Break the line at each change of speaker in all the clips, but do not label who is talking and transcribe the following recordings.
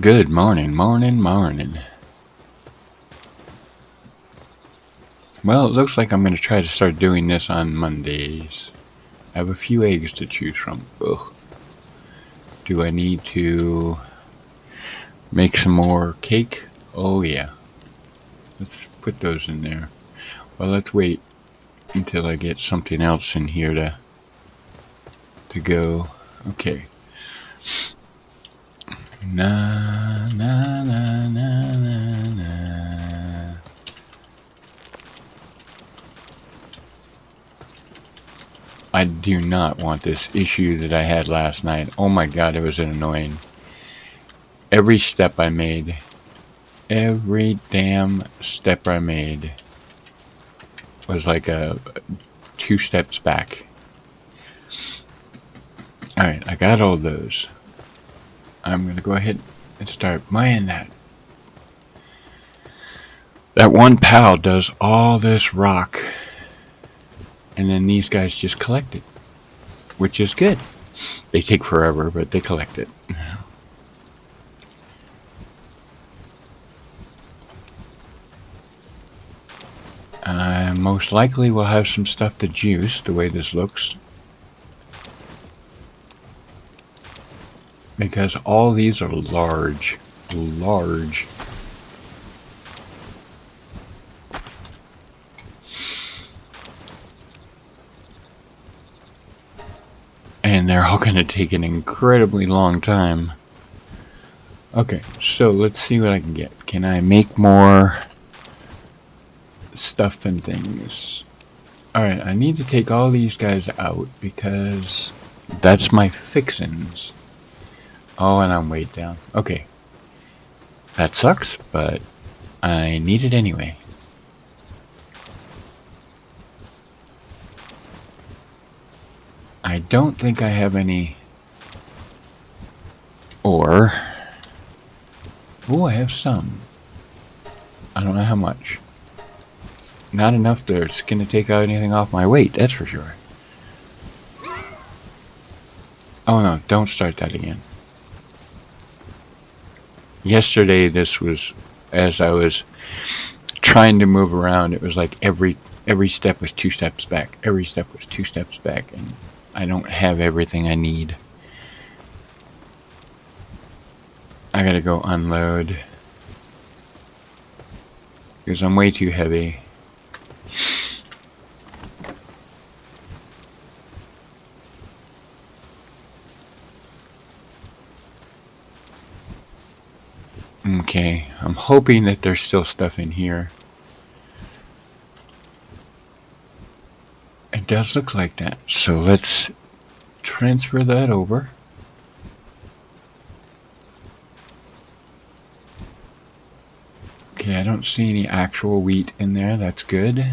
Good morning, morning, morning. Well, it looks like I'm going to try to start doing this on Mondays. I have a few eggs to choose from. Ugh. Do I need to make some more cake? Oh, yeah. Let's put those in there. Well, let's wait until I get something else in here to go. Okay. Na, na, na, na, na, na. I do not want this issue that I had last night. Oh my god, it was annoying. Every step I made, every damn step I made was like a 2 steps back. Alright, I got all those. I'm gonna go ahead and start mining that. That one pal does all this rock, and then these guys just collect it, which is good. They take forever, but they collect it. I most likely will have some stuff to juice, the way this looks. Because all these are large. Large. And they're all going to take an incredibly long time. Okay, so let's see what I can get. Can I make more stuff and things? Alright, I need to take all these guys out because that's my fixins. Oh, and I'm weighed down. Okay. That sucks, but I need it anyway. I don't think I have any ore. Oh, I have some. I don't know how much. Not enough that's going to take out anything off my weight, that's for sure. Oh no, don't start that again. Yesterday, this was, as I was trying to move around, it was like every step was 2 steps back. Every step was 2 steps back, and I don't have everything I need. I gotta go unload because I'm way too heavy. Okay, I'm hoping that there's still stuff in here. It does look like that, so let's transfer that over. Okay, I don't see any actual wheat in there, that's good.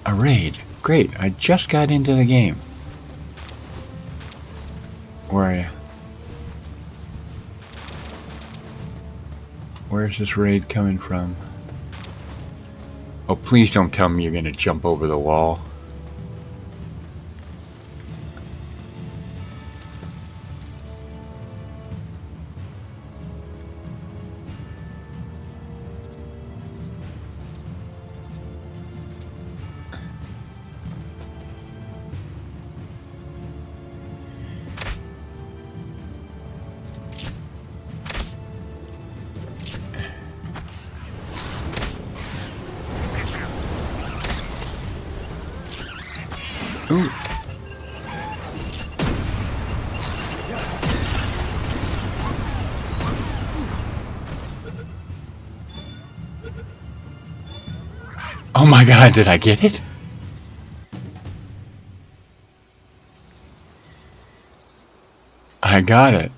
A raid, great, I just got into the game. Where are you? Where's this raid coming from? Oh, please don't tell me you're gonna jump over the wall. Ooh. Oh my god, did I get it? I got it.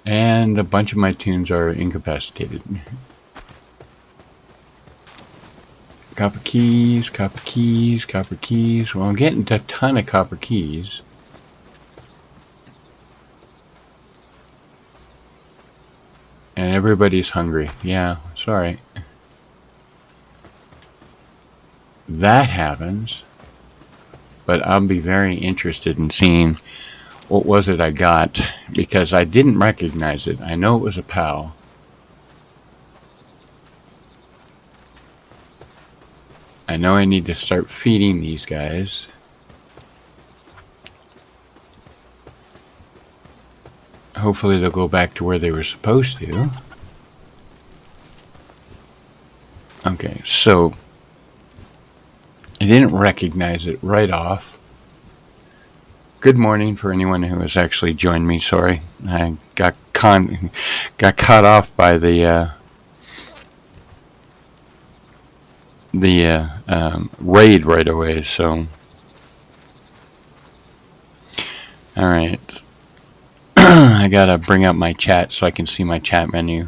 And a bunch of my tunes are incapacitated. Copper keys, copper keys, copper keys. Well, I'm getting a ton of copper keys. And everybody's hungry. Yeah, sorry. That happens. But I'll be very interested in seeing What was it I got? Because I didn't recognize it. I know it was a pal. I know I need to start feeding these guys. Hopefully they'll go back to where they were supposed to. Okay, so I didn't recognize it right off. Good morning for anyone who has actually joined me. Sorry, I got caught off by the raid right away. So, all right, I gotta bring up my chat so I can see my chat menu.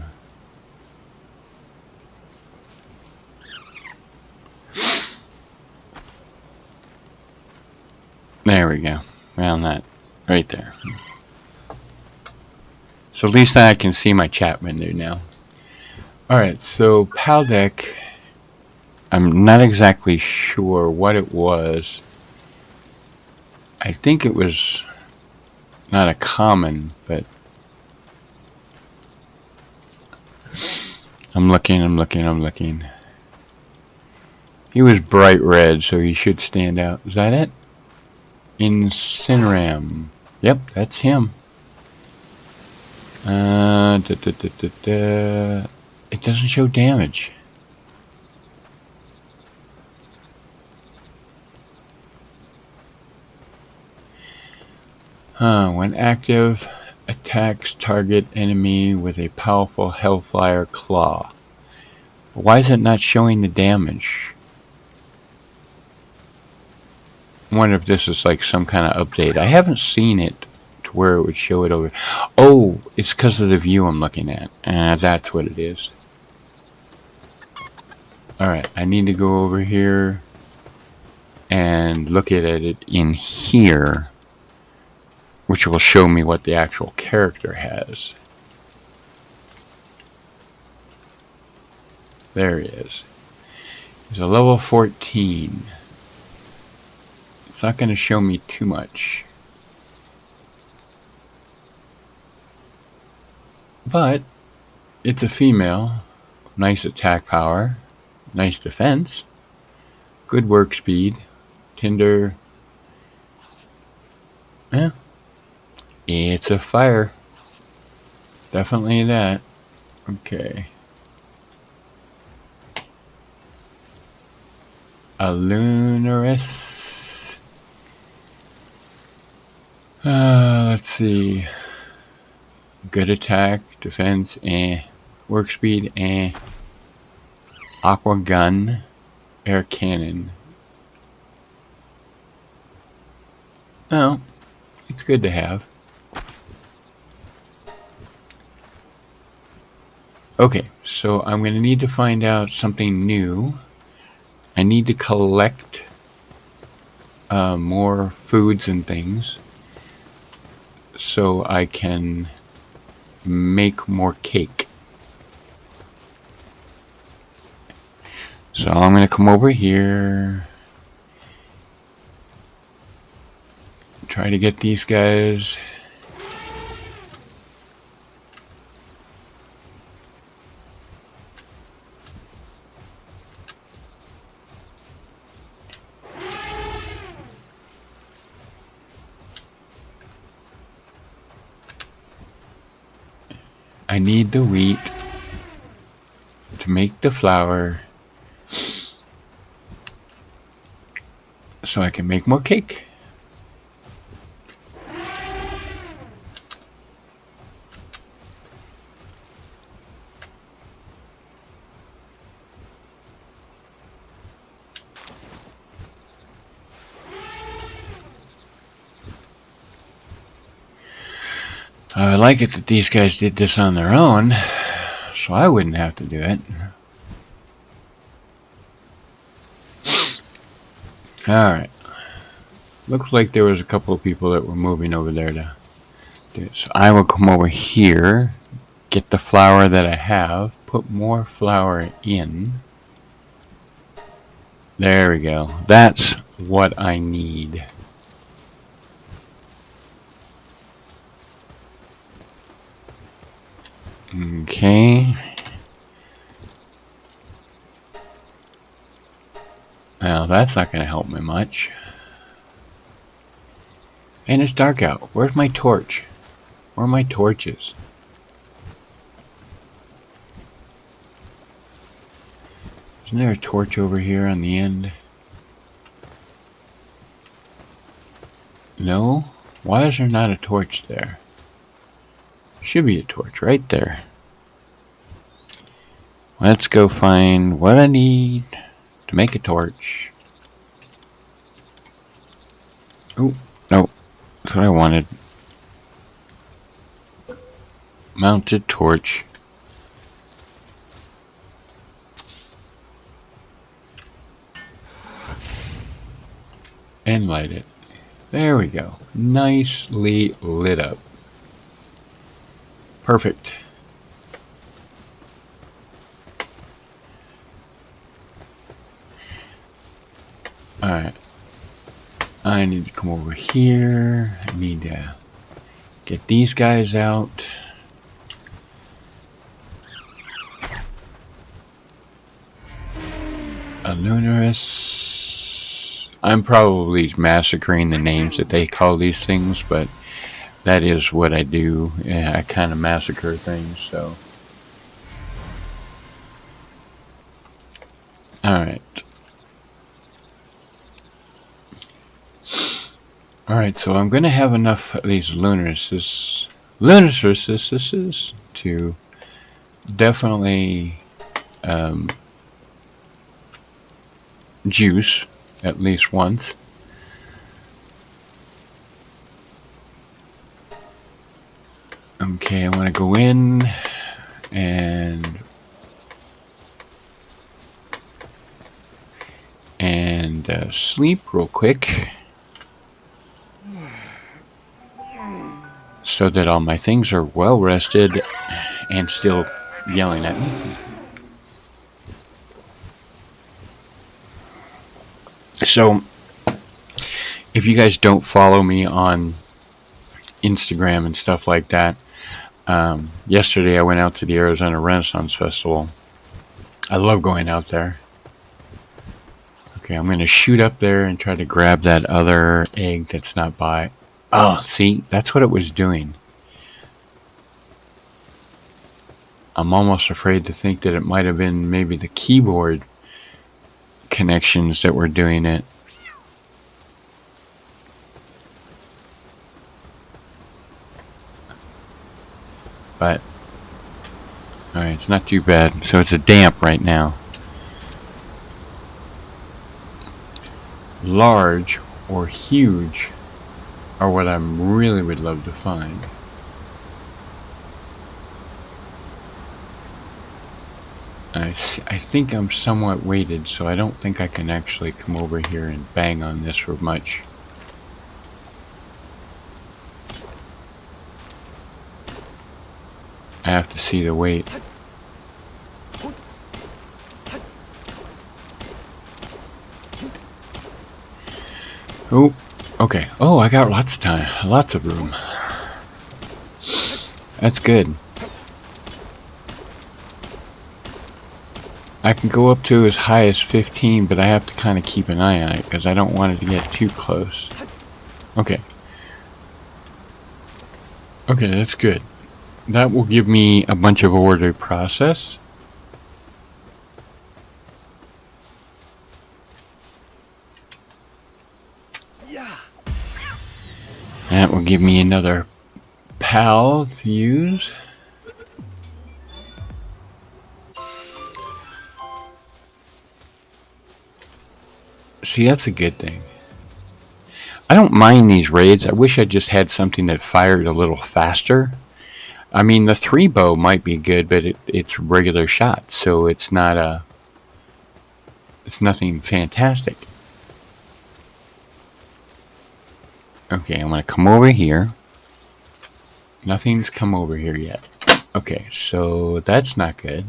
There we go. Around that, right there. So at least I can see my chat menu now. Alright, so PAL deck, I'm not exactly sure what it was. I think it was not a common, but I'm looking. He was bright red, so he should stand out. Is that it? Incineram. Yep, that's him. It doesn't show damage. When active, attacks target enemy with a powerful Hellfire Claw. Why is it not showing the damage? I wonder if this is like some kind of update. I haven't seen it to where it would show it over. Oh, it's because of the view I'm looking at. That's what it is. Alright, I need to go over here and look at it in here, which will show me what the actual character has. There he is. He's a level 14. It's not going to show me too much. But it's a female. Nice attack power. Nice defense. Good work speed. Tinder. Yeah. It's a fire. Definitely that. Okay. A Lunaris. Let's see. Good attack, defense, work speed, aqua gun, air cannon. Oh, it's good to have. Okay, so I'm going to need to find out something new. I need to collect more foods and things so I can make more cake. So I'm going to come over here, try to get these guys. I need the wheat to make the flour so I can make more cake. I like it that these guys did this on their own, so I wouldn't have to do it. Alright. Looks like there was a couple of people that were moving over there to do it. So I will come over here, get the flour that I have, put more flour in. There we go. That's what I need. Okay. Well, that's not going to help me much. And it's dark out. Where's my torch? Where are my torches? Isn't there a torch over here on the end? No? Why is there not a torch there? Should be a torch right there. Let's go find what I need to make a torch. Oh, no. That's what I wanted. Mounted torch. And light it. There we go. Nicely lit up. Perfect. Alright. I need to come over here. I need to get these guys out. A luminous. I'm probably massacring the names that they call these things, but that is what I do. Yeah, I kind of massacre things, so. Alright. Alright, so I'm going to have enough of these lunaruses to definitely juice at least once. Okay, I want to go in and sleep real quick so that all my things are well rested and still yelling at me. So, if you guys don't follow me on Instagram and stuff like that, yesterday I went out to the Arizona Renaissance Festival. I love going out there. Okay, I'm going to shoot up there and try to grab that other egg that's not by. Oh, see, that's what it was doing. I'm almost afraid to think that it might have been maybe the keyboard connections that were doing it. But, alright, it's not too bad. So it's a damp right now. Large or huge are what I really would love to find. I think I'm somewhat weighted, so I don't think I can actually come over here and bang on this for much. I have to see the weight. Oh, okay. Oh, I got lots of time. Lots of room. That's good. I can go up to as high as 15, but I have to kind of keep an eye on it because I don't want it to get too close. Okay. Okay, that's good. That will give me a bunch of ore to process. That will give me another pal to use. See, that's a good thing. I don't mind these raids. I wish I just had something that fired a little faster. I mean, the 3-bow might be good, but it's regular shots, so it's not it's nothing fantastic. Okay, I'm gonna come over here. Nothing's come over here yet. Okay, so that's not good.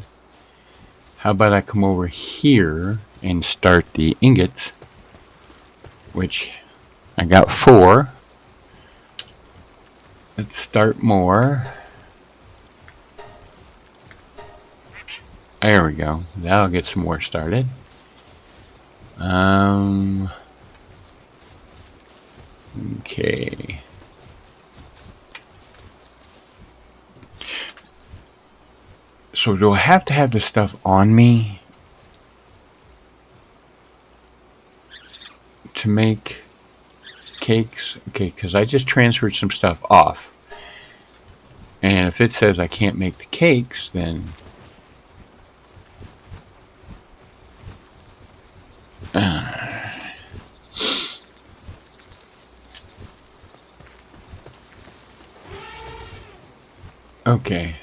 How about I come over here and start the ingots, which I got 4. Let's start more. There we go. That'll get some more started. Okay. So do I have to have this stuff on me to make cakes? Okay, because I just transferred some stuff off. And if it says I can't make the cakes, then... okay.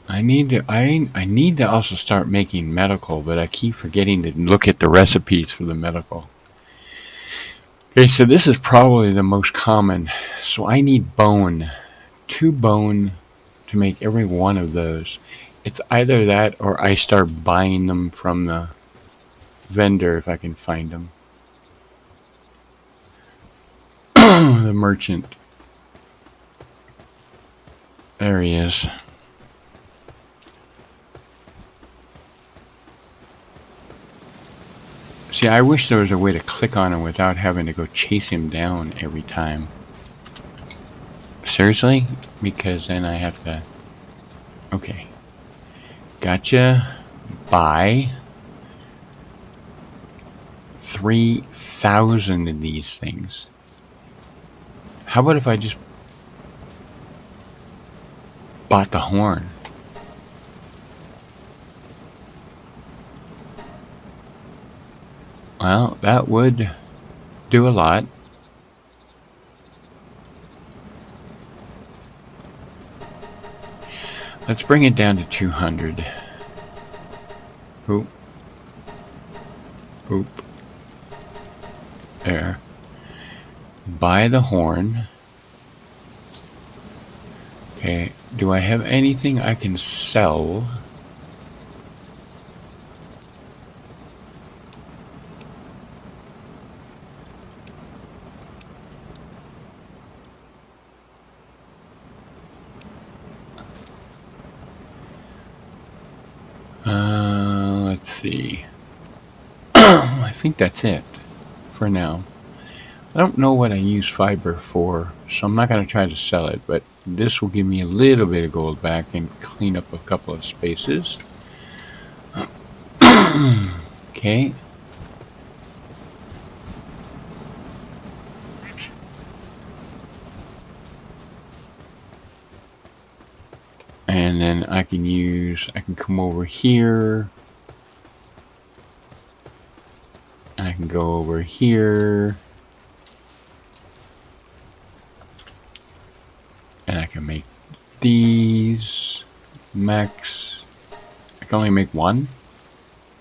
I need to also start making medical, but I keep forgetting to look at the recipes for the medical. Okay, so this is probably the most common. So I need bone. 2 bone to make every one of those. It's either that or I start buying them from the vendor if I can find them. The merchant. There he is. See, I wish there was a way to click on him without having to go chase him down every time. Seriously? Because then I have to... Okay. Gotcha. Buy 3,000 of these things. How about if I just bought the horn? Well, that would do a lot. Let's bring it down to 200. Oop. Oop. There. Buy the horn. Okay, do I have anything I can sell? Let's see. I think that's it for now. I don't know what I use fiber for, so I'm not going to try to sell it, but this will give me a little bit of gold back and clean up a couple of spaces. Okay. And then I can come over here. And I can go over here. And I can make these max. I can only make one?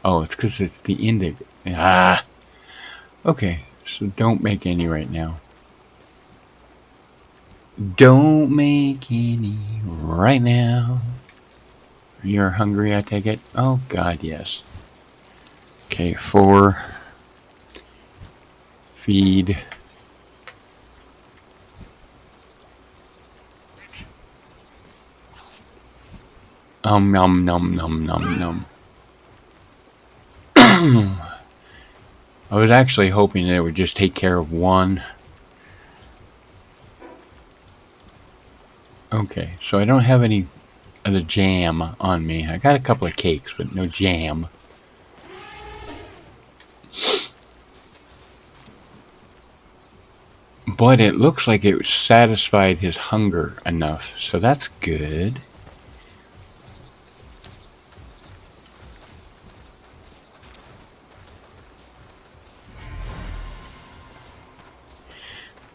Oh, it's because it's the indigo. Ah! Okay, so don't make any right now. Don't make any right now. You're hungry, I take it? Oh, God, yes. Okay, 4. Feed. Nom nom nom nom nom. I was actually hoping that it would just take care of one. Okay, so I don't have any of the jam on me. I got a couple of cakes, but no jam. But it looks like it satisfied his hunger enough, so that's good.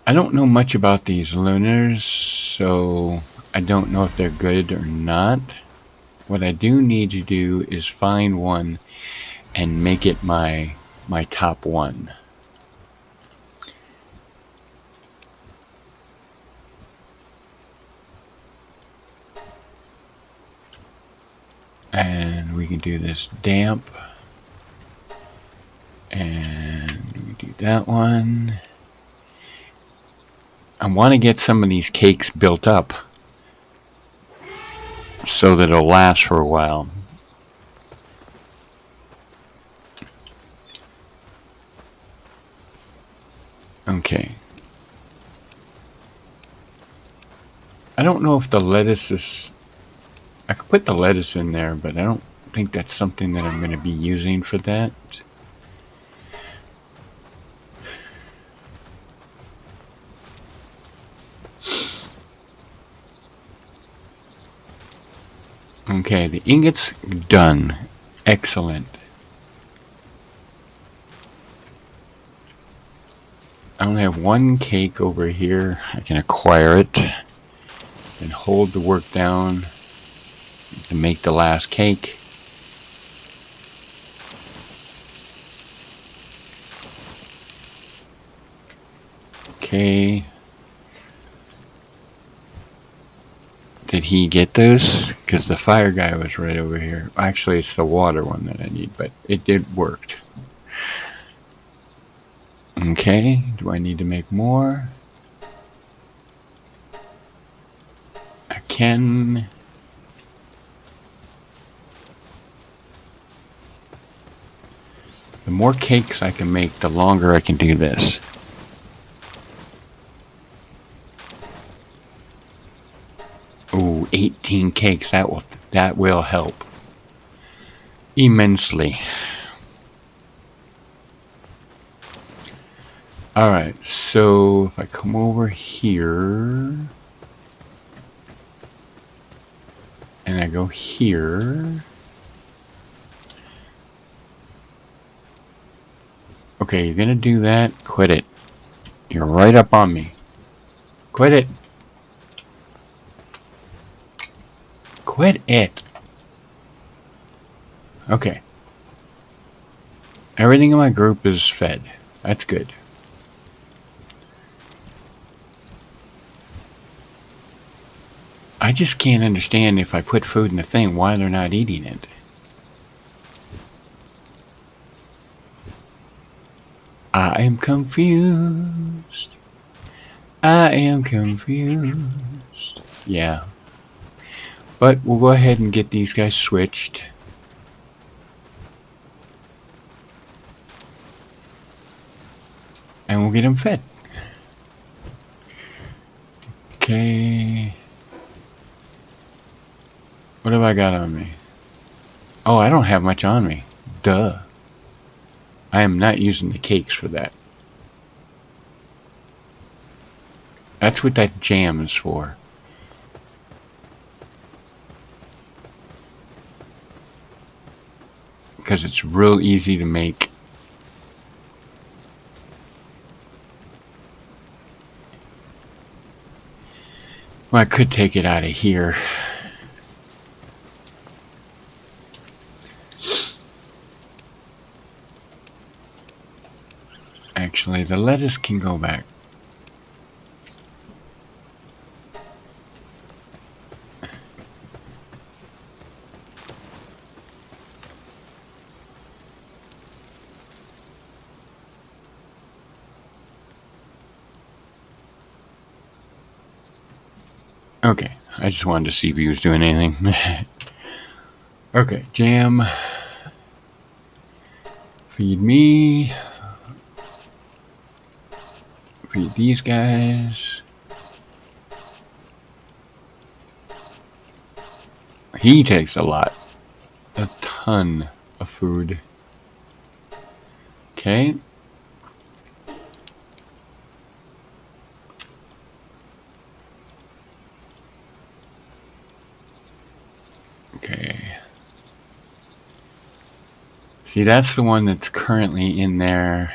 I don't know much about these lunars, so I don't know if they're good or not. What I do need to do is find one and make it my top one. And we can do this damp. And we do that one. I want to get some of these cakes built up so that it'll last for a while. Okay. I don't know if the lettuce is... I could put the lettuce in there, but I don't think that's something that I'm going to be using for that. Okay, the ingot's done. Excellent. I only have one cake over here. I can acquire it and hold the work down to make the last cake. Okay. Did he get those? Because the fire guy was right over here. Actually, it's the water one that I need, but it did work. Okay, do I need to make more? I can. The more cakes I can make, the longer I can do this. Ooh, 18 cakes. That will help immensely. Alright, so if I come over here and I go here. Okay, you're gonna do that? Quit it. You're right up on me. Quit it. Quit it. Okay. Everything in my group is fed. That's good. I just can't understand if I put food in the thing, why they're not eating it. I am confused. I am confused. Yeah. But we'll go ahead and get these guys switched. And we'll get them fed. Okay. What have I got on me? Oh, I don't have much on me. Duh. I am not using the cakes for that. That's what that jam is for. Because it's real easy to make. Well, I could take it out of here. Actually, the lettuce can go back. Okay, I just wanted to see if he was doing anything. Okay, jam. Feed me. Feed these guys. He takes a lot. A ton of food. Okay. Okay. See, that's the one that's currently in there.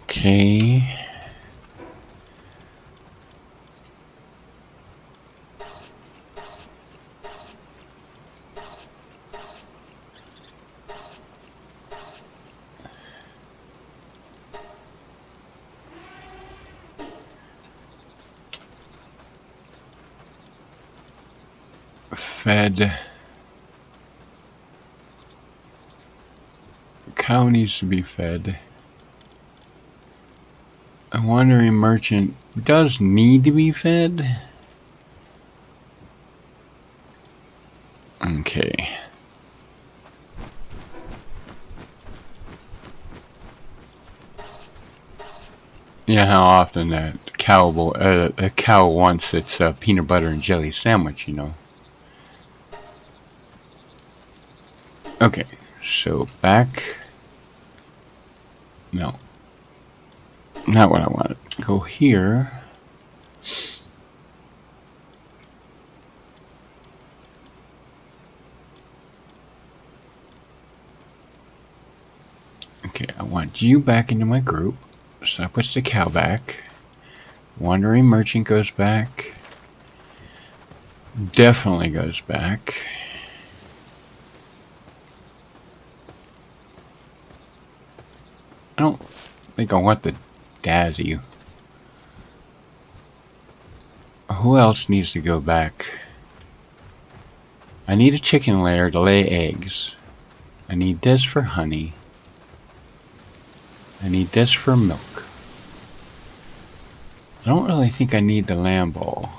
Okay. fed. The cow needs to be fed. A wandering merchant does need to be fed. Okay. Yeah, how often a cow wants its peanut butter and jelly sandwich, you know. Okay, so back. No, not what I wanted. Go here. Okay, I want you back into my group. So that puts the cow back. Wandering merchant goes back. Definitely goes back. I don't think I want the Dazzy. Who else needs to go back? I need a chicken lair to lay eggs. I need this for honey. I need this for milk. I don't really think I need the lamb ball.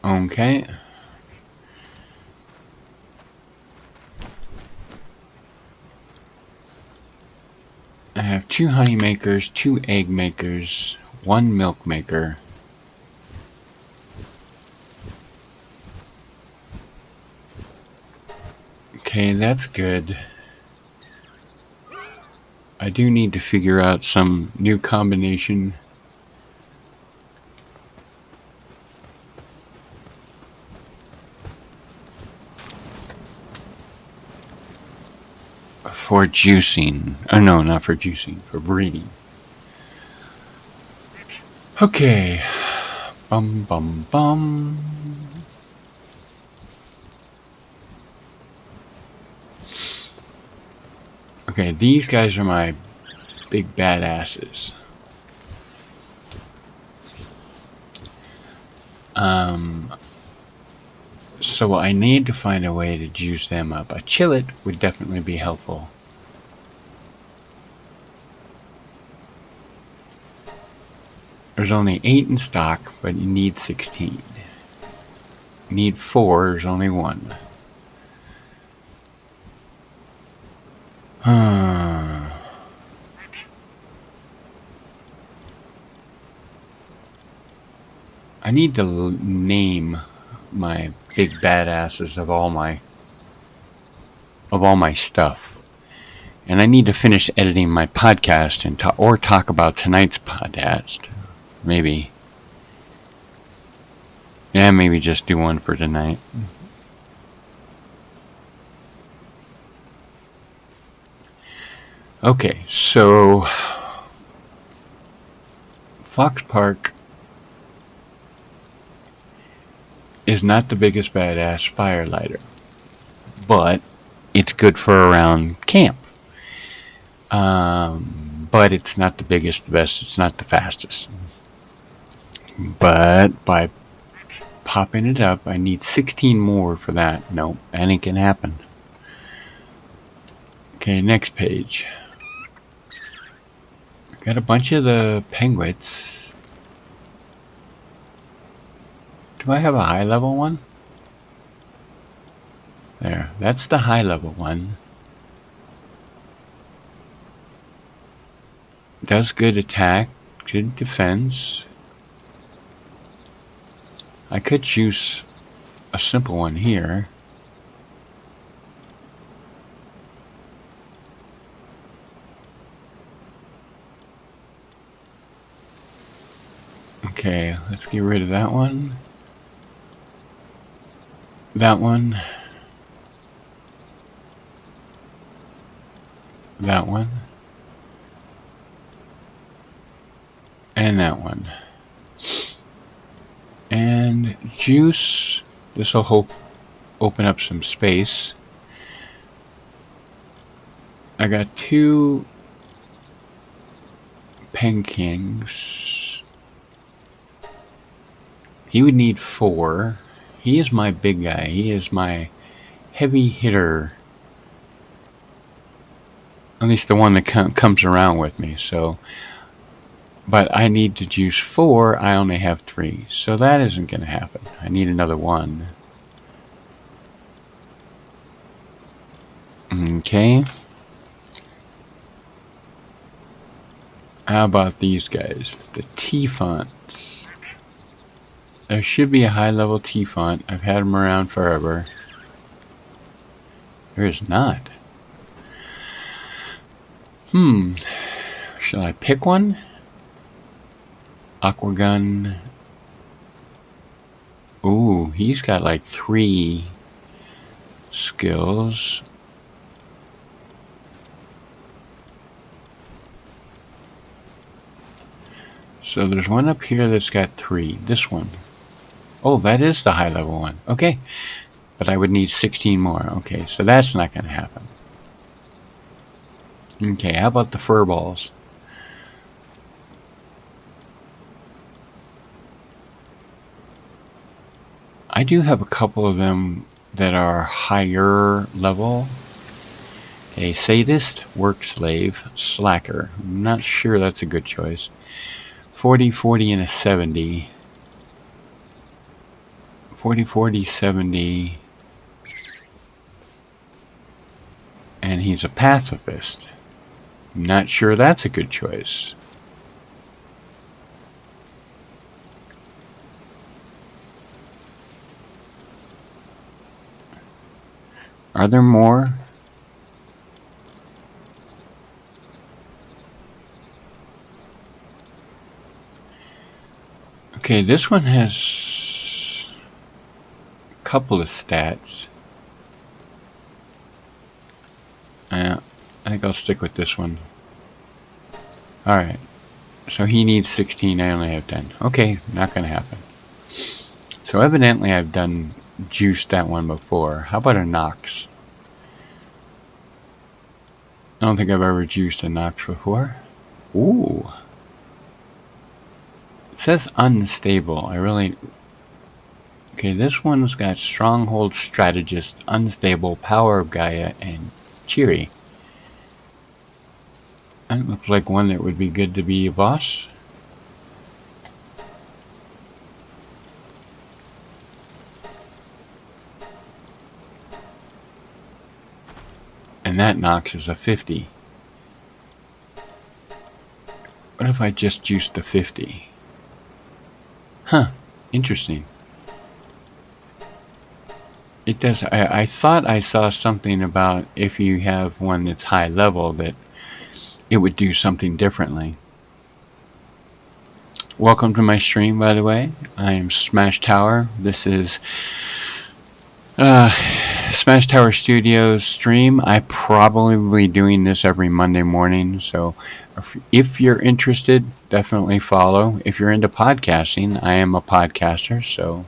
Okay. I have 2 honey makers, 2 egg makers, 1 milk maker. Okay, that's good. I do need to figure out some new combination. For juicing. Oh no, not for juicing, for breeding. Okay. Bum bum bum. Okay, these guys are my big badasses. So I need to find a way to juice them up. A chillet would definitely be helpful. There's only 8 in stock, but you need 16. You need 4, there's only 1. I need to name my big badasses of all my stuff. And I need to finish editing my podcast and talk about tonight's podcast. Maybe. Yeah, maybe just do one for tonight. Okay, so Fox Park is not the biggest badass firelighter, but it's good for around camp. But it's not the biggest, the best, it's not the fastest. But by popping it up, I need 16 more for that. Nope, that ain't gonna happen. Okay, next page. Got a bunch of the penguins. Do I have a high level one? There, that's the high level one. Does good attack, good defense. I could choose a simple one here. Okay, let's get rid of that one. That one. That one. And that one. And juice. This will open up some space. I got 2 pen kings. He would need 4. He is my big guy. He is my heavy hitter. At least the one that comes around with me. So, but I need to juice 4. I only have 3. So that isn't going to happen. I need another 1. Okay. How about these guys? The T-fonts. There should be a high-level T-font. I've had them around forever. There is not. Shall I pick one? Aquagun. Ooh, he's got like 3 skills. So there's one up here that's got 3. This one. Oh, that is the high level one. Okay. But I would need 16 more. Okay, so that's not going to happen. Okay, how about the fur balls? I do have a couple of them that are higher level. A sadist, work slave, slacker. I'm not sure that's a good choice. 40, 40, and a 70. 40, 40, 70. And he's a pacifist. I'm not sure that's a good choice. Are there more? Okay, this one has a couple of stats. I think I'll stick with this one. Alright, so he needs 16, I only have 10. Okay, not gonna happen. So evidently I've done juiced that one before. How about a Nox? I don't think I've ever juiced a Nox before. Ooh. It says unstable. Okay, this one's got Stronghold Strategist, Unstable, Power of Gaia, and Cheery. That looks like one that would be good to be a boss. And that Nox is a 50. What if I just juiced the 50? Huh, interesting. It does. I thought I saw something about if you have one that's high level that it would do something differently. Welcome to my stream, by the way. I am Smash Tower. This is Smash Tower Studios stream. I probably will be doing this every Monday morning, so if you're interested, definitely follow. If you're into podcasting, I am a podcaster, so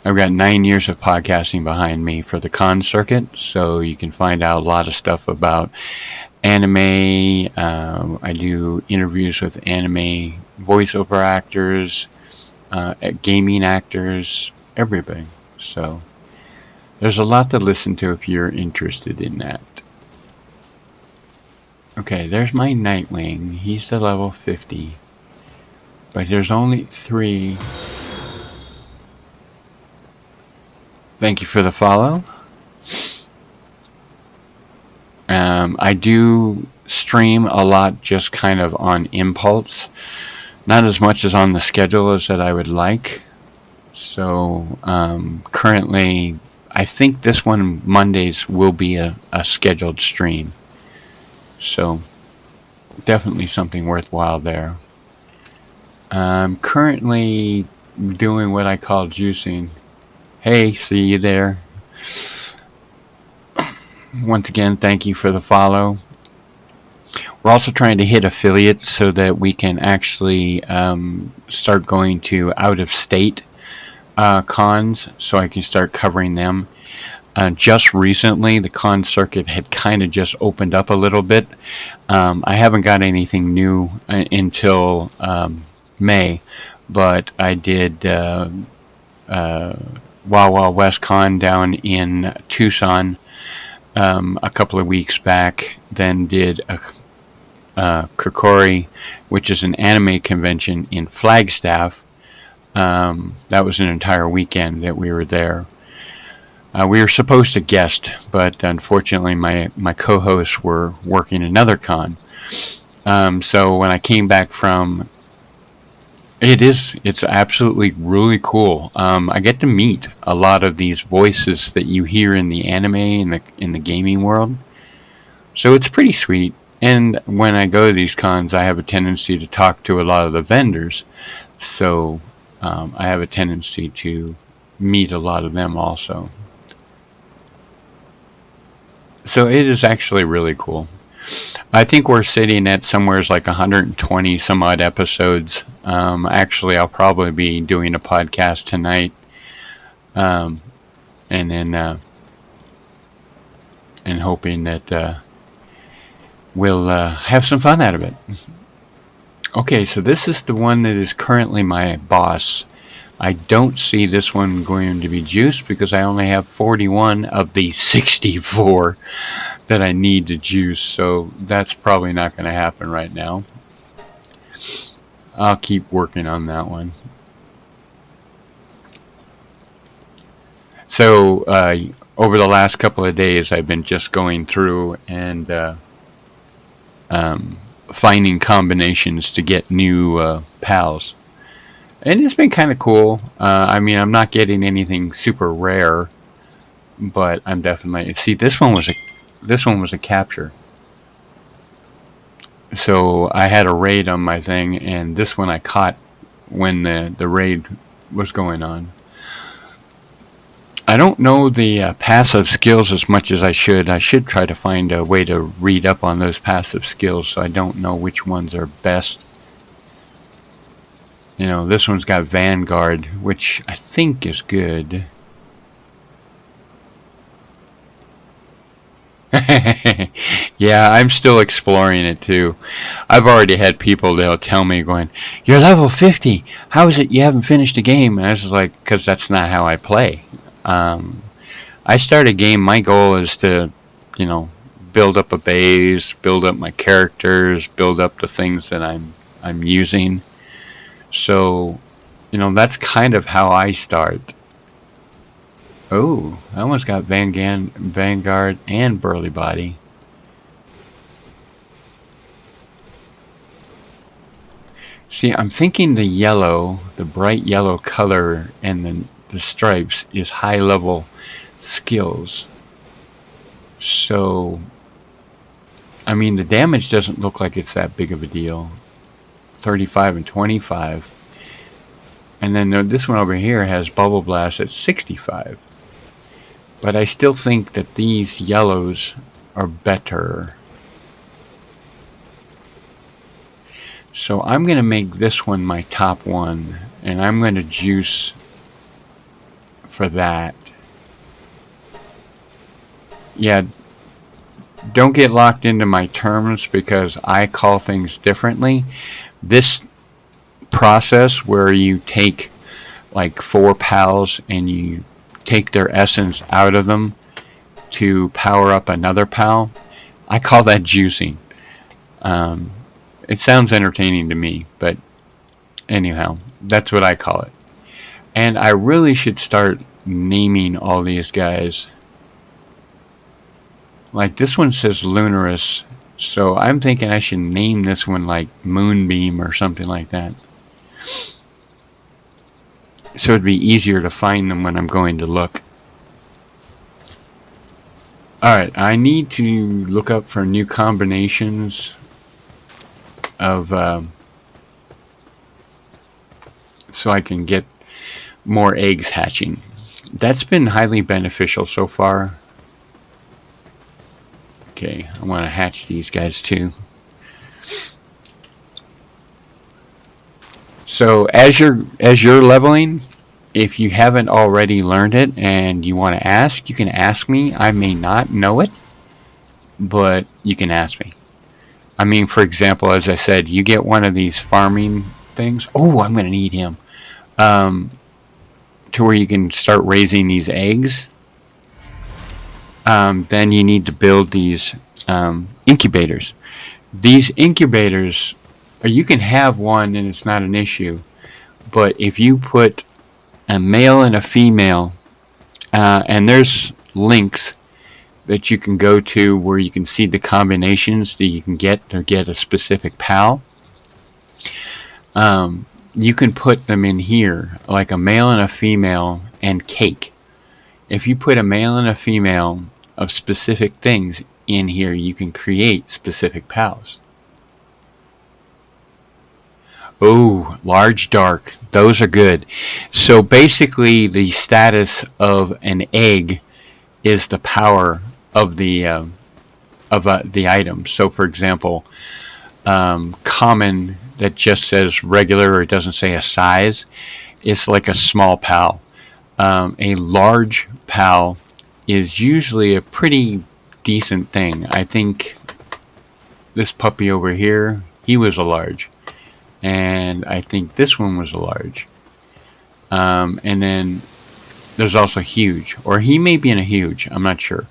I've got 9 years of podcasting behind me for the con circuit, so you can find out a lot of stuff about anime. I do interviews with anime voiceover actors, gaming actors, everything. So there's a lot to listen to if you're interested in that. Okay, there's my Nightwing. He's the level 50. But there's only 3. Thank you for the follow. I do stream a lot just kind of on impulse. Not as much as on the schedule as that I would like. So currently, I think this one Mondays will be a scheduled stream. So definitely something worthwhile there. I'm currently doing what I call juicing. Hey, see you there. Once again, thank you for the follow. We're also trying to hit affiliates so that we can actually start going to out-of-state cons, so I can start covering them. Just recently, the con circuit had kind of just opened up a little bit. I haven't got anything new until May, but I did Wild Wild West Con down in Tucson a couple of weeks back. Then did a Kokori, which is an anime convention in Flagstaff. That was an entire weekend that we were there. We were supposed to guest, but unfortunately my co-hosts were working another con. So when I came back from, it's absolutely really cool. I get to meet a lot of these voices that you hear in the anime in the gaming world. So it's pretty sweet. And when I go to these cons, I have a tendency to talk to a lot of the vendors. So I have a tendency to meet a lot of them also. So it is actually really cool. I think we're sitting at somewhere like 120 some odd episodes. Actually, I'll probably be doing a podcast tonight, and then and hoping that we'll have some fun out of it. Okay, so this is the one that is currently my boss. I don't see this one going to be juiced because I only have 41 of the 64 that I need to juice, so that's probably not going to happen right now. I'll keep working on that one. So over the last couple of days, I've been just going through and finding combinations to get new pals. And it's been kind of cool. I mean, I'm not getting anything super rare, but I'm definitely... See, this one was a capture. So I had a raid on my thing, and this one I caught when the raid was going on. I don't know the passive skills as much as I should. I should try to find a way to read up on those passive skills, so I don't know which ones are best. You know, this one's got Vanguard, which I think is good. Yeah, I'm still exploring it too. I've already had people that'll tell me going, "You're level 50. How is it you haven't finished a game?" And I was like, "Because that's not how I play. I start a game. My goal is to, you know, build up a base, build up my characters, build up the things that I'm using. So, you know, that's kind of how I start." Oh, I almost got Vanguard and Burly Body. See, I'm thinking the yellow, the bright yellow color, and the stripes is high level skills. So, I mean, the damage doesn't look like it's that big of a deal. 35 and 25. And then this one over here has Bubble Blast at 65. But I still think that these yellows are better. So I'm going to make this one my top one. And I'm going to juice for that. Yeah, don't get locked into my terms because I call things differently. This process where you take like 4 pals and you take their essence out of them to power up another pal, I call that juicing. It sounds entertaining to me, but anyhow, that's what I call it. And I really should start naming all these guys. Like this one says Lunarus, so I'm thinking I should name this one like Moonbeam or something like that. So it'd be easier to find them when I'm going to look. Alright, I need to look up for new combinations of so I can get more eggs hatching. That's been highly beneficial so far. Okay, I want to hatch these guys too. So as you're leveling, if you haven't already learned it and you want to ask, you can ask me. I may not know it, but you can ask me. I mean, for example, as I said, you get one of these farming things. Oh, I'm going to need him. Um, to where you can start raising these eggs. Then you need to build these incubators. These incubators, you can have one and it's not an issue. But if you put a male and a female, and there's links that you can go to where you can see the combinations that you can get to get a specific PAL. You can put them in here, like a male and a female and cake. If you put a male and a female of specific things in here, you can create specific PALs. Oh, large dark. Those are good. So basically, the status of an egg is the power of the item. So, for example, common that just says regular or it doesn't say a size is like a small PAL. A large PAL is usually a pretty decent thing. I think this puppy over here, he was a large. And I think this one was a large. And then there's also huge. Or he may be in a huge. I'm not sure.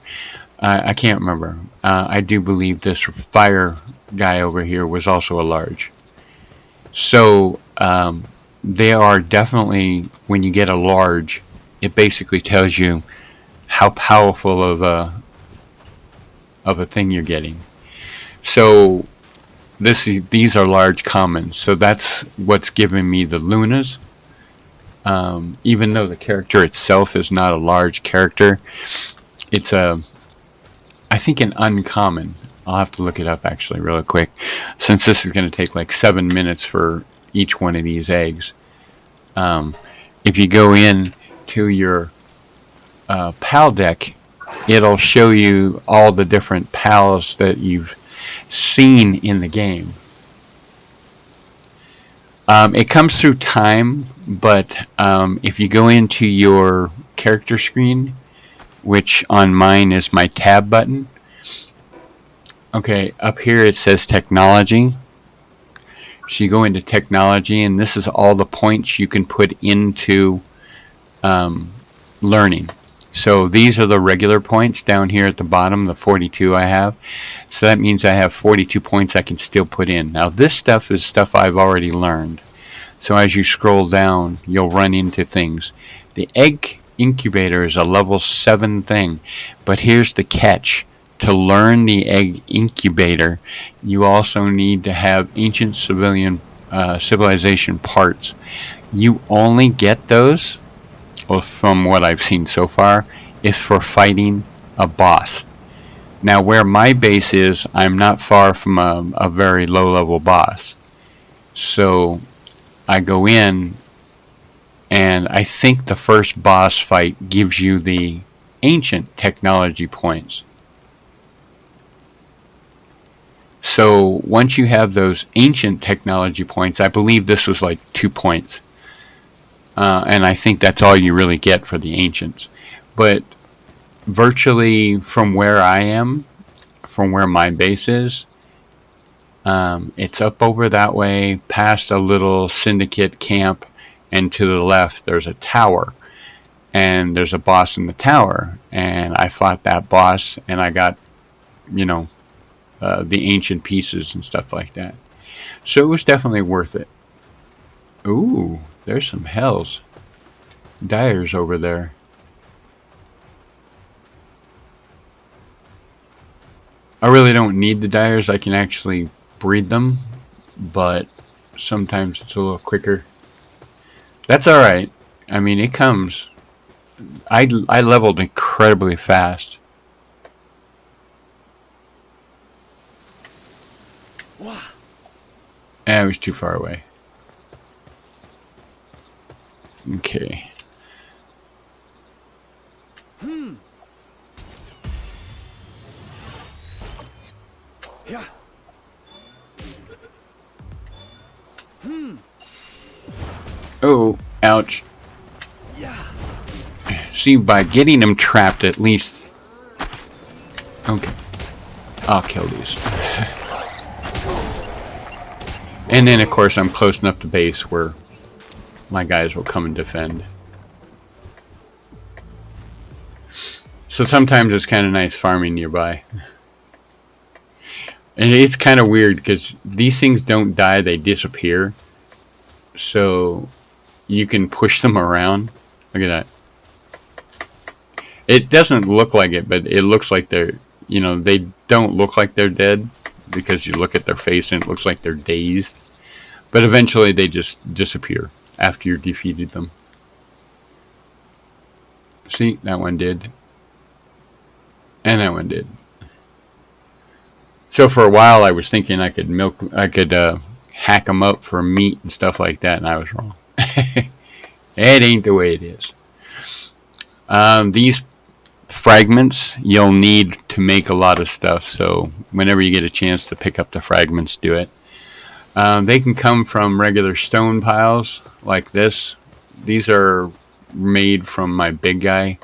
I can't remember. I do believe this fire guy over here was also a large. So they are definitely, when you get a large, it basically tells you how powerful of a thing you're getting. So these are large commons. So that's what's giving me the Lunas. Even though the character itself is not a large character, it's I think an uncommon. I'll have to look it up actually really quick, since this is going to take like 7 minutes for each one of these eggs. If you go in to your PAL deck, it'll show you all the different PALs that you've seen in the game. It comes through time, but if you go into your character screen, which on mine is my tab button, okay, up here it says technology. So you go into technology, and this is all the points you can put into learning. So these are the regular points down here at the bottom, the 42 I have. So that means I have 42 points I can still put in. Now this stuff is stuff I've already learned. So as you scroll down, you'll run into things. The egg incubator is a level 7 thing. But here's the catch. To learn the egg incubator, you also need to have ancient civilization parts. You only get those, well, from what I've seen so far, is for fighting a boss. Now, where my base is, I'm not far from a very low-level boss. So I go in, and I think the first boss fight gives you the ancient technology points. So once you have those ancient technology points, I believe this was like 2 points. And I think that's all you really get for the ancients. But virtually from where I am, from where my base is, it's up over that way, past a little syndicate camp, and to the left there's a tower. And there's a boss in the tower. And I fought that boss, and I got, the ancient pieces and stuff like that. So it was definitely worth it. Ooh, there's some hells. Dyers over there. I really don't need the dyers. I can actually breed them, but sometimes it's a little quicker. That's alright. I mean, it comes. I leveled incredibly fast. I was too far away. Okay.
Yeah.
Oh, ouch.
Yeah.
See, by getting them trapped, at least. Okay, I'll kill these. And then, of course, I'm close enough to base where my guys will come and defend. So sometimes it's kind of nice farming nearby. And it's kind of weird because these things don't die, they disappear. So you can push them around. Look at that. It doesn't look like it, but it looks like they're, they don't look like they're dead because you look at their face and it looks like they're dazed. But eventually they just disappear after you've defeated them. See, that one did. And that one did. So for a while I was thinking I could hack them up for meat and stuff like that, and I was wrong. It ain't the way it is. These fragments you'll need to make a lot of stuff, so whenever you get a chance to pick up the fragments, do it. They can come from regular stone piles like this. These are made from my big guy,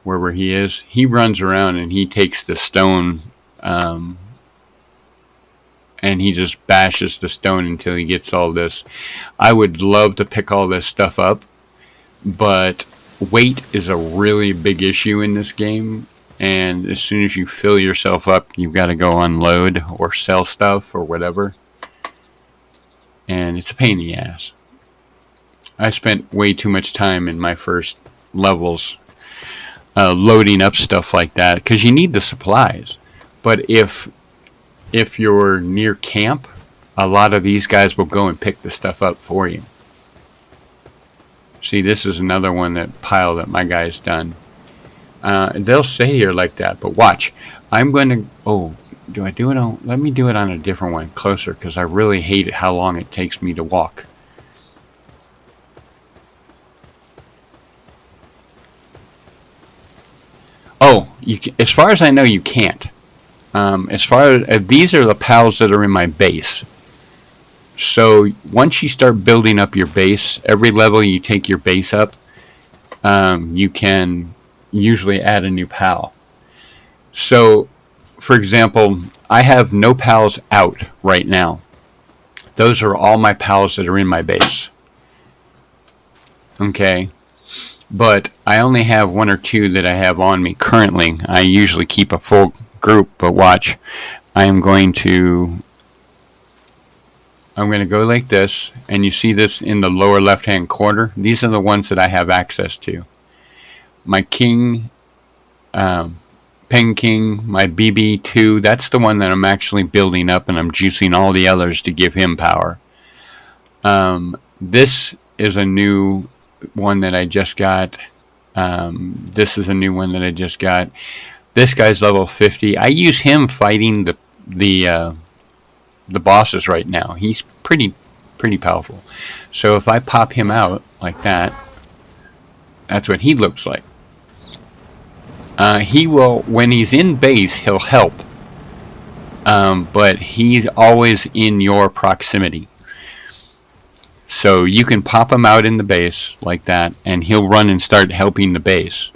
wherever he is. He runs around and he takes the stone and he just bashes the stone until he gets all this. I would love to pick all this stuff up, but weight is a really big issue in this game, and as soon as you fill yourself up, you've got to go unload or sell stuff or whatever, and it's a pain in the ass. I spent way too much time in my first levels loading up stuff like that because you need the supplies. But if you're near camp, a lot of these guys will go and pick the stuff up for you. See, this is another pile that my guy's done. They'll stay here like that, but watch. I'm going to... Oh, do I do it on... Let me do it on a different one, closer, because I really hate how long it takes me to walk. Oh, as far as I know, you can't. As far as these are the pals that are in my base. So once you start building up your base, every level you take your base up, you can usually add a new pal. So, for example, I have no pals out right now. Those are all my pals that are in my base. Okay. But I only have one or two that I have on me currently. I usually keep a full group, but watch. I'm going to go like this, and you see this in the lower left hand corner. These are the ones that I have access to. My king, Peng King, my BB2, that's the one that I'm actually building up, and I'm juicing all the others to give him power. This is a new one that I just got. This is a new one that I just got. This guy's level 50. I use him fighting the bosses right now. He's pretty powerful. So if I pop him out like that, that's what he looks like. He will, when he's in base, he'll help. But he's always in your proximity. So you can pop him out in the base like that, and he'll run and start helping the base.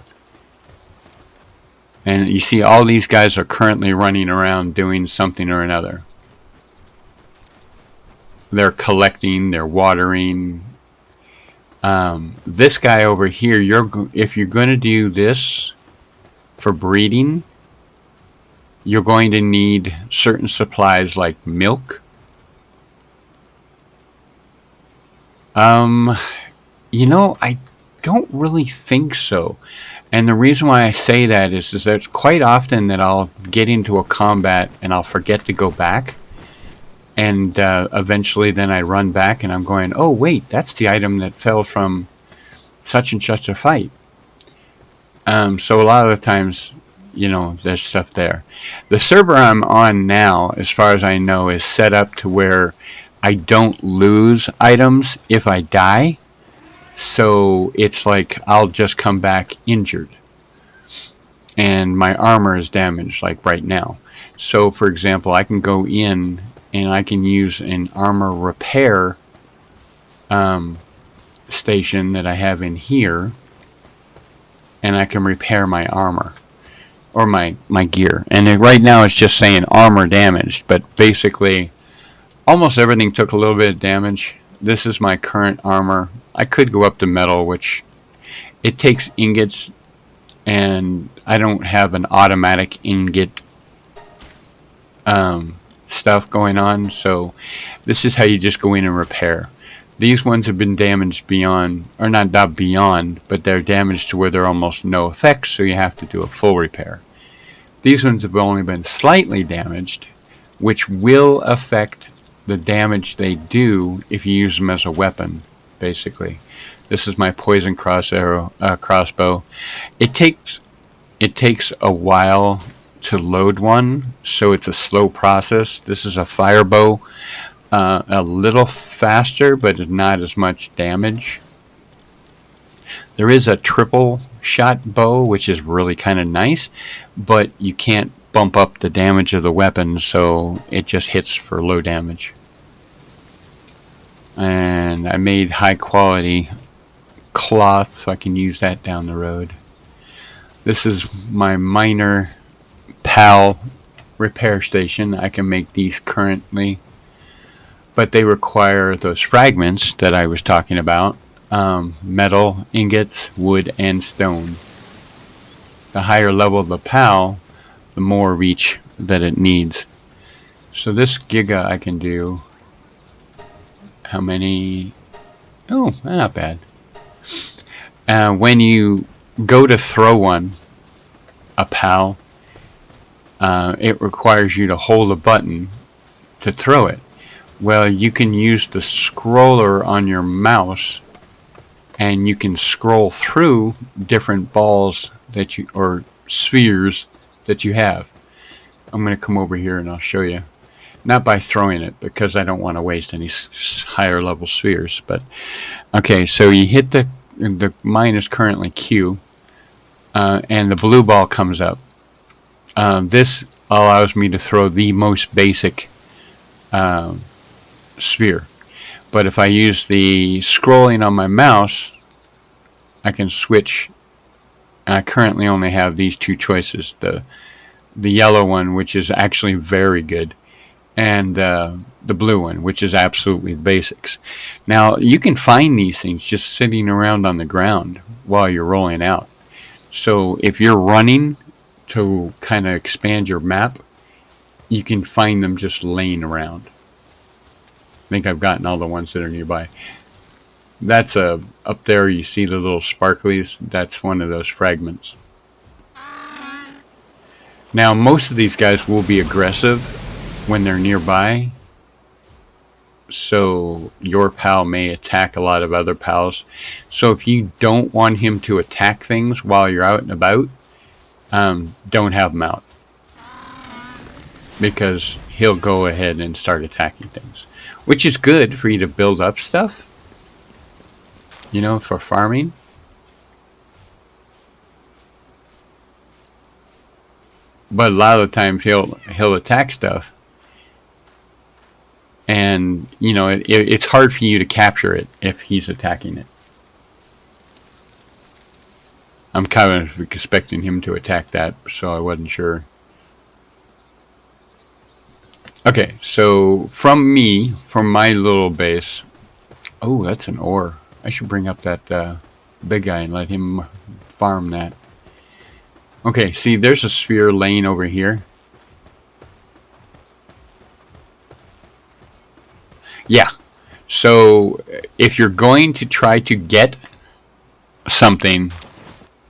And you see all these guys are currently running around doing something or another. They're collecting, they're watering. This guy over here, if you're going to do this for breeding, you're going to need certain supplies like milk. I don't really think so. And the reason why I say that is that it's quite often that I'll get into a combat and I'll forget to go back. And eventually then I run back and I'm going, oh wait, that's the item that fell from such and such a fight. So a lot of the times, there's stuff there. The server I'm on now, as far as I know, is set up to where I don't lose items if I die. So it's like I'll just come back injured. And my armor is damaged, like right now. So, for example, I can go in and I can use an armor repair station that I have in here, and I can repair my armor. Or my gear. And right now it's just saying armor damaged, but basically almost everything took a little bit of damage. This is my current armor. I could go up to metal, which it takes ingots, and I don't have an automatic ingot stuff going on, so this is how you just go in and repair. These ones have been damaged beyond, or not beyond, but they're damaged to where they're almost no effect, so you have to do a full repair. These ones have only been slightly damaged, which will affect the damage they do if you use them as a weapon, basically. This is my poison crossbow. It takes a while to load one, so it's a slow process. This is a fire bow, a little faster, but not as much damage. There is a triple shot bow, which is really kind of nice, but you can't bump up the damage of the weapon, so it just hits for low damage. And I made high quality cloth so I can use that down the road. This is my minor PAL repair station. I can make these currently, but they require those fragments that I was talking about. Metal, ingots, wood, and stone. The higher level of the PAL, the more reach that it needs. So this Giga I can do. How many? Oh, not bad. When you go to throw one, a PAL, it requires you to hold a button to throw it. Well, you can use the scroller on your mouse, and you can scroll through different balls that you, or spheres that you have. I'm going to come over here and I'll show you. Not by throwing it, because I don't want to waste any higher level spheres. But okay, so you hit the mine is currently Q, and the blue ball comes up. This allows me to throw the most basic sphere. But if I use the scrolling on my mouse, I can switch. And I currently only have these two choices: the yellow one, which is actually very good, and the blue one, which is absolutely basics. Now, you can find these things just sitting around on the ground while you're rolling out. So if you're running to kind of expand your map, you can find them just laying around. I think I've gotten all the ones that are nearby. That's up there, you see the little sparklies. That's one of those fragments. Now, most of these guys will be aggressive when they're nearby, so your pal may attack a lot of other pals. So if you don't want him to attack things while you're out and about, don't have him out, because he'll go ahead and start attacking things, which is good for you to build up stuff, you know, for farming. But a lot of the times he'll attack stuff, and you know it's hard for you to capture it if he's attacking it. I'm kind of expecting him to attack that, so I wasn't sure. Okay, so from my little base. Oh, that's an ore. I should bring up that big guy and let him farm that. Okay, see, there's a sphere laying over here. Yeah, so if you're going to try to get something,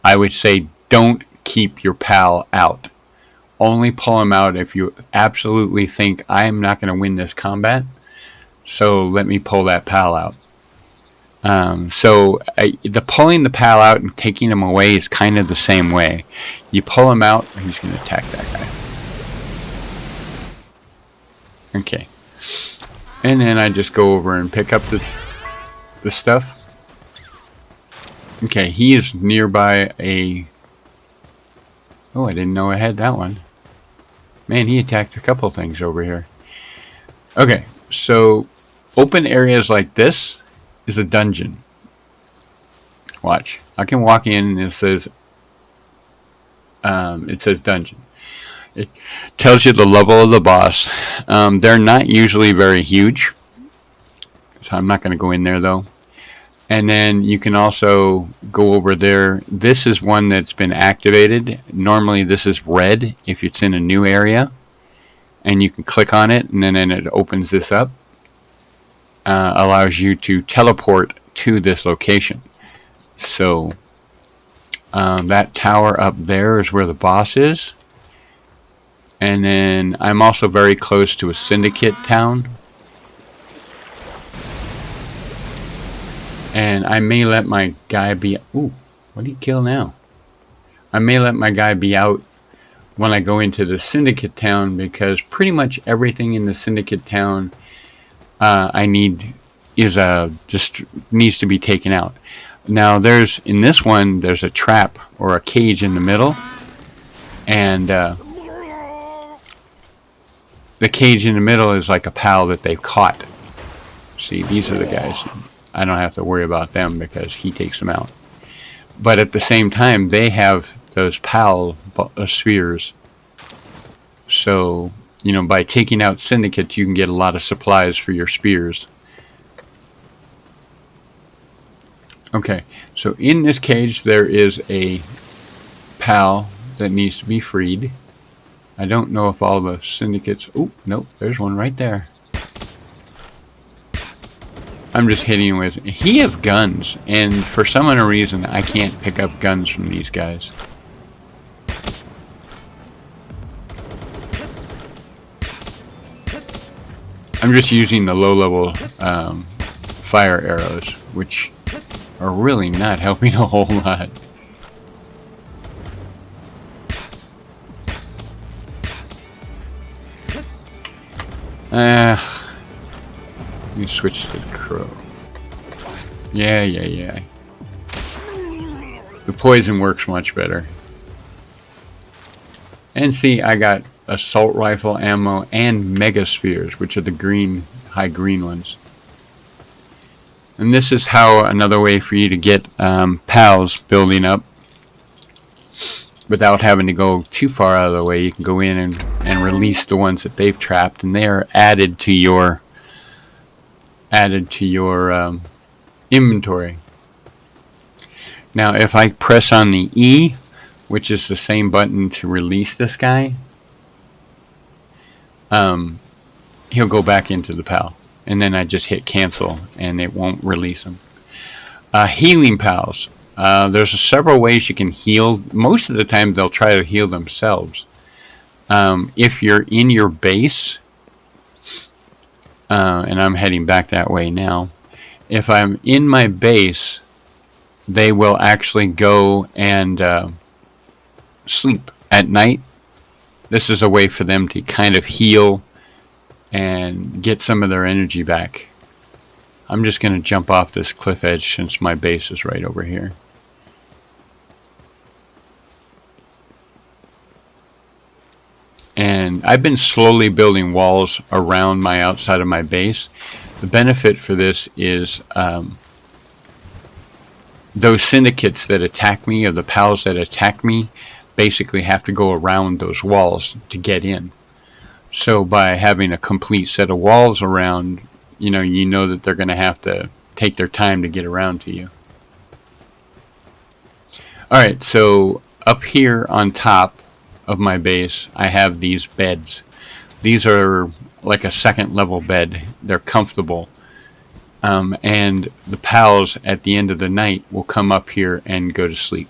I would say don't keep your pal out. Only pull him out if you absolutely think, I'm not going to win this combat, so let me pull that pal out. The pulling the pal out and taking him away is kind of the same way. You pull him out, he's going to attack that guy. Okay. And then I just go over and pick up the stuff. Okay, he is nearby a... Oh, I didn't know I had that one. Man, he attacked a couple things over here. Okay, so open areas like this is a dungeon. Watch. I can walk in and it says dungeon. It tells you the level of the boss. They're not usually very huge, so I'm not going to go in there though. And then you can also go over there. This is one that's been activated. Normally this is red if it's in a new area. And you can click on it, and then it opens this up. Allows you to teleport to this location. So that tower up there is where the boss is. And then I'm also very close to a syndicate town. And I may let my guy be... Ooh, what did he kill now? I may let my guy be out when I go into the syndicate town, because pretty much everything in the syndicate town I need is just needs to be taken out. Now in this one there's a trap or a cage in the middle, and the cage in the middle is like a pal that they've caught. See, these are the guys. I don't have to worry about them because he takes them out. But at the same time, they have those pal spheres. So, you know, by taking out syndicates, you can get a lot of supplies for your spears. Okay, so in this cage there is a pal that needs to be freed. I don't know if all the syndicates... Oh, nope, there's one right there. I'm just hitting with... He has guns, and for some unknown reason, I can't pick up guns from these guys. I'm just using the low-level fire arrows, which are really not helping a whole lot. Let me switch to the crow. Yeah. The poison works much better. And see, I got assault rifle ammo and mega spheres, which are the high green ones. And this is how another way for you to get pals building up without having to go too far out of the way. You can go in and release the ones that they've trapped, and they are added to your inventory. Now if I press on the E, which is the same button to release this guy, he'll go back into the pal, and then I just hit cancel and it won't release him. Healing pals. There's several ways you can heal. Most of the time they'll try to heal themselves. If you're in your base, and I'm heading back that way now, if I'm in my base, they will actually go and sleep at night. This is a way for them to kind of heal and get some of their energy back. I'm just going to jump off this cliff edge since my base is right over here. And I've been slowly building walls around my outside of my base. The benefit for this is those syndicates that attack me, or the pals that attack me, basically have to go around those walls to get in. So by having a complete set of walls around, you know that they're going to have to take their time to get around to you. Alright, so up here on top of my base, I have these beds. These are like a second level bed. They're comfortable. And the pals at the end of the night will come up here and go to sleep.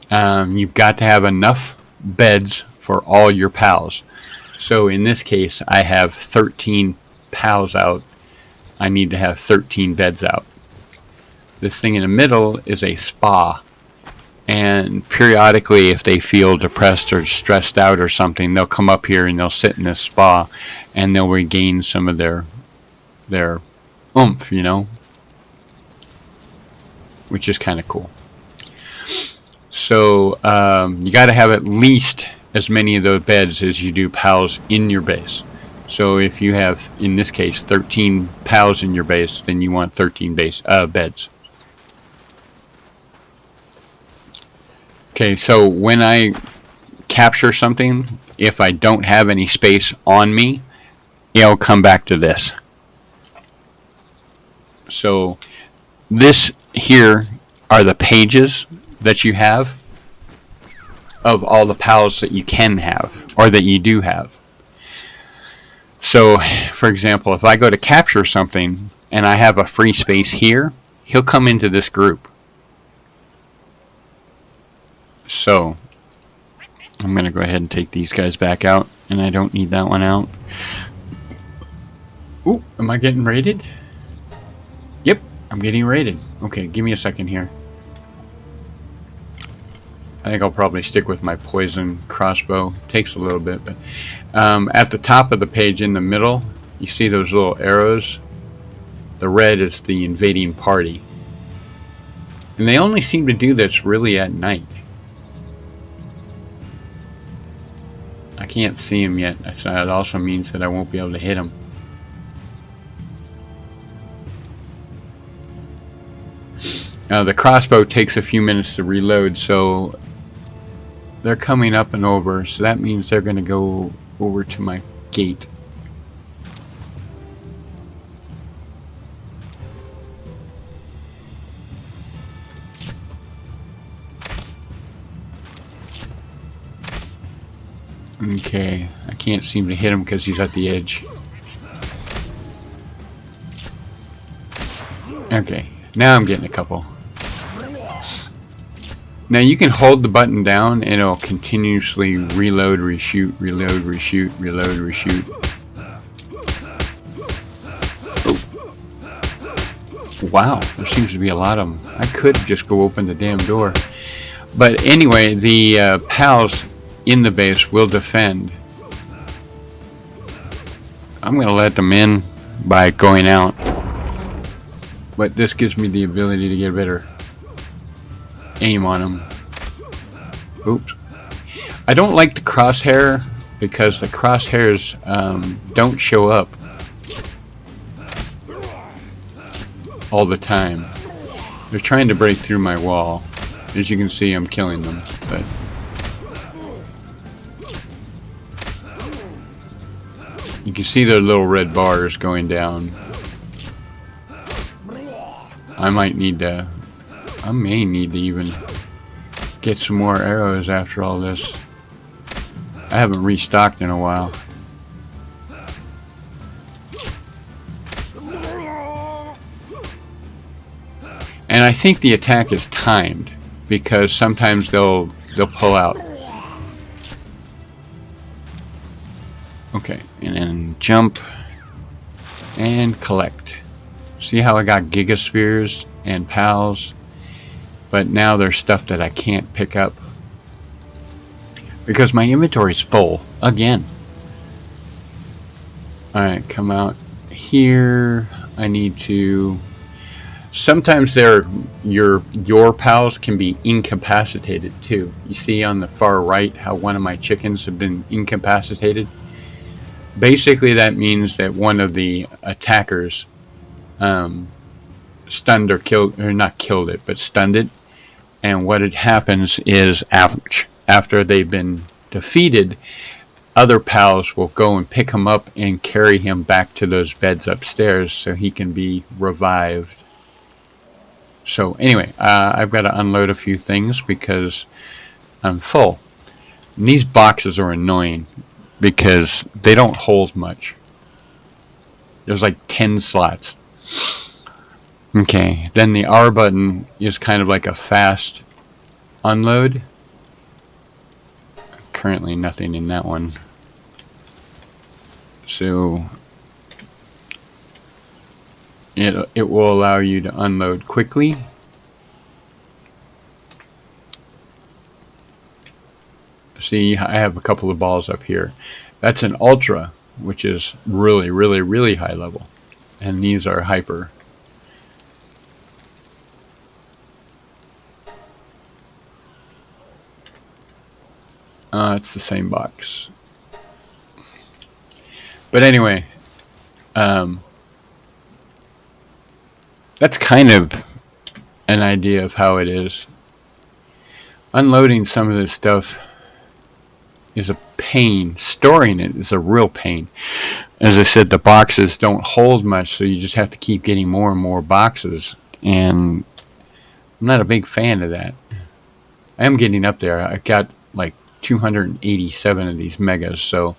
You've got to have enough beds for all your pals. So in this case, I have 13 pals out. I need to have 13 beds out. This thing in the middle is a spa. And periodically, if they feel depressed or stressed out or something, they'll come up here and they'll sit in this spa and they'll regain some of their oomph, which is kind of cool. So you got to have at least as many of those beds as you do pals in your base. So if you have, in this case, 13 pals in your base, then you want 13 beds. Okay, so when I capture something, if I don't have any space on me, it'll come back to this. So this here are the pages that you have of all the pals that you can have or that you do have. So, for example, if I go to capture something and I have a free space here, he'll come into this group. So, I'm going to go ahead and take these guys back out, and I don't need that one out. Ooh, am I getting raided? Yep, I'm getting raided. Okay, give me a second here. I think I'll probably stick with my poison crossbow. Takes a little bit, but at the top of the page in the middle, you see those little arrows? The red is the invading party. And they only seem to do this really at night. I can't see them yet, so that also means that I won't be able to hit them. The crossbow takes a few minutes to reload, so they're coming up and over, so that means they're going to go over to my gate. Okay, I can't seem to hit him because he's at the edge. Okay, now I'm getting a couple. Now you can hold the button down and it'll continuously reload, reshoot, reload, reshoot, reload, reshoot. Oh. Wow, there seems to be a lot of them. I could just go open the damn door. But anyway, the pals in the base will defend. I'm going to let them in by going out. But this gives me the ability to get better aim on them. Oops. I don't like the crosshair because the crosshairs don't show up all the time. They're trying to break through my wall. As you can see, I'm killing them. But you can see their little red bars going down. I may need to even get some more arrows after all this. I haven't restocked in a while. And I think the attack is timed because sometimes they'll pull out. Okay, and then jump and collect. See how I got gigaspheres and pals, but now there's stuff that I can't pick up because my inventory's full again. Alright, come out here. I need to... Sometimes your pals can be incapacitated too. You see on the far right how one of my chickens have been incapacitated? Basically that means that one of the attackers stunned or killed, or not killed it, but stunned it. And what it happens is after they've been defeated, other pals will go and pick him up and carry him back to those beds upstairs so he can be revived. So anyway, I've got to unload a few things because I'm full. And these boxes are annoying because they don't hold much. There's like 10 slots. Okay, then the R button is kind of like a fast unload. Currently nothing in that one. So it will allow you to unload quickly. See, I have a couple of balls up here. That's an ultra, which is really, really, really high level. And these are hyper. It's the same box. But anyway, that's kind of an idea of how it is. Unloading some of this stuff is a pain. Storing it is a real pain. As I said, the boxes don't hold much, so you just have to keep getting more and more boxes. And I'm not a big fan of that. I am getting up there. I got like 287 of these megas, so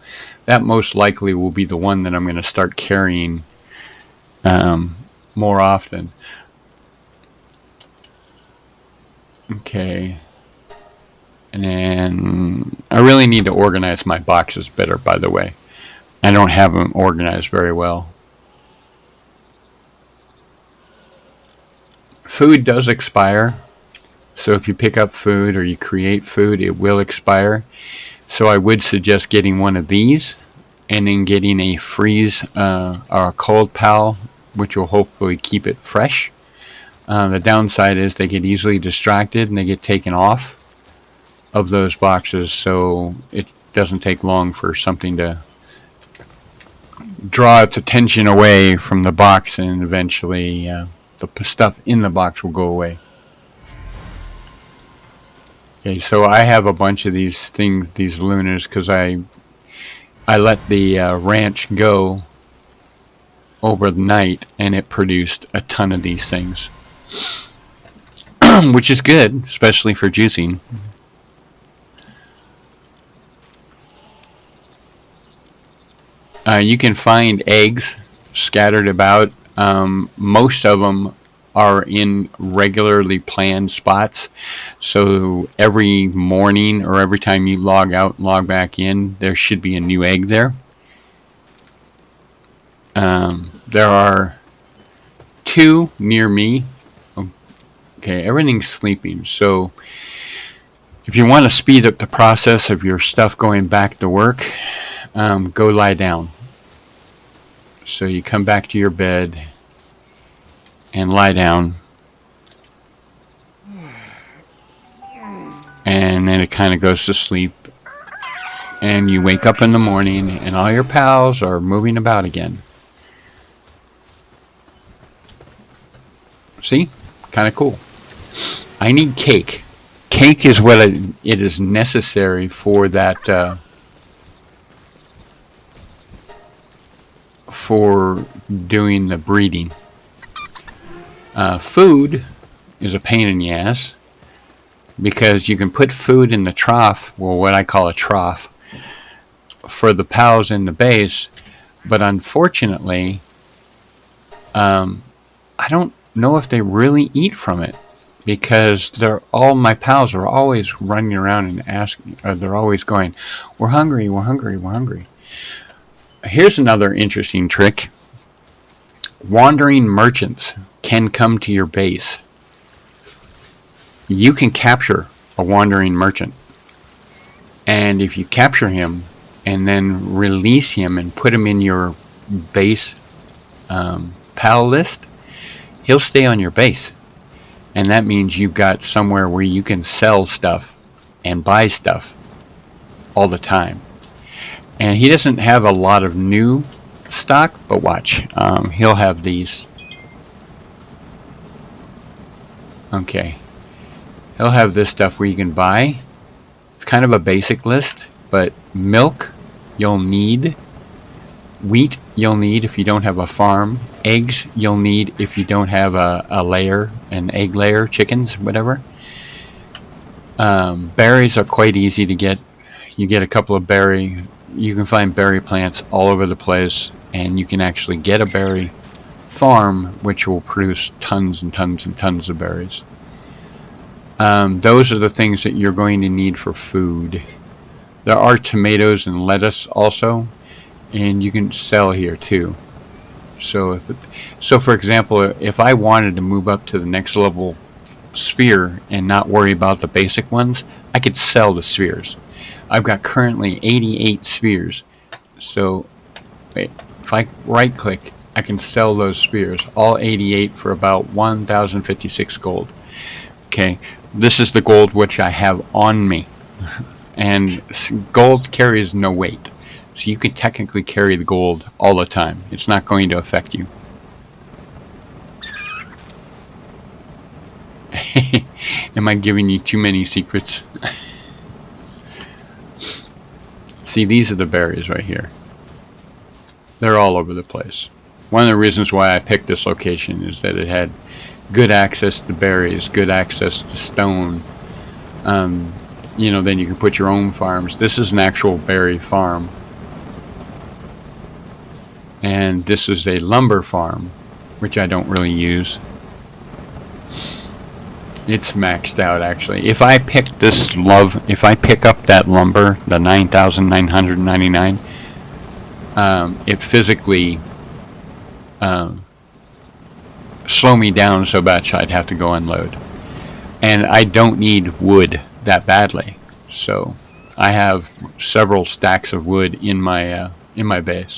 that most likely will be the one that I'm going to start carrying more often. Okay. And then I really need to organize my boxes better, by the way. I don't have them organized very well. Food does expire. So if you pick up food or you create food, it will expire. So I would suggest getting one of these and then getting a freeze or a cold pal, which will hopefully keep it fresh. The downside is they get easily distracted and they get taken off of those boxes, so it doesn't take long for something to draw its attention away from the box, and eventually the stuff in the box will go away. Okay, so I have a bunch of these things, these lunars, because I let the ranch go over the night, and it produced a ton of these things, which is good, especially for juicing. You can find eggs scattered about. Most of them are in regularly planned spots. So every morning or every time you log out and log back in, there should be a new egg there. There are 2 near me. Okay, everything's sleeping. So if you want to speed up the process of your stuff going back to work, go lie down. So you come back to your bed and lie down, and then it kind of goes to sleep, and you wake up in the morning and all your pals are moving about again. See? Kind of cool. I need cake. Cake is what it is necessary for that for doing the breeding. Food is a pain in the ass because you can put food in the trough, well, what I call a trough, for the pals in the base, but unfortunately, I don't know if they really eat from it, because all my pals are always running around and asking, or they're always going, "We're hungry, we're hungry, we're hungry." Here's another interesting trick. Wandering merchants can come to your base. You can capture a wandering merchant, and if you capture him and then release him and put him in your base pal list, he'll stay on your base, and that means you've got somewhere where you can sell stuff and buy stuff all the time. And he doesn't have a lot of new stock, but watch, he'll have these. Okay, he'll have this stuff where you can buy. It's kind of a basic list, but milk you'll need, wheat you'll need if you don't have a farm, eggs you'll need if you don't have a layer, an egg layer, chickens, whatever. Berries are quite easy to get. You get a couple of you can find berry plants all over the place, and you can actually get a berry farm which will produce tons and tons and tons of berries. Those are the things that you're going to need for food. There are tomatoes and lettuce also, and you can sell here too. So for example, if I wanted to move up to the next level sphere and not worry about the basic ones, I could sell the spheres. I've got currently 88 spheres. So if I right click, I can sell those spheres, all 88, for about 1,056 gold. Okay, this is the gold which I have on me. And gold carries no weight. So you can technically carry the gold all the time. It's not going to affect you. Am I giving you too many secrets? See, these are the berries right here. They're all over the place. One of the reasons why I picked this location is that it had good access to berries, good access to stone. You know, then you can put your own farms. This is an actual berry farm. And this is a lumber farm, which I don't really use. It's maxed out, actually. If I pick up that lumber, the 9,999, it physically slow me down so much I'd have to go unload. And I don't need wood that badly, so I have several stacks of wood in my base.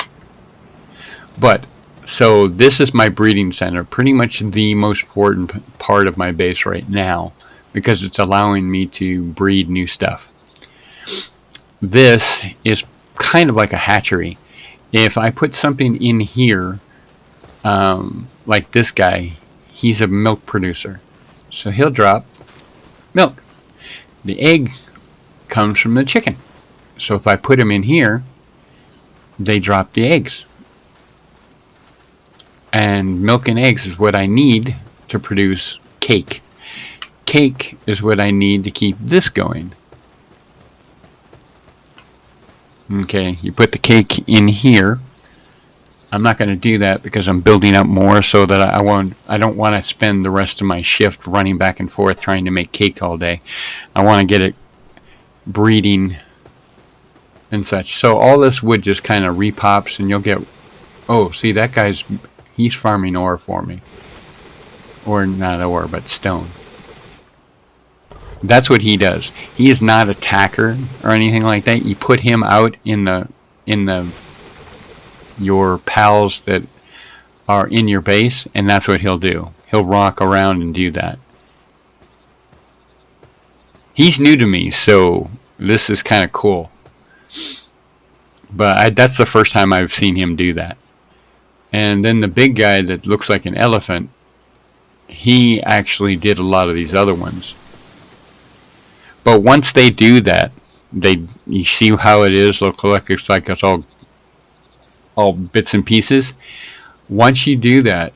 But so this is my breeding center, pretty much the most important part of my base right now, because it's allowing me to breed new stuff. This is kind of like a hatchery. If I put something in here, like this guy, he's a milk producer, so he'll drop milk. The egg comes from the chicken, so if I put them in here, they drop the eggs. And milk and eggs is what I need to produce cake. Cake is what I need to keep this going. Okay, you put the cake in here. I'm not going to do that because I'm building up more, so that I don't want to spend the rest of my shift running back and forth trying to make cake all day. I want to get it breeding and such. So all this wood just kind of repops, and you'll get... Oh, see, that guy's... He's farming ore for me. Or not ore, but stone. That's what he does. He is not a tacker or anything like that. You put him out in your pals that are in your base, and that's what he'll do. He'll rock around and do that. He's new to me, so this is kind of cool. But that's the first time I've seen him do that. And then the big guy that looks like an elephant, he actually did a lot of these other ones. But once they do that, you see how it is. Look like it's all bits and pieces. Once you do that,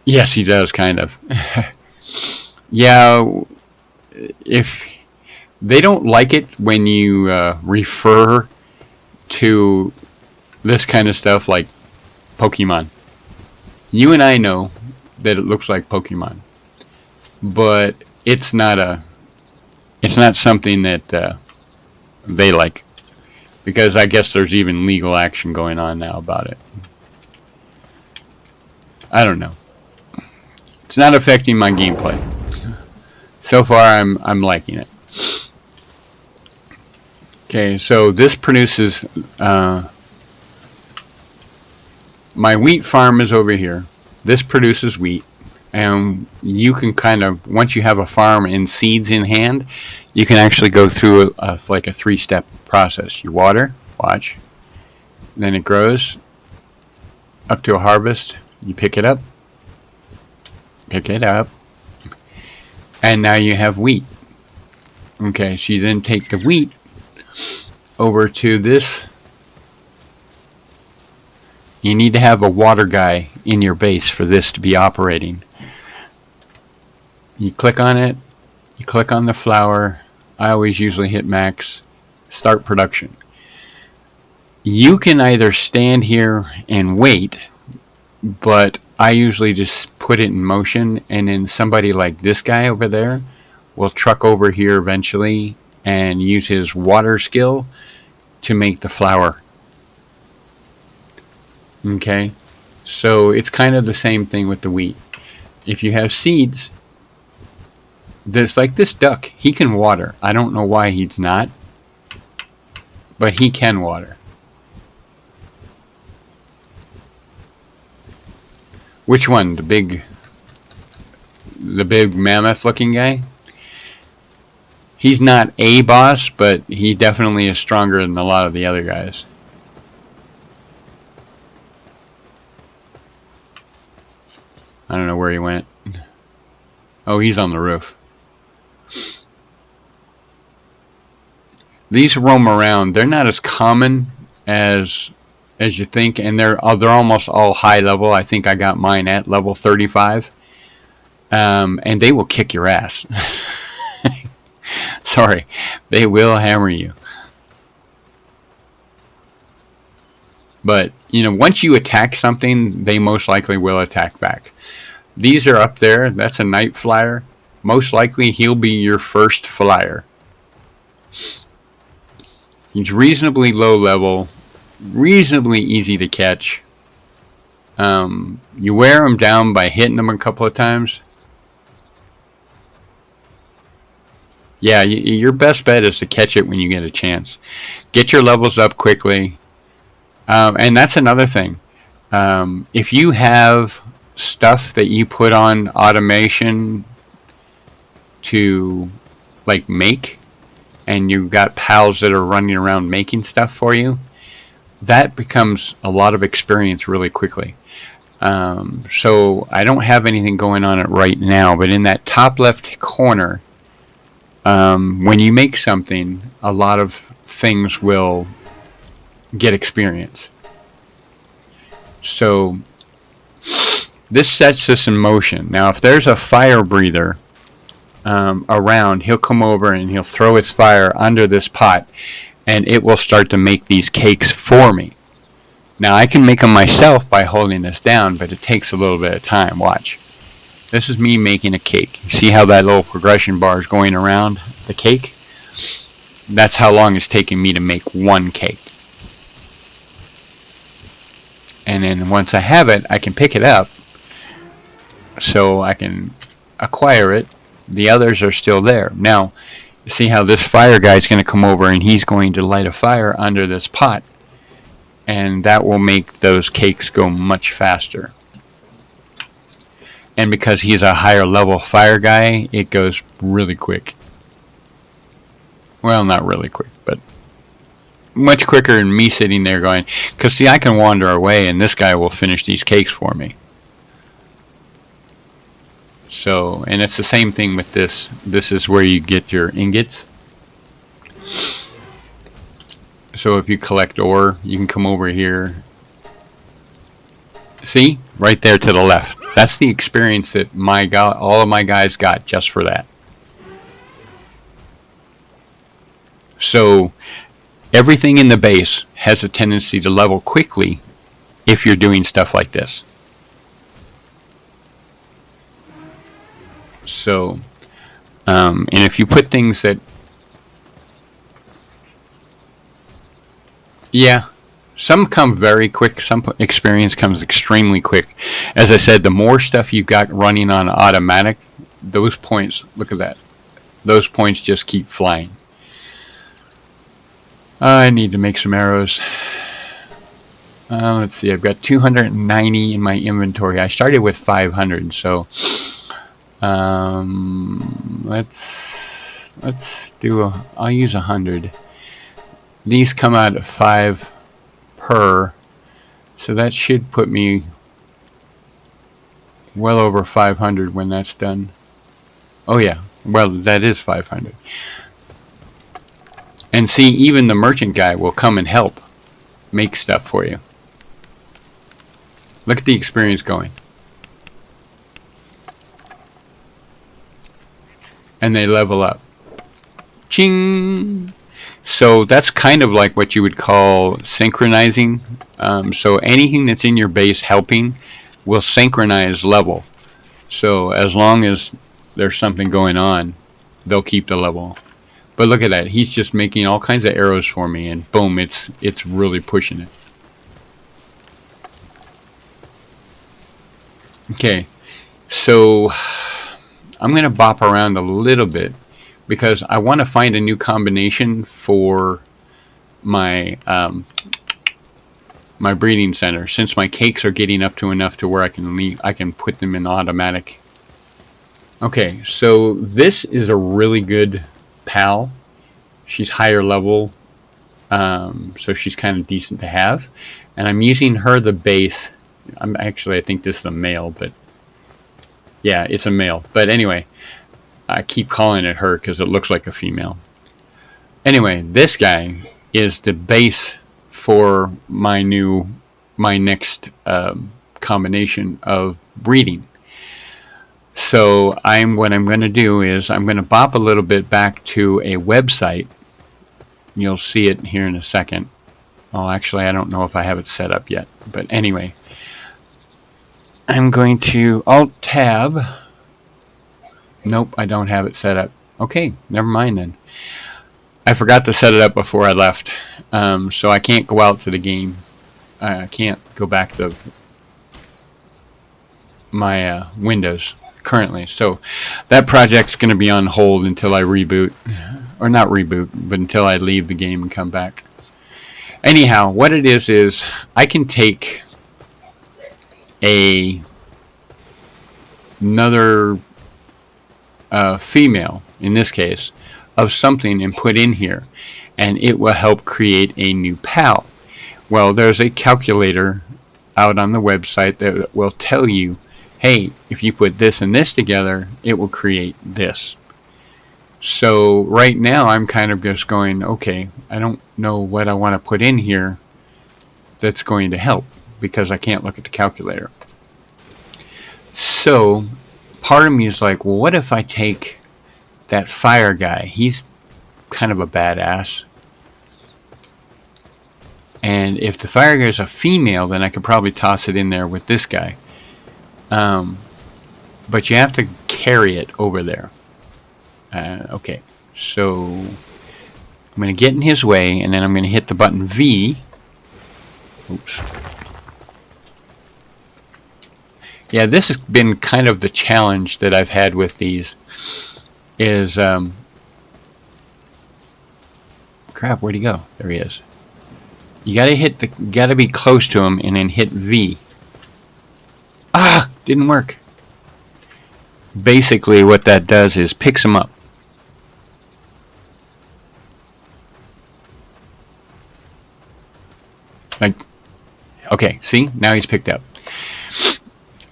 yes, he does kind of. Yeah, if they don't like it when you refer to this kind of stuff like Pokemon. You and I know that it looks like Pokemon, but it's not something that they like, because I guess there's even legal action going on now about it. I don't know. It's not affecting my gameplay. So far, I'm liking it. Okay, so this produces... my wheat farm is over here. This produces wheat. And you can kind of, once you have a farm and seeds in hand, you can actually go through like a 3-step process. You water, watch, then it grows up to a harvest. You pick it up, and now you have wheat. Okay, so you then take the wheat over to this. You need to have a water guy in your base for this to be operating. You click on it, you click on the flower. I always usually hit max, start production. You can either stand here and wait, but I usually just put it in motion, and then somebody like this guy over there will truck over here eventually and use his water skill to make the flower. Okay, so it's kind of the same thing with the wheat. If you have seeds, there's like this duck. He can water. I don't know why he's not, but he can water. Which one? The big mammoth looking guy? He's not a boss, but he definitely is stronger than a lot of the other guys. I don't know where he went. Oh, he's on the roof. These roam around. They're not as common as you think, and they're almost all high level. I think I got mine at level 35, and they will kick your ass. Sorry, they will hammer you. But once you attack something, they most likely will attack back. These are up there. That's a night flyer. Most likely, he'll be your first flyer. He's reasonably low level, reasonably easy to catch. You wear him down by hitting him a couple of times. Yeah, your best bet is to catch it when you get a chance. Get your levels up quickly. And that's another thing. If you have stuff that you put on automation to make, and you've got pals that are running around making stuff for you, that becomes a lot of experience really quickly. So I don't have anything going on it right now, but in that top left corner, when you make something, a lot of things will get experience. So this sets this in motion. Now, if there's a fire breather around, he'll come over and he'll throw his fire under this pot, and it will start to make these cakes for me. Now, I can make them myself by holding this down, but it takes a little bit of time. Watch. This is me making a cake. You see how that little progression bar is going around the cake? That's how long it's taking me to make one cake. And then once I have it, I can pick it up so I can acquire it. The others are still there. Now, you see how this fire guy is going to come over and he's going to light a fire under this pot. And that will make those cakes go much faster. And because he's a higher level fire guy, it goes really quick. Well, not really quick, but much quicker than me sitting there going, because see, I can wander away and this guy will finish these cakes for me. So, and it's the same thing with this. This is where you get your ingots. So if you collect ore, you can come over here. See? Right there to the left. That's the experience that all of my guys got just for that. So everything in the base has a tendency to level quickly if you're doing stuff like this. So, and if you put things that, yeah, some come very quick, some experience comes extremely quick. As I said, the more stuff you've got running on automatic, those points, look at that, those points just keep flying. I need to make some arrows. Let's see, I've got 290 in my inventory. I started with 500, so let's do I'll use 100. These come out at 5 per, so that should put me well over 500 when that's done. Oh yeah, well that is 500. And see, even the merchant guy will come and help make stuff for you. Look at the experience going. And they level up. Ching! So that's kind of like what you would call synchronizing. So anything that's in your base helping will synchronize level. So as long as there's something going on, they'll keep the level. But look at that. He's just making all kinds of arrows for me, and boom, it's really pushing it. Okay, so I'm going to bop around a little bit because I want to find a new combination for my my breeding center. Since my cakes are getting up to enough to where I can put them in automatic. Okay, so this is a really good pal. She's higher level, so she's kind of decent to have, and I'm using her the base. I think this is a male, but yeah, it's a male. But anyway, I keep calling it her because it looks like a female. Anyway, this guy is the base for my next combination of breeding. So what I'm going to do is I'm going to bop a little bit back to a website. You'll see it here in a second. Well, actually, I don't know if I have it set up yet. But anyway, I'm going to Alt-Tab. Nope, I don't have it set up. Okay, never mind then. I forgot to set it up before I left. So I can't go out to the game. I can't go back to my Windows currently. So that project's going to be on hold until I reboot. Or not reboot, but until I leave the game and come back. Anyhow, what it is I can take another female, in this case, of something and put in here, and it will help create a new pal. Well, there's a calculator out on the website that will tell you, hey, if you put this and this together, it will create this. So right now I'm kind of just going, okay, I don't know what I want to put in here that's going to help because I can't look at the calculator. So part of me is like, well, what if I take that fire guy? He's kind of a badass. And if the fire guy is a female, then I could probably toss it in there with this guy. But you have to carry it over there. Okay, so I'm going to get in his way, and then I'm going to hit the button V. Oops. Yeah, this has been kind of the challenge that I've had with these. Is crap? Where'd he go? There he is. You gotta be close to him, and then hit V. Ah, didn't work. Basically, what that does is picks him up. Like, okay, see? Now he's picked up.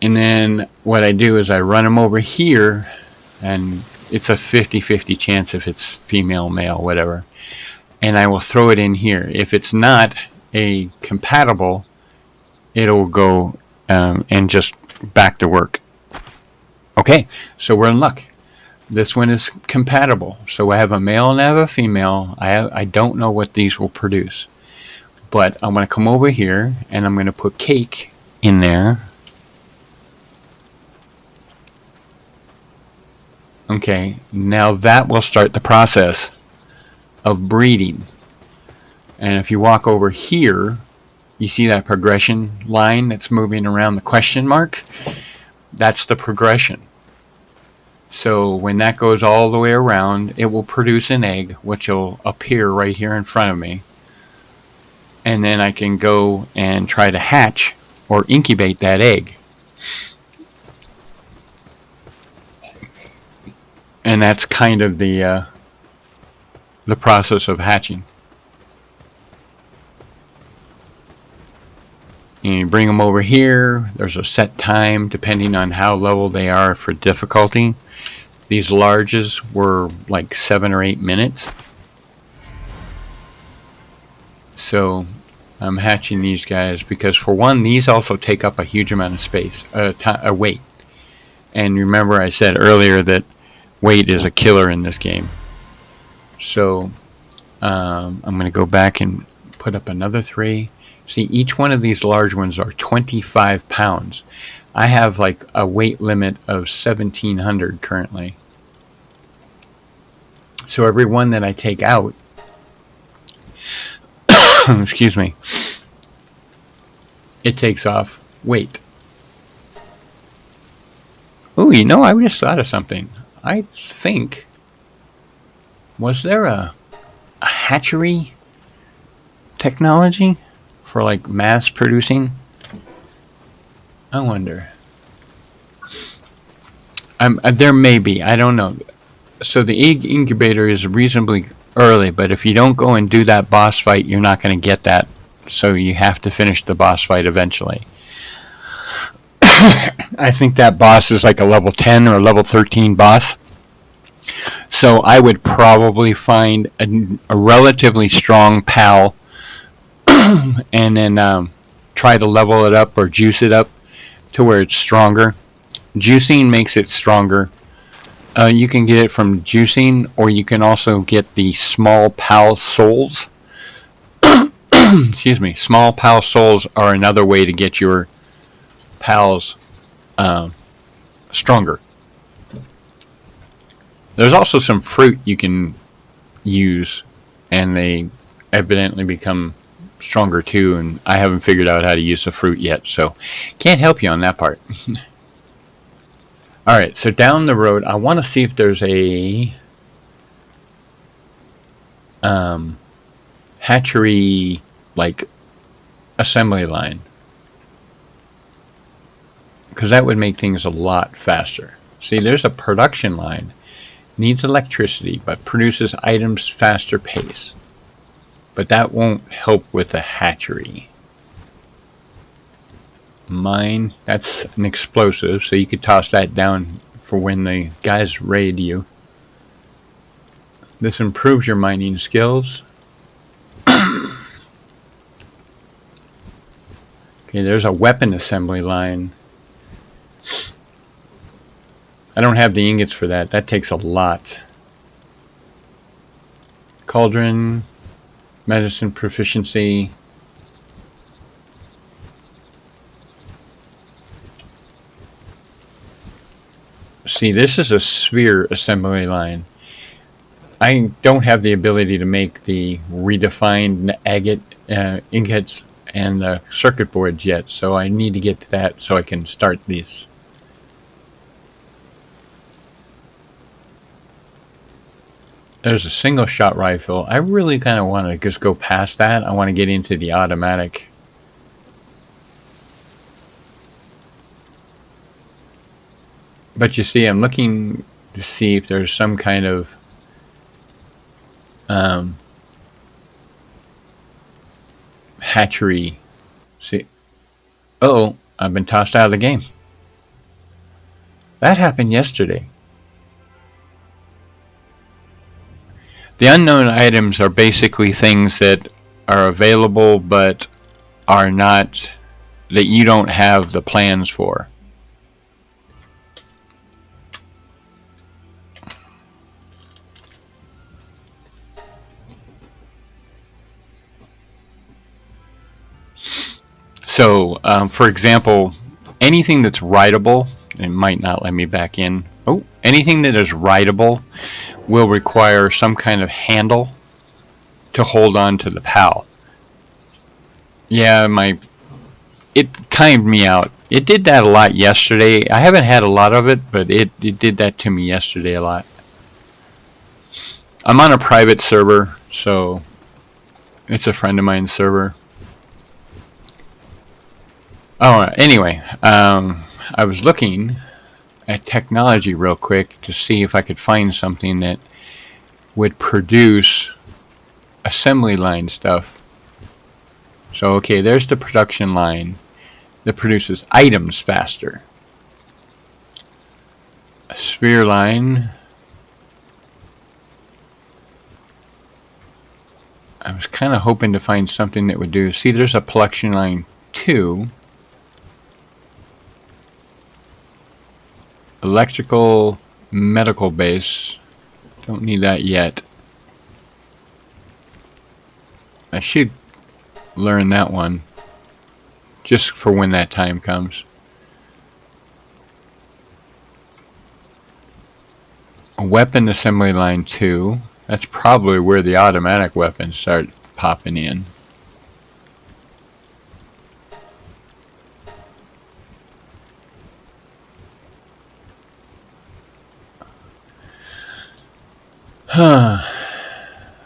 And then what I do is I run him over here, and it's a 50-50 chance if it's female, male, whatever. And I will throw it in here. If it's not a compatible, it'll go and just back to work. Okay, so we're in luck. This one is compatible. So I have a male and I have a female. I don't know what these will produce. But I'm going to come over here and I'm going to put cake in there. Okay, now that will start the process of breeding. And if you walk over here, you see that progression line that's moving around the question mark? That's the progression. So when that goes all the way around, it will produce an egg, which will appear right here in front of me. And then I can go and try to hatch or incubate that egg. And that's kind of the process of hatching. And you bring them over here. There's a set time depending on how level they are for difficulty. These larges were like 7 or 8 minutes. So I'm hatching these guys because, for one, these also take up a huge amount of space, weight. And remember I said earlier that weight is a killer in this game. So I'm going to go back and put up another 3. See, each one of these large ones are 25 pounds. I have like a weight limit of 1,700 currently. So every one that I take out, excuse me, it takes off weight. Oh, you know, I just thought of something. I think, was there a hatchery technology for like mass producing? I wonder. There may be. I don't know. So the egg incubator is reasonably early, but if you don't go and do that boss fight, you're not going to get that. So you have to finish the boss fight eventually. I think that boss is like a level 10 or a level 13 boss. So I would probably find a relatively strong PAL and then try to level it up or juice it up to where it's stronger. Juicing makes it stronger. You can get it from juicing, or you can also get the small PAL souls. Excuse me. Small PAL souls are another way to get your PALs stronger. There's also some fruit you can use, and they evidently become stronger too. And I haven't figured out how to use the fruit yet, so can't help you on that part. All right, so down the road, I want to see if there's a hatchery like assembly line, because that would make things a lot faster. See, there's a production line, needs electricity, but produces items faster pace. But that won't help with a hatchery. Mine, that's an explosive, so you could toss that down for when the guys raid you. This improves your mining skills. Okay, there's a weapon assembly line. I don't have the ingots for that. That takes a lot. Cauldron, medicine proficiency. See, this is a sphere assembly line. I don't have the ability to make the redefined agate ingots and the circuit boards yet, so I need to get to that so I can start this. There's a single shot rifle. I really kind of want to just go past that. I want to get into the automatic. But you see, I'm looking to see if there's some kind of hatchery. See, oh, I've been tossed out of the game. That happened yesterday. The unknown items are basically things that are available but are not, that you don't have the plans for. So, for example, anything that's rideable, it might not let me back in. Oh, anything that is rideable will require some kind of handle to hold on to the PAL. Yeah, it timed me out. It did that a lot yesterday. I haven't had a lot of it, but it did that to me yesterday a lot. I'm on a private server, so it's a friend of mine's server. Oh, anyway, I was looking at technology real quick to see if I could find something that would produce assembly line stuff. So, okay, there's the production line that produces items faster. A sphere line. I was kind of hoping to find something that would do. See, there's a production line 2. Electrical medical base. Don't need that yet. I should learn that one just for when that time comes. A weapon assembly line 2. That's probably where the automatic weapons start popping in.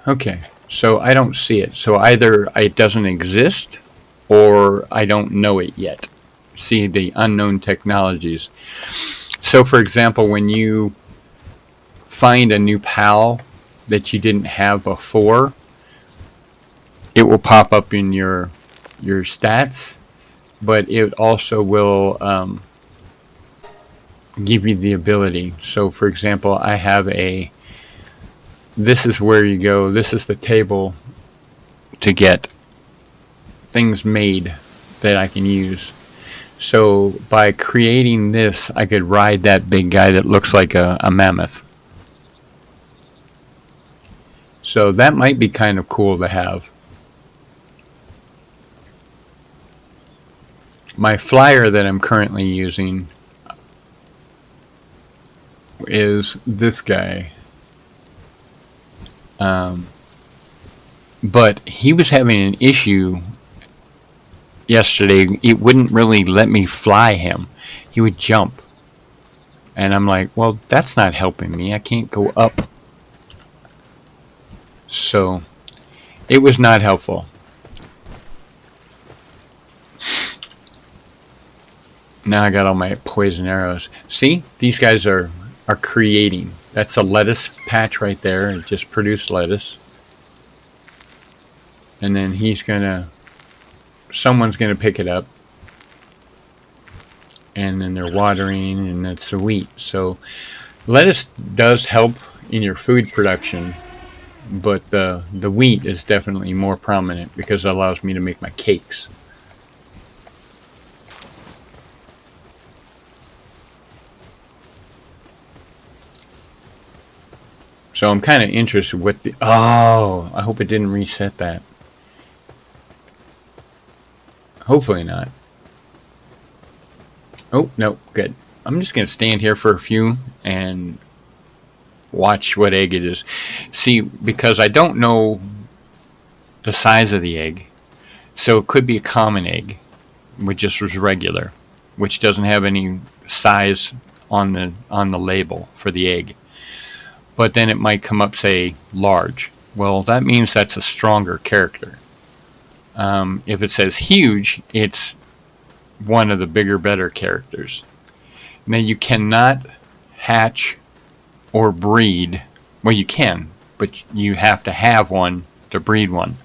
Okay, so I don't see it. So either it doesn't exist or I don't know it yet. See, the unknown technologies. So for example, when you find a new PAL that you didn't have before, it will pop up in your stats, but it also will give you the ability. So for example, I have a this is where you go. This is the table to get things made that I can use. So by creating this, I could ride that big guy that looks like a mammoth. So that might be kind of cool to have. My flyer that I'm currently using is this guy. But he was having an issue yesterday. It wouldn't really let me fly him. He would jump. And I'm like, well, that's not helping me. I can't go up. So it was not helpful. Now I got all my poison arrows. See? These guys are creating. That's a lettuce patch right there. It just produced lettuce. And then someone's gonna pick it up. And then they're watering, and that's the wheat. So lettuce does help in your food production, but the wheat is definitely more prominent because it allows me to make my cakes. So I'm kind of interested with the... Oh, I hope it didn't reset that. Hopefully not. Oh, no, good. I'm just going to stand here for a few and watch what egg it is. See, because I don't know the size of the egg, so it could be a common egg, which just was regular, which doesn't have any size on the label for the egg. But then it might come up, say, large. Well, that means that's a stronger character. If it says huge, it's one of the bigger, better characters. Now, you cannot hatch or breed. Well, you can, but you have to have one to breed one.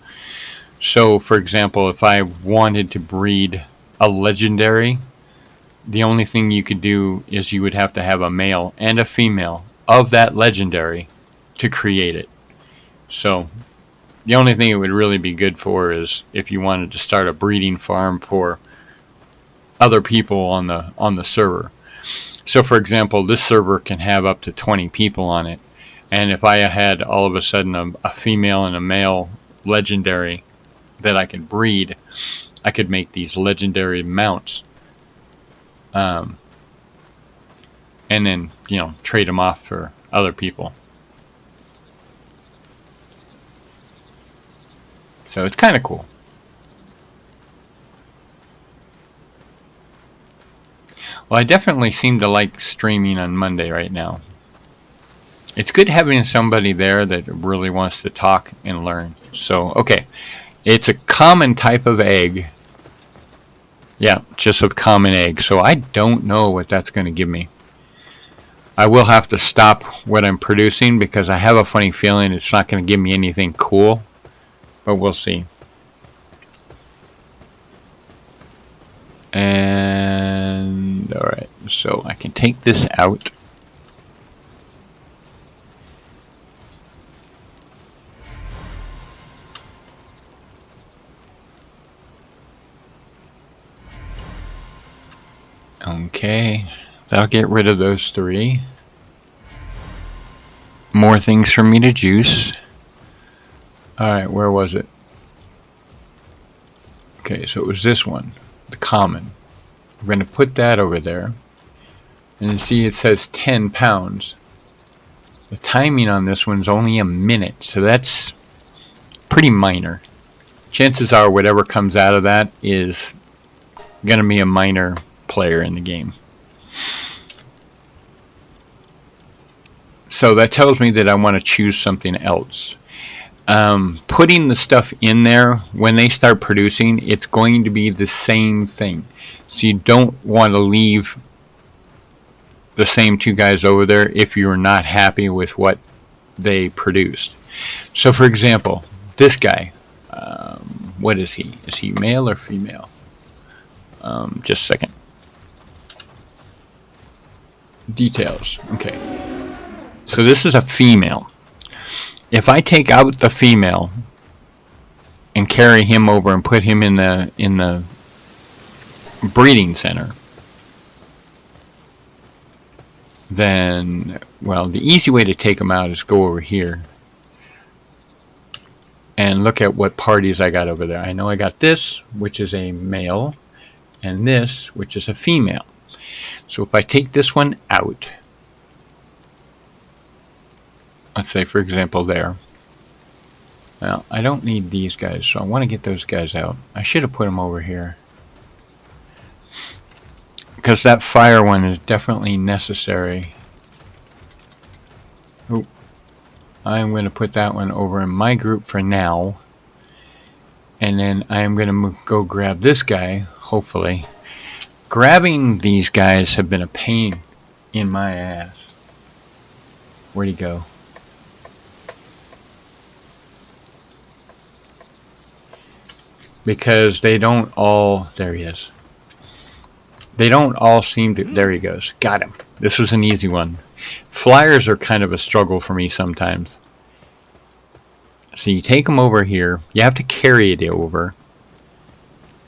So, for example, if I wanted to breed a legendary, the only thing you could do is you would have to have a male and a female of that legendary to create it. So the only thing it would really be good for is if you wanted to start a breeding farm for other people on the server. So for example, this server can have up to 20 people on it, and if I had all of a sudden a female and a male legendary that I could breed, I could make these legendary mounts. And then, trade them off for other people. So it's kind of cool. Well, I definitely seem to like streaming on Monday right now. It's good having somebody there that really wants to talk and learn. So, okay. It's a common type of egg. Yeah, just a common egg. So I don't know what that's going to give me. I will have to stop what I'm producing because I have a funny feeling it's not going to give me anything cool. But we'll see. And alright, so I can take this out. Okay, that'll get rid of those 3. More things for me to juice. Alright, where was it? Okay, so it was this one, the common. We're going to put that over there. And you see it says 10 pounds. The timing on this one's only a minute, so that's pretty minor. Chances are whatever comes out of that is going to be a minor player in the game. So that tells me that I want to choose something else. Putting the stuff in there, when they start producing, it's going to be the same thing. So you don't want to leave the same 2 guys over there if you're not happy with what they produced. So for example, this guy, what is he? Is he male or female? Just a second. Details. Okay. So this is a female. If I take out the female and carry him over and put him in the breeding center, then, well, the easy way to take him out is go over here and look at what parties I got over there. I know I got this, which is a male, and this, which is a female. So if I take this one out, let's say, for example, there. Well, I don't need these guys, so I want to get those guys out. I should have put them over here, because that fire one is definitely necessary. Oh, I'm going to put that one over in my group for now. And then I'm going to go grab this guy, hopefully. Grabbing these guys have been a pain in my ass. Where'd he go? Because they don't all... There he is. They don't all seem to... There he goes. Got him. This was an easy one. Flyers are kind of a struggle for me sometimes. So you take them over here. You have to carry it over.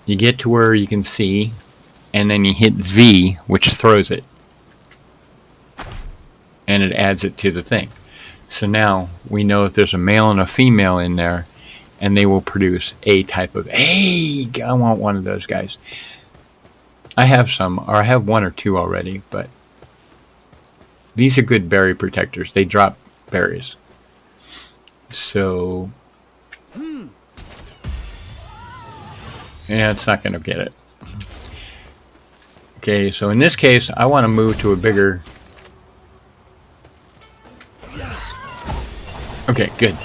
You get to where you can see. And then you hit V, which throws it. And it adds it to the thing. So now we know if there's a male and a female in there. And they will produce a type of... Hey! I want one of those guys. I have some. Or I have one or two already. But these are good berry protectors. They drop berries. So... Yeah, it's not going to get it. Okay, so in this case, I want to move to a bigger... Okay, good.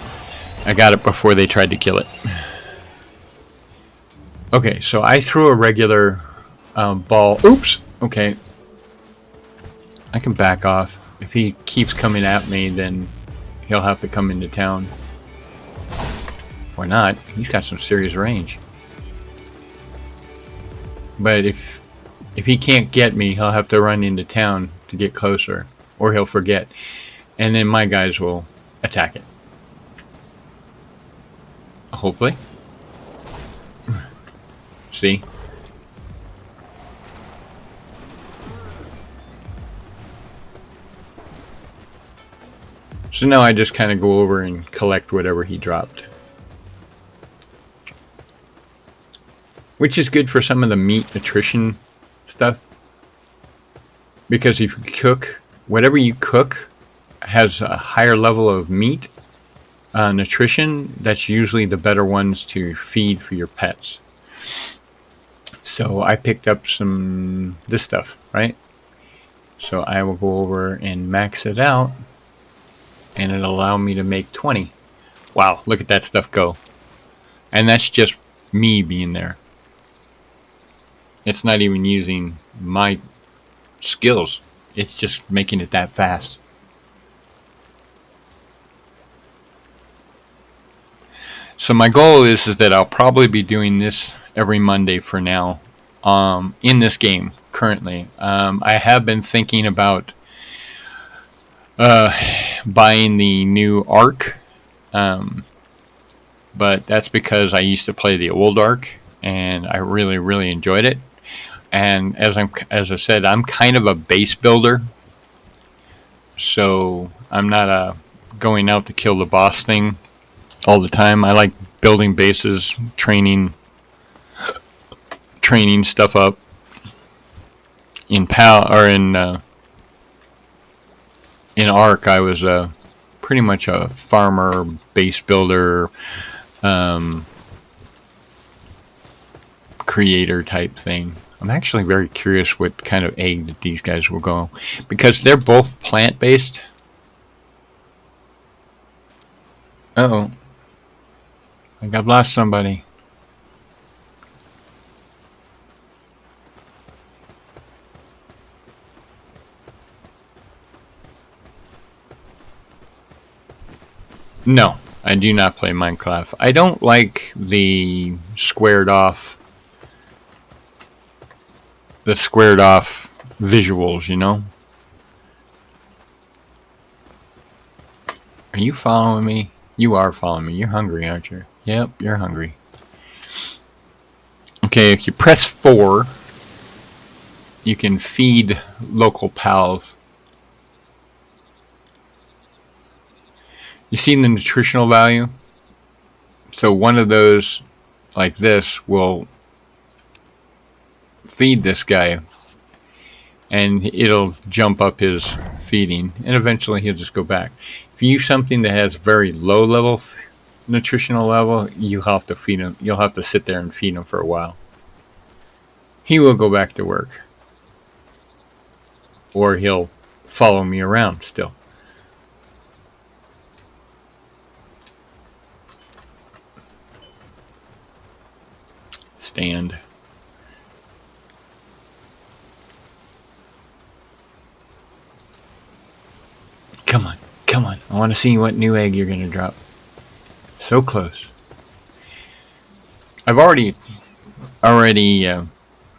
I got it before they tried to kill it. Okay, so I threw a regular ball. Oops! Okay. I can back off. If he keeps coming at me, then he'll have to come into town. Or not. He's got some serious range. But if he can't get me, he'll have to run into town to get closer. Or he'll forget. And then my guys will attack it. Hopefully. See? So now I just kind of go over and collect whatever he dropped. Which is good for some of the meat nutrition stuff. Because if you cook, whatever you cook has a higher level of meat nutrition. That's usually the better ones to feed for your pets. So I picked up some this stuff, right? So I will go over and max it out. And it'll allow me to make 20. Wow, look at that stuff go. And that's just me being there. It's not even using my skills. It's just making it that fast. So my goal is that I'll probably be doing this every Monday for now. In this game, currently. I have been thinking about buying the new Ark. But that's because I used to play the old Ark. And I really, really enjoyed it. And as I said, I'm kind of a base builder. So I'm not going out to kill the boss thing all the time. I like building bases, training stuff up. In Ark, I was pretty much a farmer, base builder, creator type thing. I'm actually very curious what kind of egg that these guys will go, because they're both plant-based. Uh-oh. I think I've lost somebody. No, I do not play Minecraft. I don't like the squared off visuals, you know? Are you following me? You are following me. You're hungry, aren't you? Yep, you're hungry. Okay, if you press 4, you can feed local pals. You see the nutritional value? So one of those, like this, will feed this guy, and it'll jump up his feeding, and eventually he'll just go back. If you use something that has very low level nutritional level, you have to feed him. You'll have to sit there and feed him for a while. He will go back to work, or he'll follow me around still. Stand. Come on, come on. I want to see what new egg you're going to drop. So close. I've already.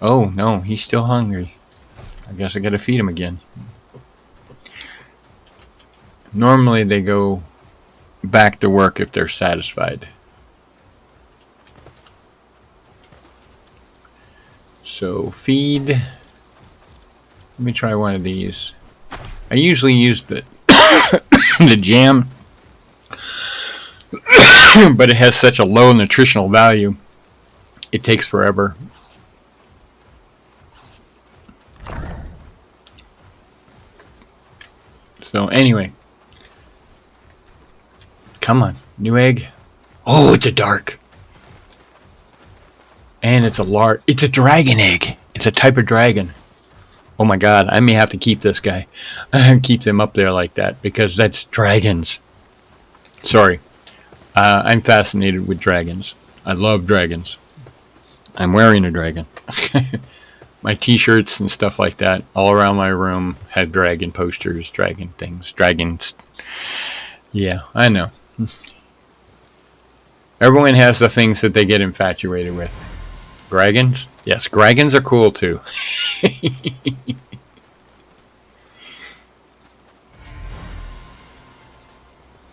Oh no, he's still hungry. I guess I got to feed him again. Normally they go back to work if they're satisfied. So feed. Let me try one of these. I usually use the the jam, but it has such a low nutritional value. It takes forever. So anyway, come on, new egg. Oh, it's a dark. And it's a large. It's a dragon egg. It's a type of dragon. Oh my god, I may have to keep this guy. Keep them up there like that because that's dragons. Sorry. I'm fascinated with dragons. I love dragons. I'm wearing a dragon. My t-shirts and stuff like that all around my room have dragon posters, dragon things, dragons. Yeah, I know. Everyone has the things that they get infatuated with. Dragons? Yes, dragons are cool too.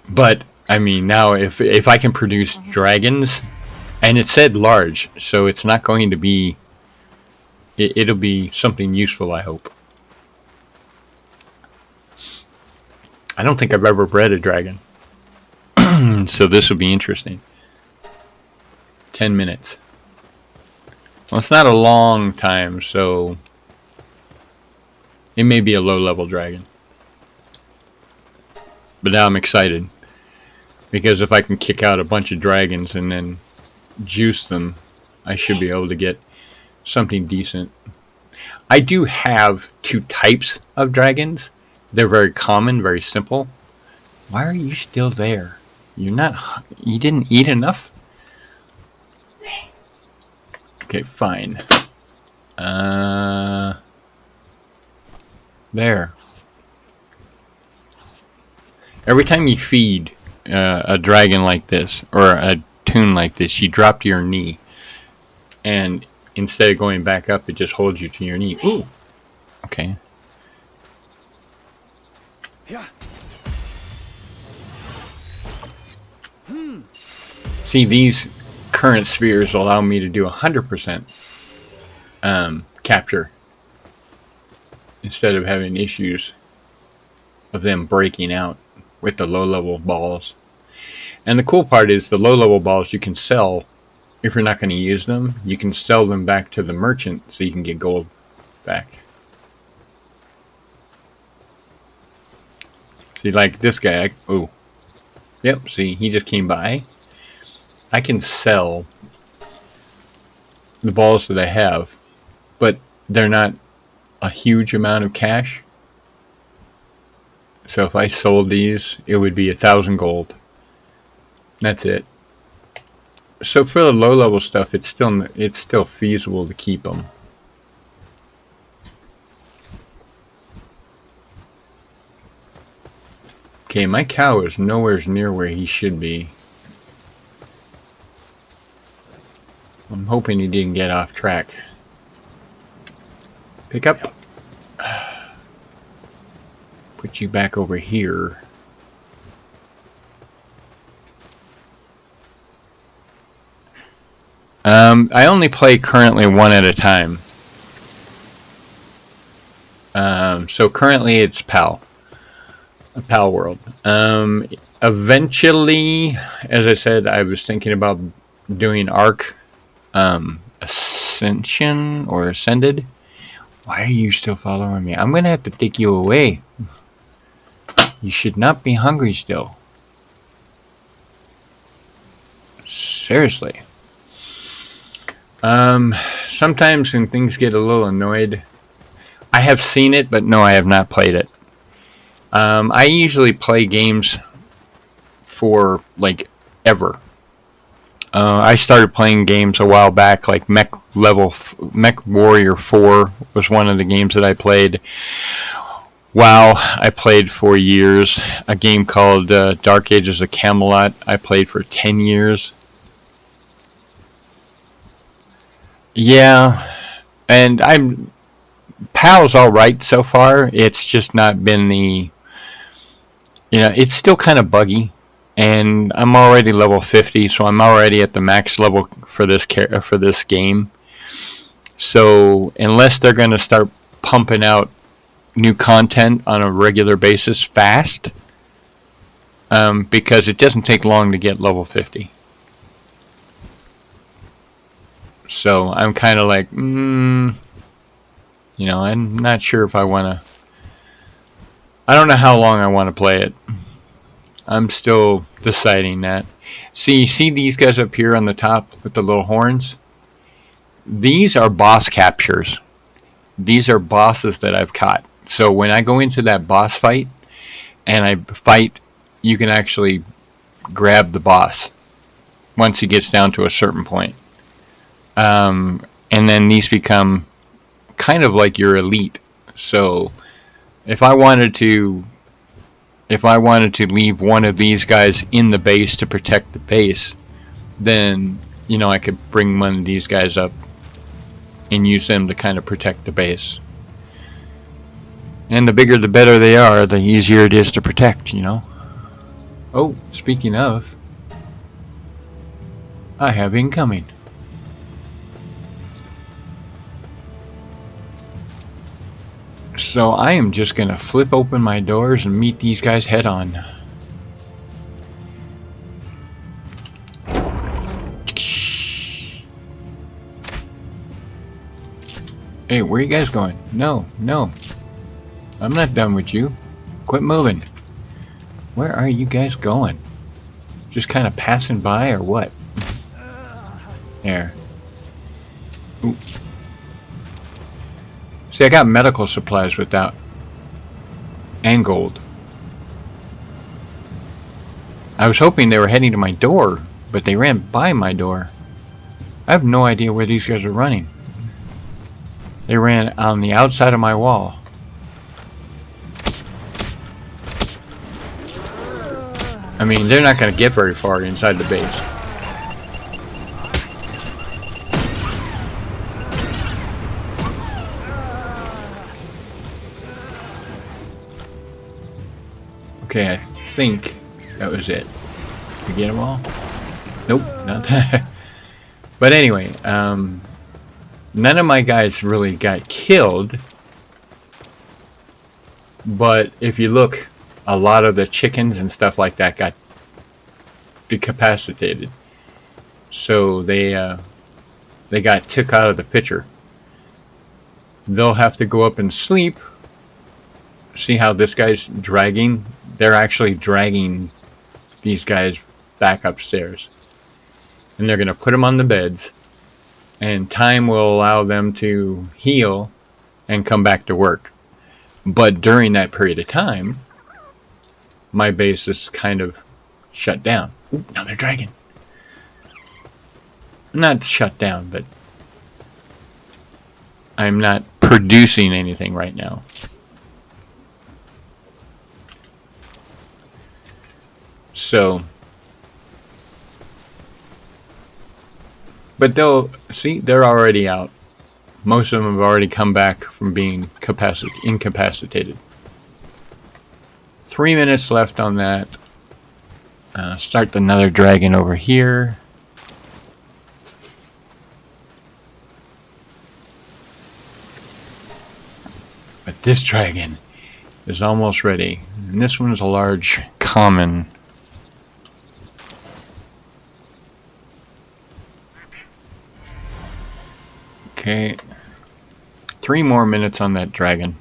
But I mean, now if I can produce dragons, and it said large, so it's not going to be. It'll be something useful, I hope. I don't think I've ever bred a dragon, so this will be interesting. 10 minutes. Well, it's not a long time, so it may be a low-level dragon. But now I'm excited, because if I can kick out a bunch of dragons and then juice them, I should be able to get something decent. I do have 2 types of dragons. They're very common, very simple. Why are you still there? You didn't eat enough? Okay, fine. There. Every time you feed a dragon like this, or a toon like this, you drop to your knee. And instead of going back up, it just holds you to your knee. Ooh. Okay.
Yeah.
See, these current spheres allow me to do 100% capture instead of having issues of them breaking out with the low-level balls. And the cool part is the low-level balls you can sell. If you're not going to use them, you can sell them back to the merchant so you can get gold back. See, like this guy. Oh. Yep, see, he just came by. I can sell the balls that I have, but they're not a huge amount of cash. So if I sold these, it would be 1,000 gold. That's it. So for the low-level stuff, it's still feasible to keep them. Okay, my cow is nowhere near where he should be. I'm hoping he didn't get off track. Pick up. Put you back over here. I only play currently one at a time. So currently it's palworld. Eventually, as I said, I was thinking about doing Arc Ascension or Ascended. Why are you still following me? I'm gonna have to take you away. You should not be hungry still. Seriously. Sometimes when things get a little annoyed, I have seen it, but no, I have not played it. I usually play games for like ever. I started playing games a while back, like Mech Warrior 4 was one of the games that I played. WoW, I played for years. A game called Dark Ages of Camelot, I played for 10 years. Yeah, and PAL's alright so far. It's just not been it's still kind of buggy. And I'm already level 50, so I'm already at the max level for this game. So unless they're going to start pumping out new content on a regular basis fast, because it doesn't take long to get level 50. So I'm kind of like, I'm not sure if I want to. I don't know how long I want to play it. I'm still deciding that. See, you see these guys up here on the top with the little horns? These are boss captures. These are bosses that I've caught. So when I go into that boss fight and I fight, you can actually grab the boss once he gets down to a certain point. And then these become kind of like your elite. So if I wanted to leave one of these guys in the base to protect the base, then I could bring one of these guys up and use them to kind of protect the base. And the bigger the better they are, the easier it is to protect, Oh, speaking of, I have incoming. So I am just gonna flip open my doors and meet these guys head on. Hey, where are you guys going? No. I'm not done with you. Quit moving. Where are you guys going? Just kind of passing by or what? There. Ooh. See, I got medical supplies with that. And gold. I was hoping they were heading to my door, but they ran by my door. I have no idea where these guys are running. They ran on the outside of my wall. I mean, they're not going to get very far inside the base. Okay, I think that was it. Did we get them all? Nope, not that. But anyway, none of my guys really got killed. But if you look, a lot of the chickens and stuff like that got decapacitated. So they got took out of the picture. They'll have to go up and sleep. See how this guy's dragging? They're actually dragging these guys back upstairs. And they're going to put them on the beds. And time will allow them to heal and come back to work. But during that period of time, my base is kind of shut down. Ooh, now they're dragging. Not shut down, but I'm not producing anything right now. So, but they're already out. Most of them have already come back from being incapacitated. 3 minutes left on that. Start another dragon over here. This dragon is almost ready. And this one is a large common. Okay. 3 more minutes on that dragon.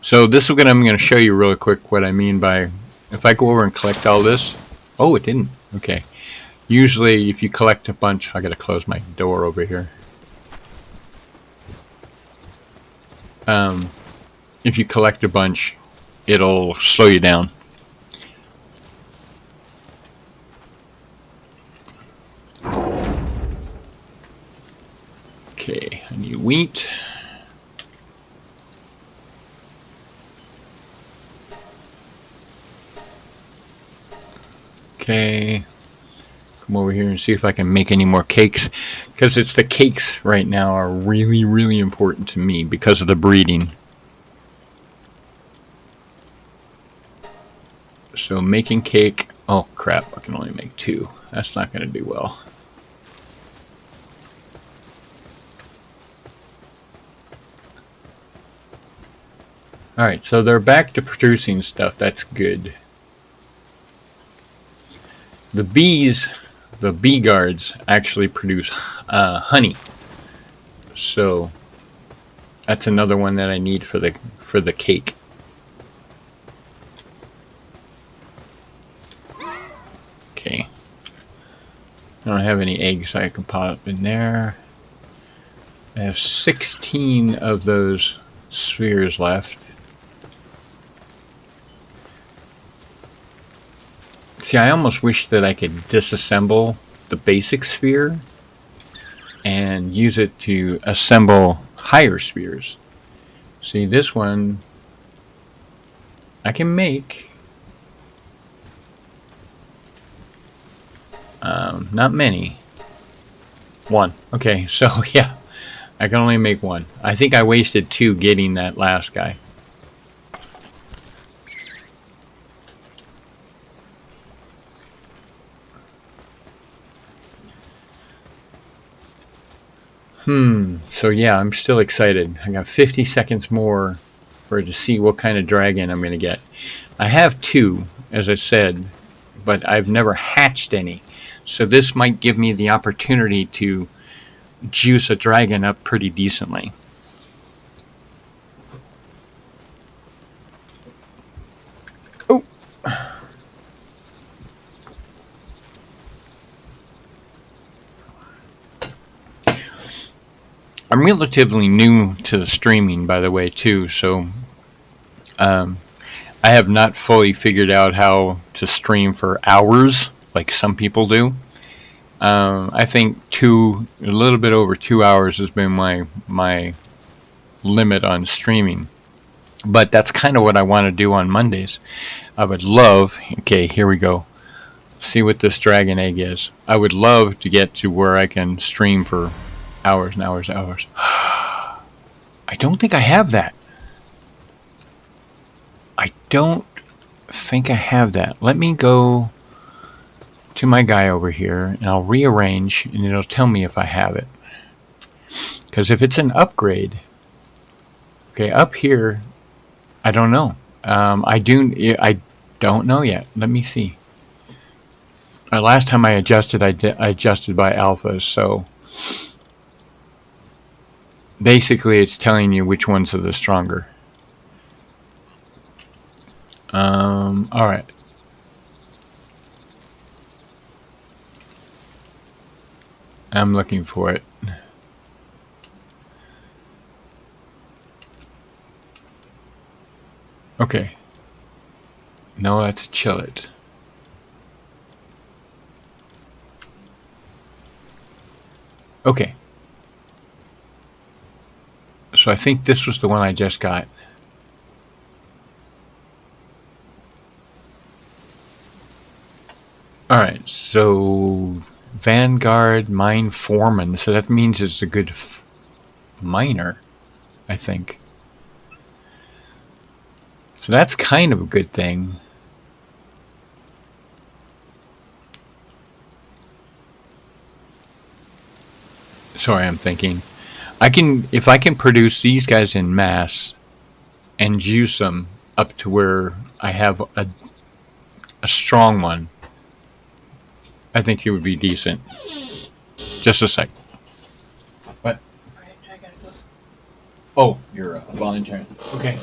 So this is what I'm going to show you real quick what I mean by, if I go over and collect all this. Oh, it didn't. Okay. Usually if you collect a bunch, I got to close my door over here. If you collect a bunch, it'll slow you down. Okay, I need wheat. Okay, come over here and see if I can make any more cakes, because it's the cakes right now are really, really important to me because of the breeding. So making cake, oh crap, I can only make 2. That's not going to do well. Alright, so they're back to producing stuff. That's good. The bees, the bee guards, actually produce honey. So that's another one that I need for the cake. Okay. I don't have any eggs I can pop in there. I have 16 of those spheres left. See, I almost wish that I could disassemble the basic sphere and use it to assemble higher spheres. See, this one I can make. Not many. 1. Okay, so yeah, I can only make 1. I think I wasted 2 getting that last guy. So yeah, I'm still excited. I got 50 seconds more to see what kind of dragon I'm going to get. I have 2, as I said, but I've never hatched any. So this might give me the opportunity to juice a dragon up pretty decently. Oh! I'm relatively new to the streaming, by the way, too, so I have not fully figured out how to stream for hours like some people do. I think a little bit over 2 hours has been my limit on streaming. But that's kind of what I want to do on Mondays. I would love, okay, here we go. See what this dragon egg is. I would love to get to where I can stream for hours and hours and hours. I don't think I have that. I don't think I have that. Let me go to my guy over here and I'll rearrange and it'll tell me if I have it. Because if it's an upgrade, okay, up here, I don't know. I don't know yet. Let me see. Last time I adjusted, I adjusted by alphas, so basically it's telling you which ones are the stronger. Alright. I'm looking for it. Okay. No, that's a chillet. Okay. So I think this was the one I just got. Alright, so Vanguard Mine Foreman. So that means it's a good miner, I think. So that's kind of a good thing. Sorry, I'm thinking. if I can produce these guys in mass and juice them up to where I have a strong one, I think it would be decent. Just a sec. What?
Alright, I gotta go.
Oh, you're volunteering. Okay.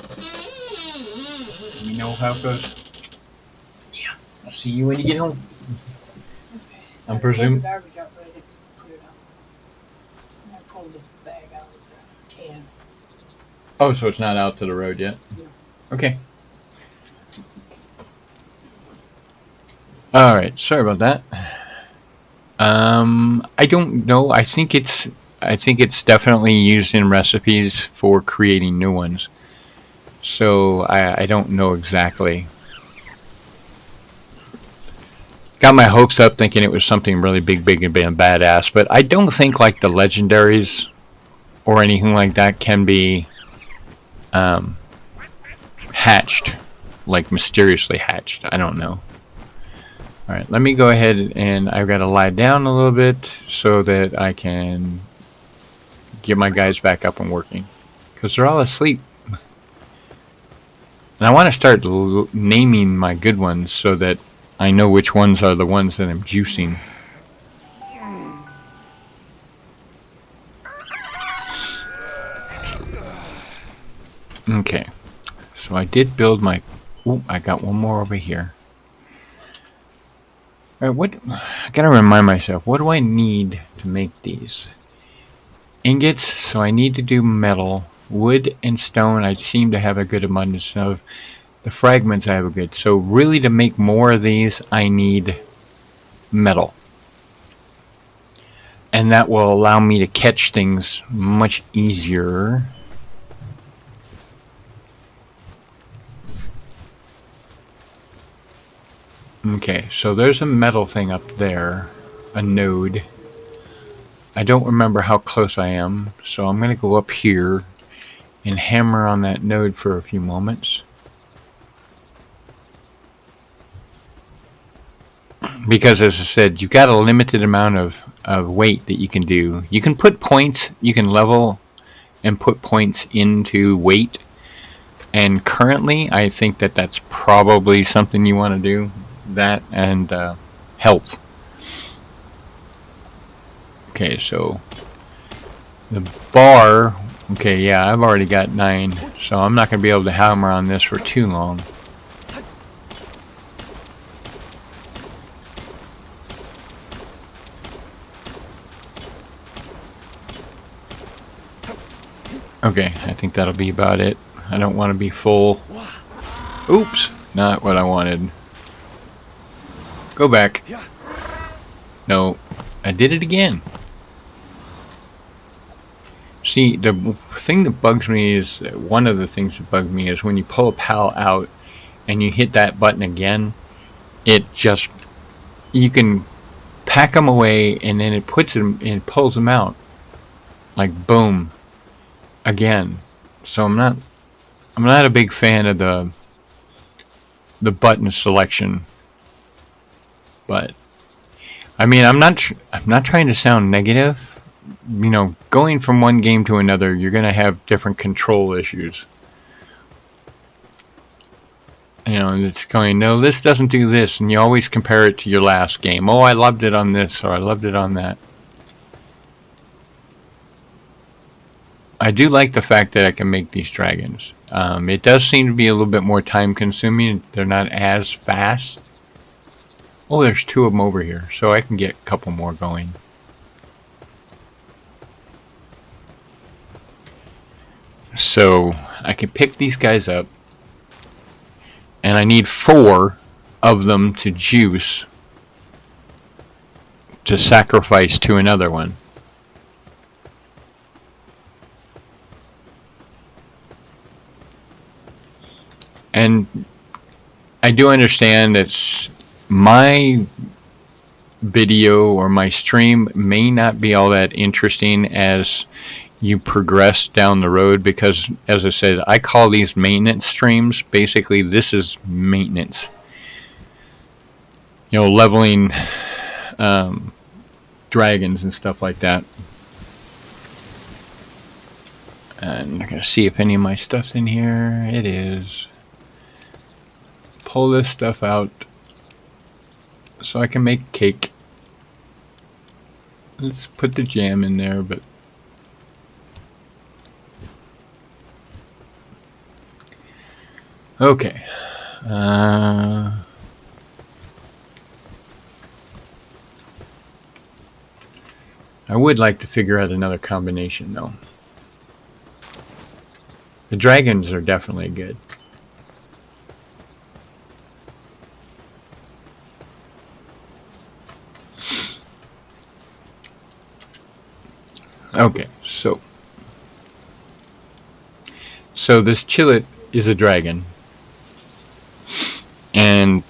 You know how it goes?
Yeah.
I'll see you when you get home.
Okay.
I'm
I
presuming.
pulled the garbage out, but I didn't put it out. And I pulled the bag out of the can.
Oh, so it's not out to the road yet?
No.
Okay. Alright, sorry about that. I don't know. I think it's definitely used in recipes for creating new ones. So I don't know exactly. Got my hopes up thinking it was something really big and badass, but I don't think like the legendaries or anything like that can be hatched, like mysteriously hatched. I don't know. Alright, let me go ahead and I've got to lie down a little bit so that I can get my guys back up and working. Because they're all asleep. And I want to start naming my good ones so that I know which ones are the ones that I'm juicing. Okay. So I did build my... Ooh, I got one more over here. Alright, what... I gotta remind myself, what do I need to make these? Ingots, so I need to do metal. Wood and stone I seem to have a good abundance of. The fragments I have a good. So really to make more of these I need metal. And that will allow me to catch things much easier. Okay, so there's a metal thing up there. A node. I don't remember how close I am, so I'm going to go up here and hammer on that node for a few moments. Because as I said, you've got a limited amount of weight that you can do. You can put points, you can level and put points into weight. And currently, I think that that's probably something you want to do. That and health. Okay, so the bar, okay, yeah, I've already got 9, so I'm not going to be able to hammer on this for too long. Okay, I think that'll be about it. I don't want to be full. Oops, not what I wanted. Go back. No, I did it again. See, the thing that bugs me is, one of the things that bugs me is when you pull a pal out and you hit that button again, it just, you can pack them away and then it puts them, it pulls them out. Like boom. Again. So I'm not a big fan of the button selection. But I mean, I'm not trying to sound negative. You know, going from one game to another, you're going to have different control issues. You know, and it's going, no, this doesn't do this, and you always compare it to your last game. Oh, I loved it on this, or I loved it on that. I do like the fact that I can make these dragons. It does seem to be a little bit more time consuming. They're not as fast. Oh, there's 2 of them over here, so I can get a couple more going. So I can pick these guys up, and I need 4 of them to juice to sacrifice to another one. And I do understand that my video or my stream may not be all that interesting as you progress down the road, because as I said, I call these maintenance streams. Basically, this is maintenance. You know, leveling dragons and stuff like that. And I'm going to see if any of my stuff's in here. It is. Pull this stuff out so I can make cake. Let's put the jam in there, but okay. I would like to figure out another combination, though. The dragons are definitely good. Okay, so this chillet is a dragon, and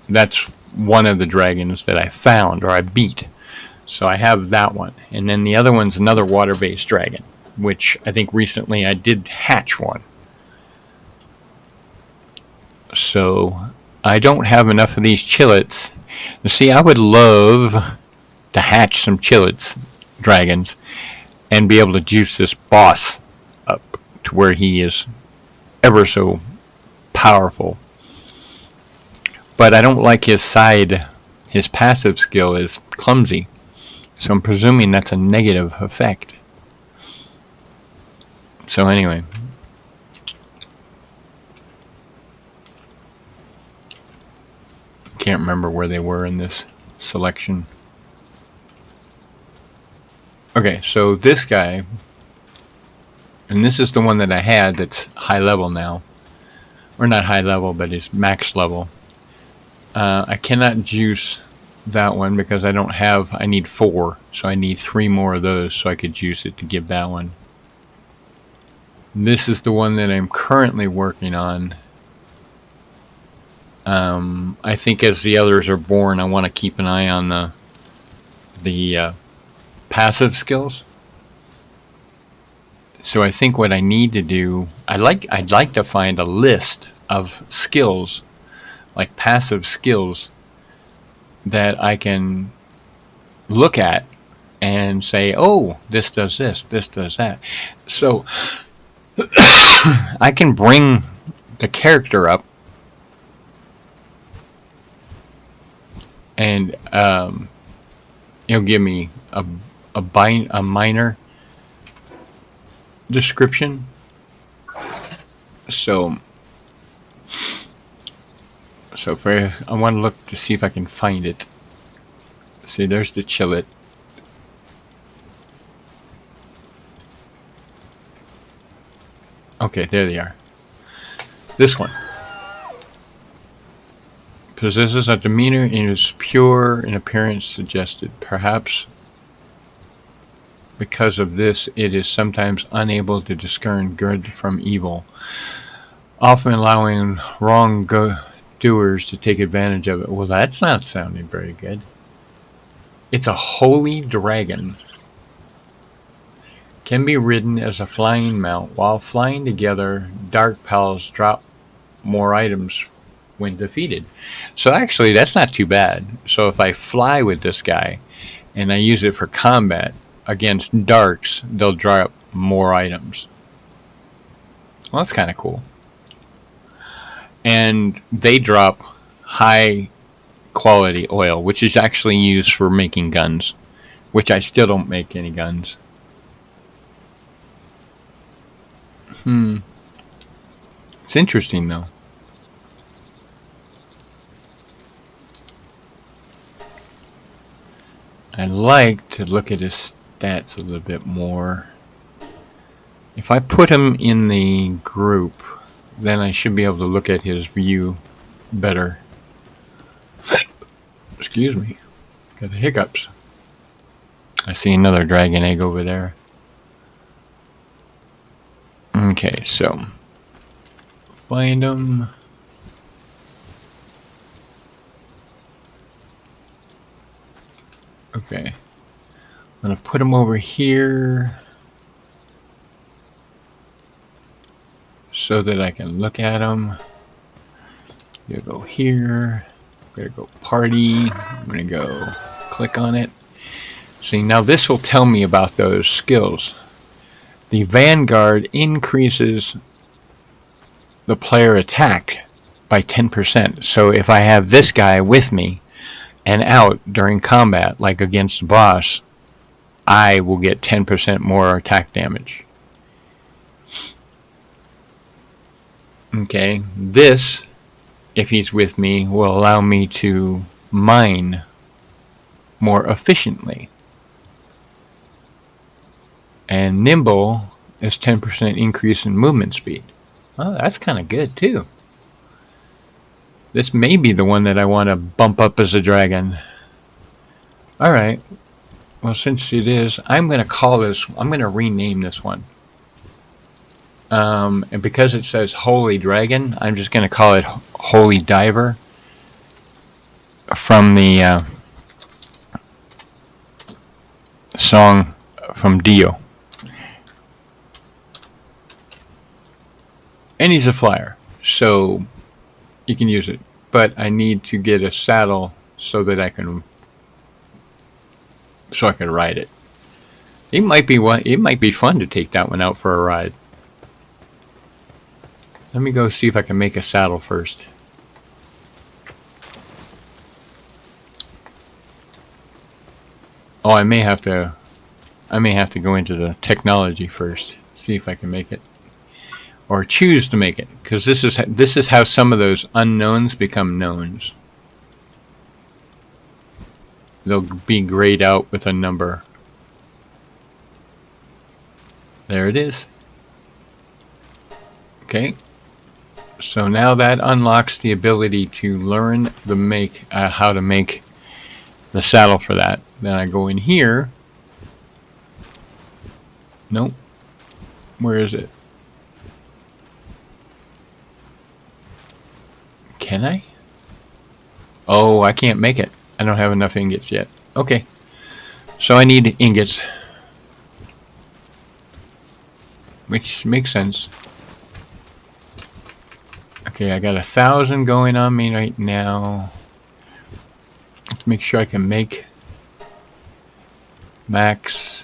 that's one of the dragons that I found or I beat. So I have that one, and then the other one's another water-based dragon, which I think recently I did hatch one. So I don't have enough of these chillets. See, I would love to hatch some chillets, dragons, and be able to juice this boss up to where he is ever so powerful. But I don't like his passive skill is clumsy. So I'm presuming that's a negative effect. So anyway. Can't remember where they were in this selection. Okay, so this guy, and this is the one that I had that's high level now. Or not high level, but is max level. I cannot juice that one because I need 4. So I need 3 more of those so I could juice it to give that one. This is the one that I'm currently working on. I think as the others are born, I want to keep an eye on the passive skills. So I think what I need to do, I'd like to find a list of skills, like passive skills, that I can look at and say, oh, this does this does that. So I can bring the character up and it'll give me a minor description. So I want to look to see if I can find it. See, there's the chillet. Okay, there they are. This one. Possesses a demeanor and is pure in appearance suggested. Perhaps because of this, it is sometimes unable to discern good from evil, often allowing wrongdoers to take advantage of it. Well, that's not sounding very good. It's a holy dragon. Can be ridden as a flying mount. While flying together, dark pals drop more items when defeated. So actually, that's not too bad. So if I fly with this guy and I use it for combat against darks, they'll drop more items. Well, that's kind of cool. And they drop high quality oil, which is actually used for making guns, which I still don't make any guns. It's interesting though. I'd like to look at his stats a little bit more. If I put him in the group, then I should be able to look at his view better. Excuse me. Got the hiccups. I see another dragon egg over there. Okay, so find them. Okay, I'm gonna put them over here so that I can look at them. I'm gonna go here. I'm gonna go party. I'm gonna go click on it. See, now this will tell me about those skills. The Vanguard increases the player attack by 10%. So if I have this guy with me and out during combat, like against the boss, I will get 10% more attack damage. Okay, this, if he's with me, will allow me to mine more efficiently. And nimble is 10% increase in movement speed. Oh, that's kind of good too. This may be the one that I want to bump up as a dragon. Alright, well since it is, I'm going to rename this one. And because it says Holy Dragon, I'm just going to call it Holy Diver. From the song from Dio. And he's a flyer, so you can use it. But I need to get a saddle so that I can ride it. It might be fun to take that one out for a ride. Let me go see if I can make a saddle first. Oh, I may have to go into the technology first, see if I can make it. Or choose to make it, because this is how some of those unknowns become knowns. They'll be grayed out with a number. There it is. Okay. So now that unlocks the ability to learn how to make the saddle for that. Then I go in here. Nope. Where is it? Can I? Oh, I can't make it. I don't have enough ingots yet. Okay. So I need ingots. Which makes sense. Okay, I got 1,000 going on me right now. Let's make sure I can make max.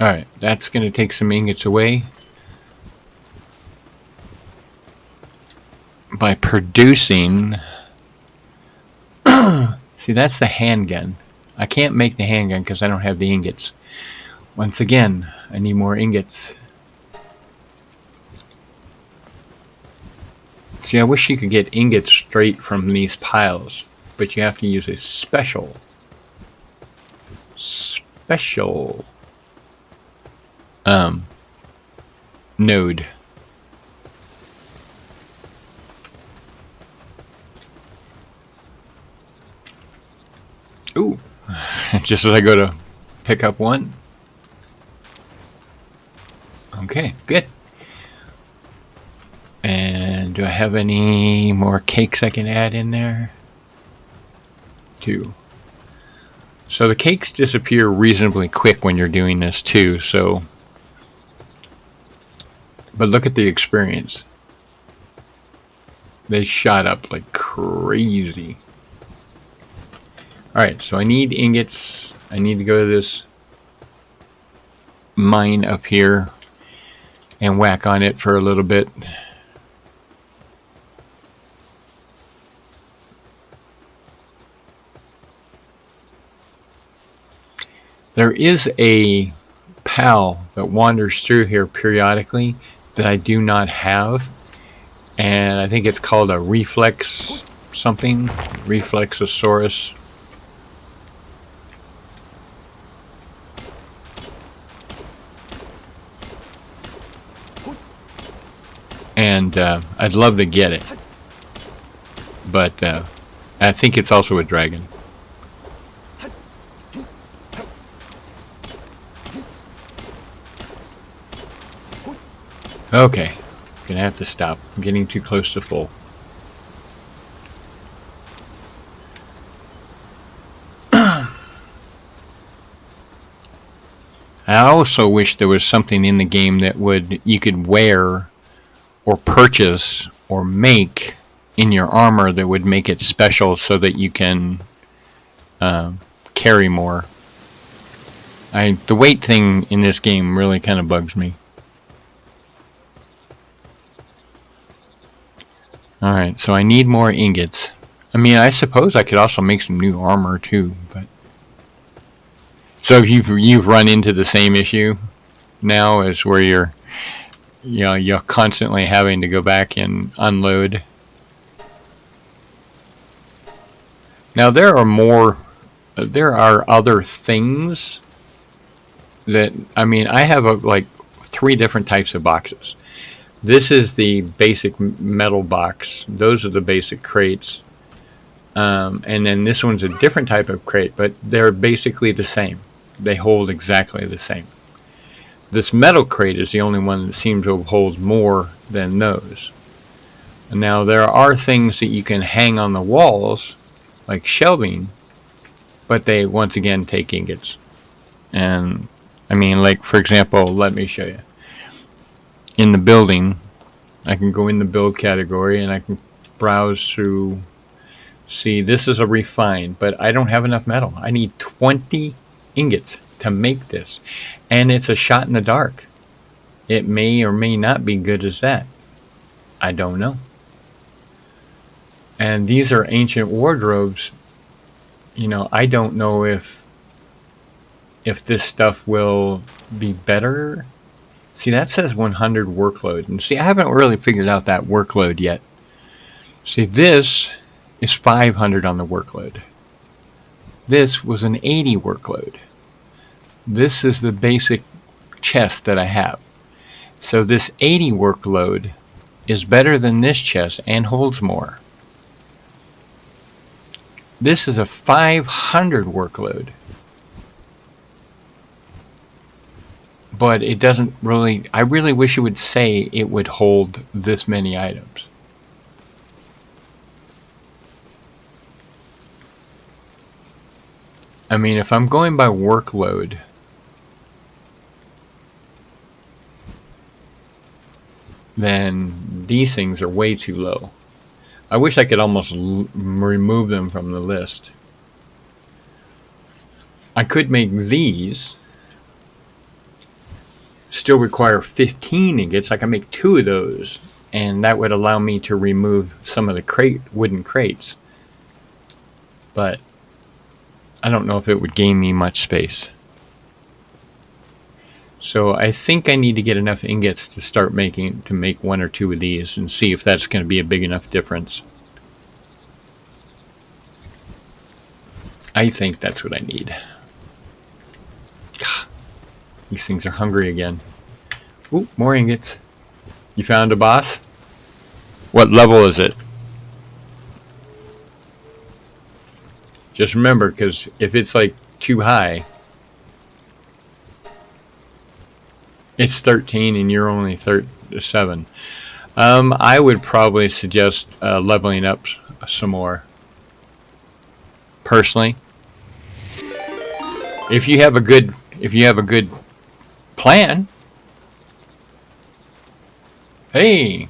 Alright, that's going to take some ingots away. By producing... See, that's the handgun. I can't make the handgun because I don't have the ingots. Once again, I need more ingots. See, I wish you could get ingots straight from these piles, but you have to use a special node. Ooh, just as I go to pick up one. Okay, good. And do I have any more cakes I can add in there? 2. So the cakes disappear reasonably quick when you're doing this too, so... But look at the experience. They shot up like crazy. Alright, so I need ingots. I need to go to this mine up here and whack on it for a little bit. There is a PAL that wanders through here periodically that I do not have, and I think it's called a reflex something, Reflexosaurus. And I'd love to get it, but I think it's also a dragon. Okay, gonna have to stop. I'm getting too close to full. I also wish there was something in the game that you could wear or purchase or make in your armor that would make it special so that you can carry more. The weight thing in this game really kind of bugs me. Alright, so I need more ingots. I mean, I suppose I could also make some new armor too, but... So you've run into the same issue now as where you're constantly having to go back and unload. Now there are other things that, I mean, I have like 3 different types of boxes. This is the basic metal box. Those are the basic crates. And then this one's a different type of crate, but they're basically the same. They hold exactly the same. This metal crate is the only one that seems to hold more than those. Now there are things that you can hang on the walls, like shelving, but they once again take ingots. And I mean, like, for example, let me show you. In the building, I can go in the build category and I can browse through. See, this is a refined, but I don't have enough metal. I need 20 ingots to make this, and it's a shot in the dark. It may or may not be good as that. I don't know. And these are ancient wardrobes. You know, I don't know if this stuff will be better. See, that says 100 workload. And see, I haven't really figured out that workload yet. See, this is 500 on the workload. This was an 80 workload. This is the basic chest that I have. So this 80 workload is better than this chest and holds more. This is a 500 workload. But it doesn't really, I really wish it would say it would hold this many items. I mean, if I'm going by workload, then these things are way too low. I wish I could almost remove them from the list. I could make these still require 15 ingots. I can make 2 of those, and that would allow me to remove some of the wooden crates. But I don't know if it would gain me much space. So I think I need to get enough ingots to start make 1 or 2 of these and see if that's going to be a big enough difference. I think that's what I need. These things are hungry again. Ooh, more ingots. You found a boss? What level is it? Just remember, because if it's like too high, it's 13 and you're only 7. I would probably suggest leveling up some more. Personally, if you have a good plan. Hey,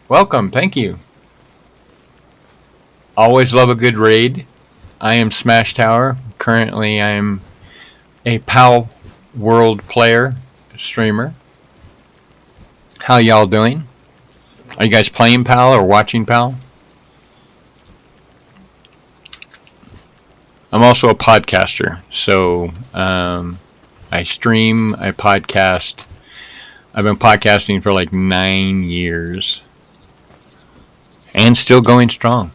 welcome, thank you. Always love a good raid. I am Smash Tower. Currently, I am a palworld player, streamer. How y'all doing? Are you guys playing PAL or watching PAL? I'm also a podcaster, so I stream, I podcast. I've been podcasting for like 9 years. And still going strong.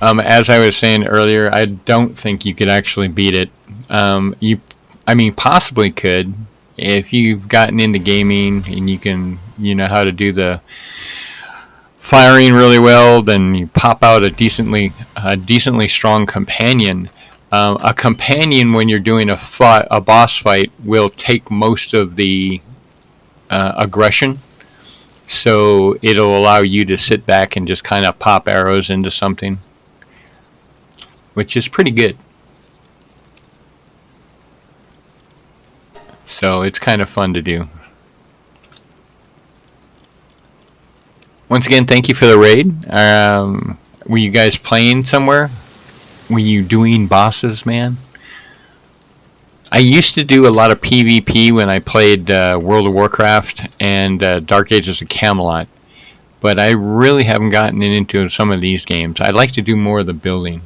As I was saying earlier, I don't think you could actually beat it. I mean, possibly could. If you've gotten into gaming and you know how to do the firing really well, then you pop out a decently strong companion. A companion, when you're doing a boss fight, will take most of the aggression, so it'll allow you to sit back and just kind of pop arrows into something, which is pretty good. So it's kind of fun to do. Once again, thank you for the raid. Were you guys playing somewhere? when you doing bosses, man. I used to do a lot of PvP when I played World of Warcraft and Dark Ages of Camelot, but I really haven't gotten into some of these games. I'd like to do more of the building.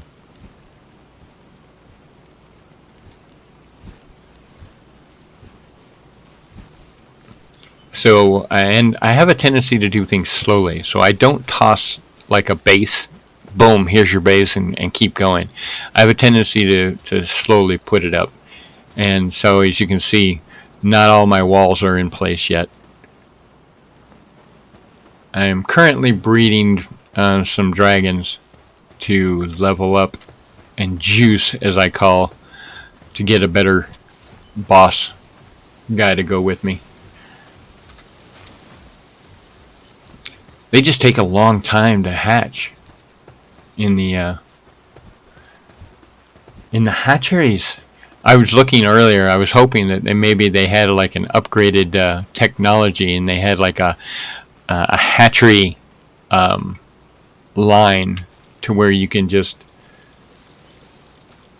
So, and I have a tendency to do things slowly, so I don't toss like a base, boom, here's your base, and keep going. I have a tendency to slowly put it up. And so, as you can see, not all my walls are in place yet. I am currently breeding some dragons to level up and juice, as I call, to get a better boss guy to go with me. They just take a long time to hatch in the hatcheries. I was looking earlier. I was hoping that maybe they had like an upgraded technology, and they had like a hatchery line to where you can just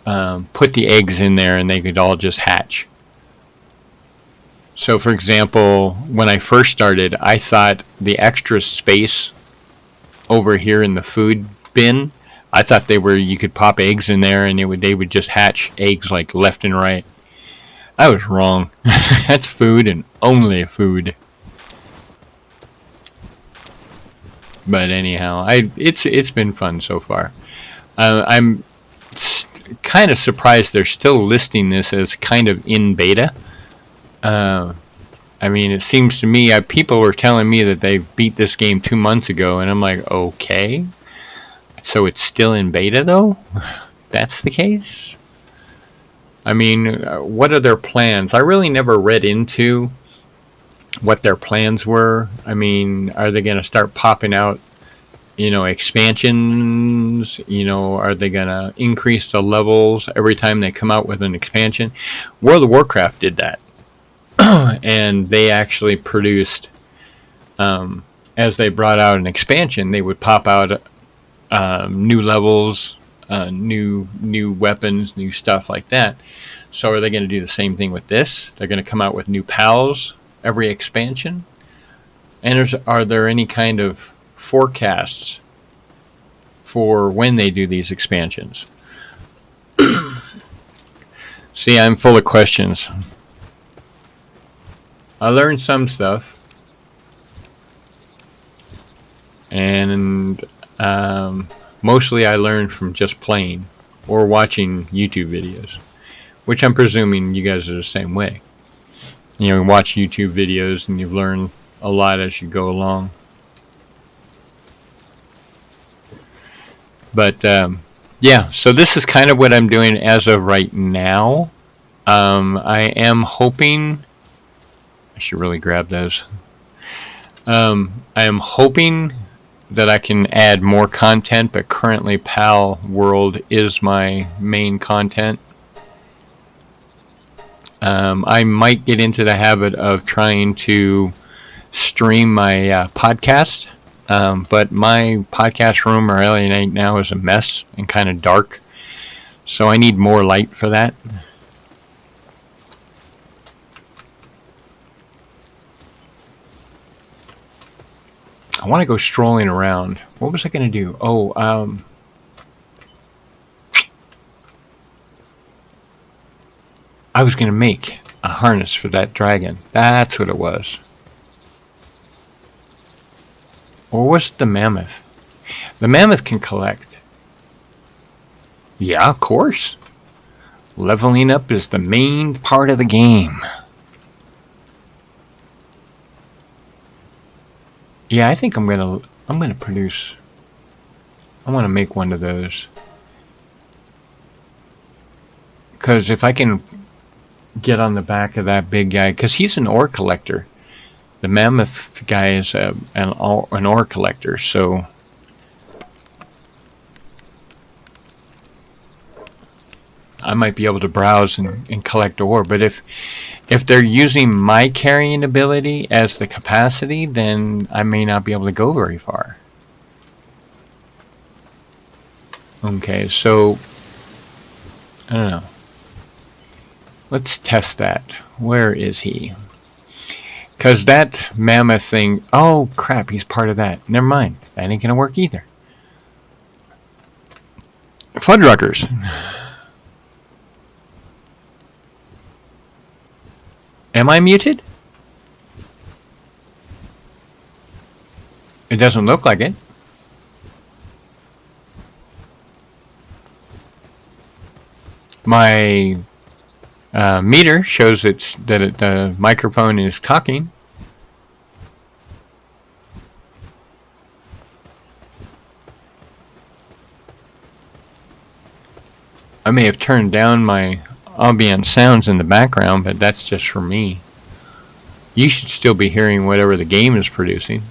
put the eggs in there, and they could all just hatch. So, for example, when I first started, I thought the extra space over here in the food bin, I thought you could pop eggs in there and they would just hatch eggs like left and right. I was wrong. That's food and only food. But anyhow, it's been fun so far. I'm kind of surprised they're still listing this as kind of in beta. I mean, it seems to me, people were telling me that they beat this game 2 months ago, and I'm like, okay. So it's still in beta, though? That's the case? I mean, what are their plans? I really never read into what their plans were. I mean, are they going to start popping out, expansions? Are they going to increase the levels every time they come out with an expansion? World of Warcraft did that. And they actually produced, as they brought out an expansion, they would pop out new levels, new weapons, new stuff like that. So are they going to do the same thing with this? They're going to come out with new pals every expansion? And are there any kind of forecasts for when they do these expansions? See, I'm full of questions. I learned some stuff, and mostly I learned from just playing or watching YouTube videos, which I'm presuming you guys are the same way. You watch YouTube videos and you learn a lot as you go along. But yeah, so this is kind of what I'm doing as of right now. I am hoping... I should really grab those. I am hoping that I can add more content, but currently palworld is my main content. I might get into the habit of trying to stream my podcast, but my podcast room or right now is a mess and kind of dark, so I need more light for that. I want to go strolling around. What was I going to do? Oh, I was going to make a harness for that dragon. That's what it was. Or was it the mammoth? The mammoth can collect. Yeah, of course. Leveling up is the main part of the game. Yeah, I think I'm gonna produce. I want to make one of those, because if I can get on the back of that big guy, because he's an ore collector. The mammoth guy is an ore collector, so I might be able to browse and collect ore. But if they're using my carrying ability as the capacity, then I may not be able to go very far. Okay, so I don't know. Let's test that. Where is he? Because that mammoth thing... Oh, crap, he's part of that. Never mind. That ain't going to work either. Fuddruckers. Am I muted? It doesn't look like it. My meter shows that the microphone is talking. I may have turned down my ambient sounds in the background, but that's just for me. You should still be hearing whatever the game is producing.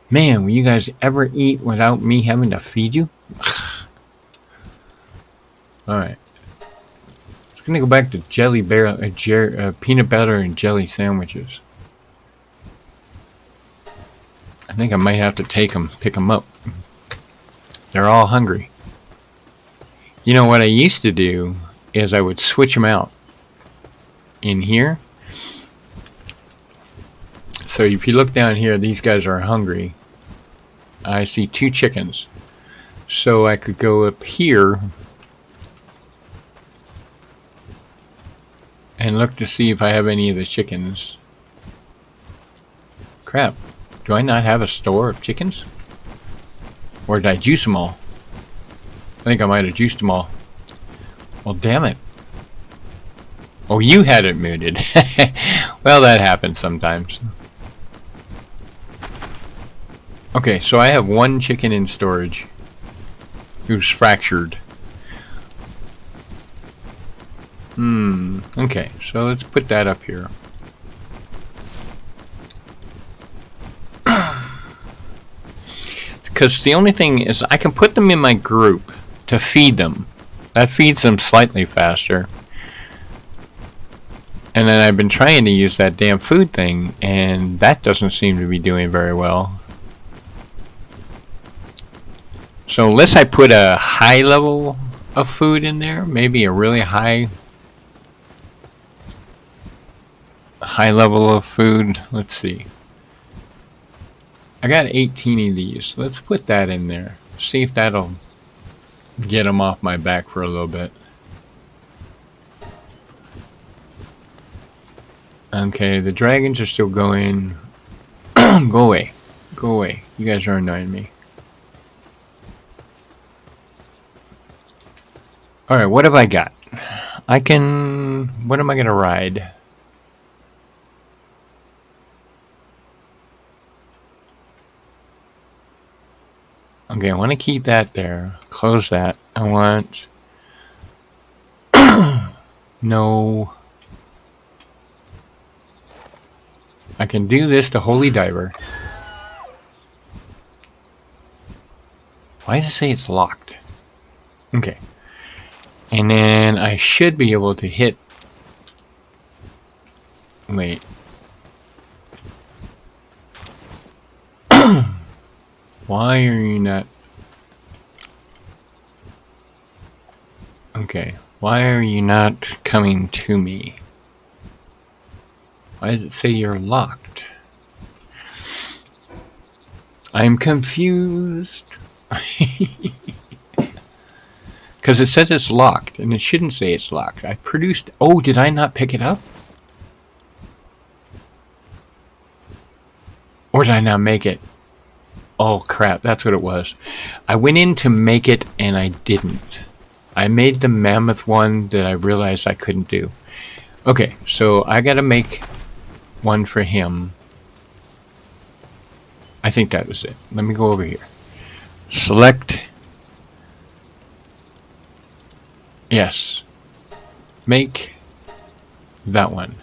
Man, will you guys ever eat without me having to feed you? Alright. I'm gonna go back to peanut butter and jelly sandwiches. I think I might have to pick them up. They're all hungry. You know what I used to do is I would switch them out in here. So if you look down here, these guys are hungry. I see 2 chickens. So I could go up here and look to see if I have any of the chickens. Crap. Do I not have a store of chickens? Or did I juice them all? I think I might have juiced them all. Well, damn it. Oh, you had it muted. Well, that happens sometimes. Okay, so I have 1 chicken in storage who's fractured. Okay, so let's put that up here. Because the only thing is I can put them in my group to feed them. That feeds them slightly faster. And then I've been trying to use that damn food thing, and that doesn't seem to be doing very well. So unless I put a high level of food in there, maybe a really high level of food. Let's see. I got 18 of these. Let's put that in there. See if that'll get them off my back for a little bit. Okay, the dragons are still going. Go away. Go away. You guys are annoying me. Alright, what have I got? What am I going to ride? Okay, I want to keep that there. Close that. I want... No... I can do this to Holy Diver. Why does it say it's locked? Okay. And then I should be able to hit... Wait. Why are you not... Okay. Why are you not coming to me? Why does it say you're locked? I'm confused. Because it says it's locked, and it shouldn't say it's locked. I produced... Oh, did I not pick it up? Or did I not make it? Oh, crap. That's what it was. I went in to make it, and I didn't. I made the mammoth one that I realized I couldn't do. Okay, so I gotta make one for him. I think that was it. Let me go over here. Select... Yes. Make that one.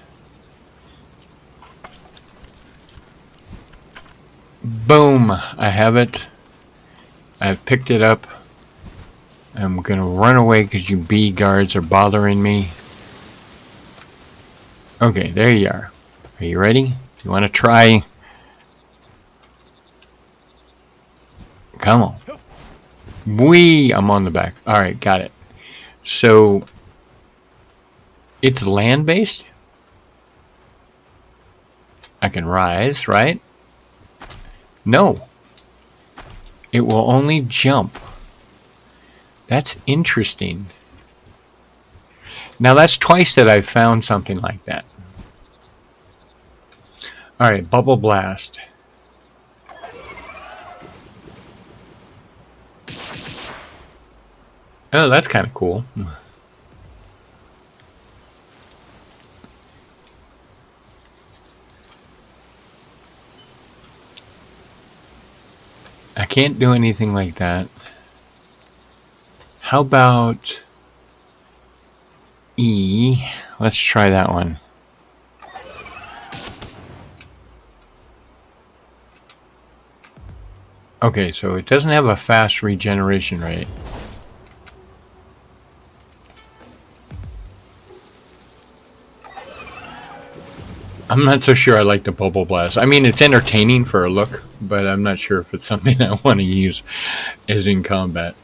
Boom! I have it. I've picked it up. I'm gonna run away because you bee guards are bothering me. Okay, there you are. Are you ready? You want to try? Come on. Whee! I'm on the back. Alright, got it. So, it's land-based? I can rise, right? No. It will only jump. That's interesting. Now, that's twice that I've found something like that. Alright, Bubble Blast. Oh, that's kind of cool. I can't do anything like that. How about E? Let's try that one. Okay, so it doesn't have a fast regeneration rate. I'm not so sure I like the Bubble Blast. I mean, it's entertaining for a look, but I'm not sure if it's something I want to use as in combat.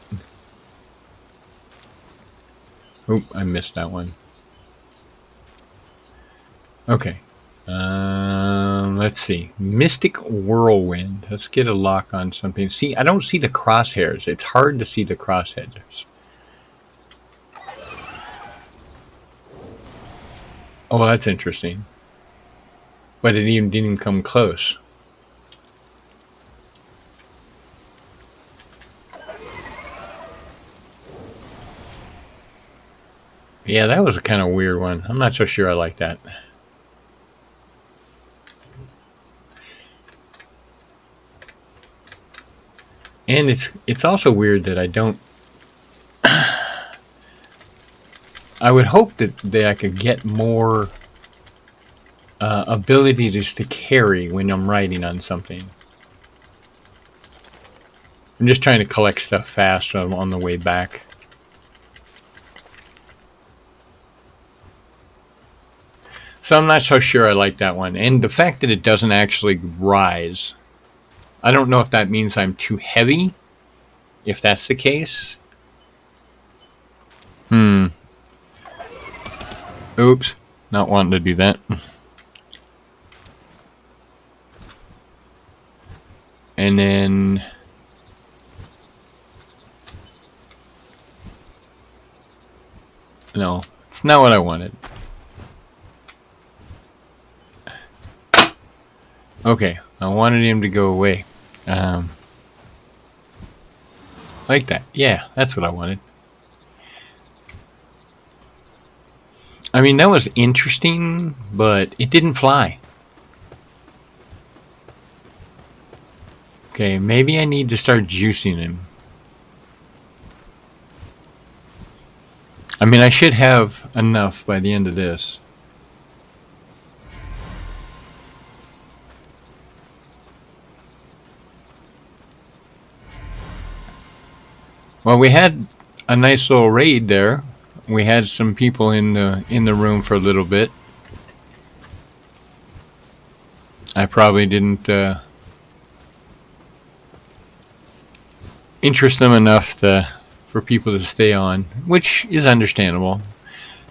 Oop, I missed that one. Okay. Let's see. Mystic Whirlwind. Let's get a lock on something. See, I don't see the crosshairs. It's hard to see the crosshairs. Oh, that's interesting. But it even didn't come close. Yeah, that was a kind of weird one. I'm not so sure I like that. And it's also weird that I don't... I would hope that I could get more abilities to carry when I'm riding on something. I'm just trying to collect stuff fast on the way back. So I'm not so sure I like that one. And the fact that it doesn't actually rise. I don't know if that means I'm too heavy. If that's the case. Oops. Not wanting to do that. And then... No. It's not what I wanted. Okay. I wanted him to go away. Like that. Yeah, that's what I wanted. I mean, that was interesting, but it didn't fly. Okay, maybe I need to start juicing him. I mean, I should have enough by the end of this. Well, we had a nice little raid there. We had some people in the room for a little bit. I probably didn't interest them enough for people to stay on, which is understandable.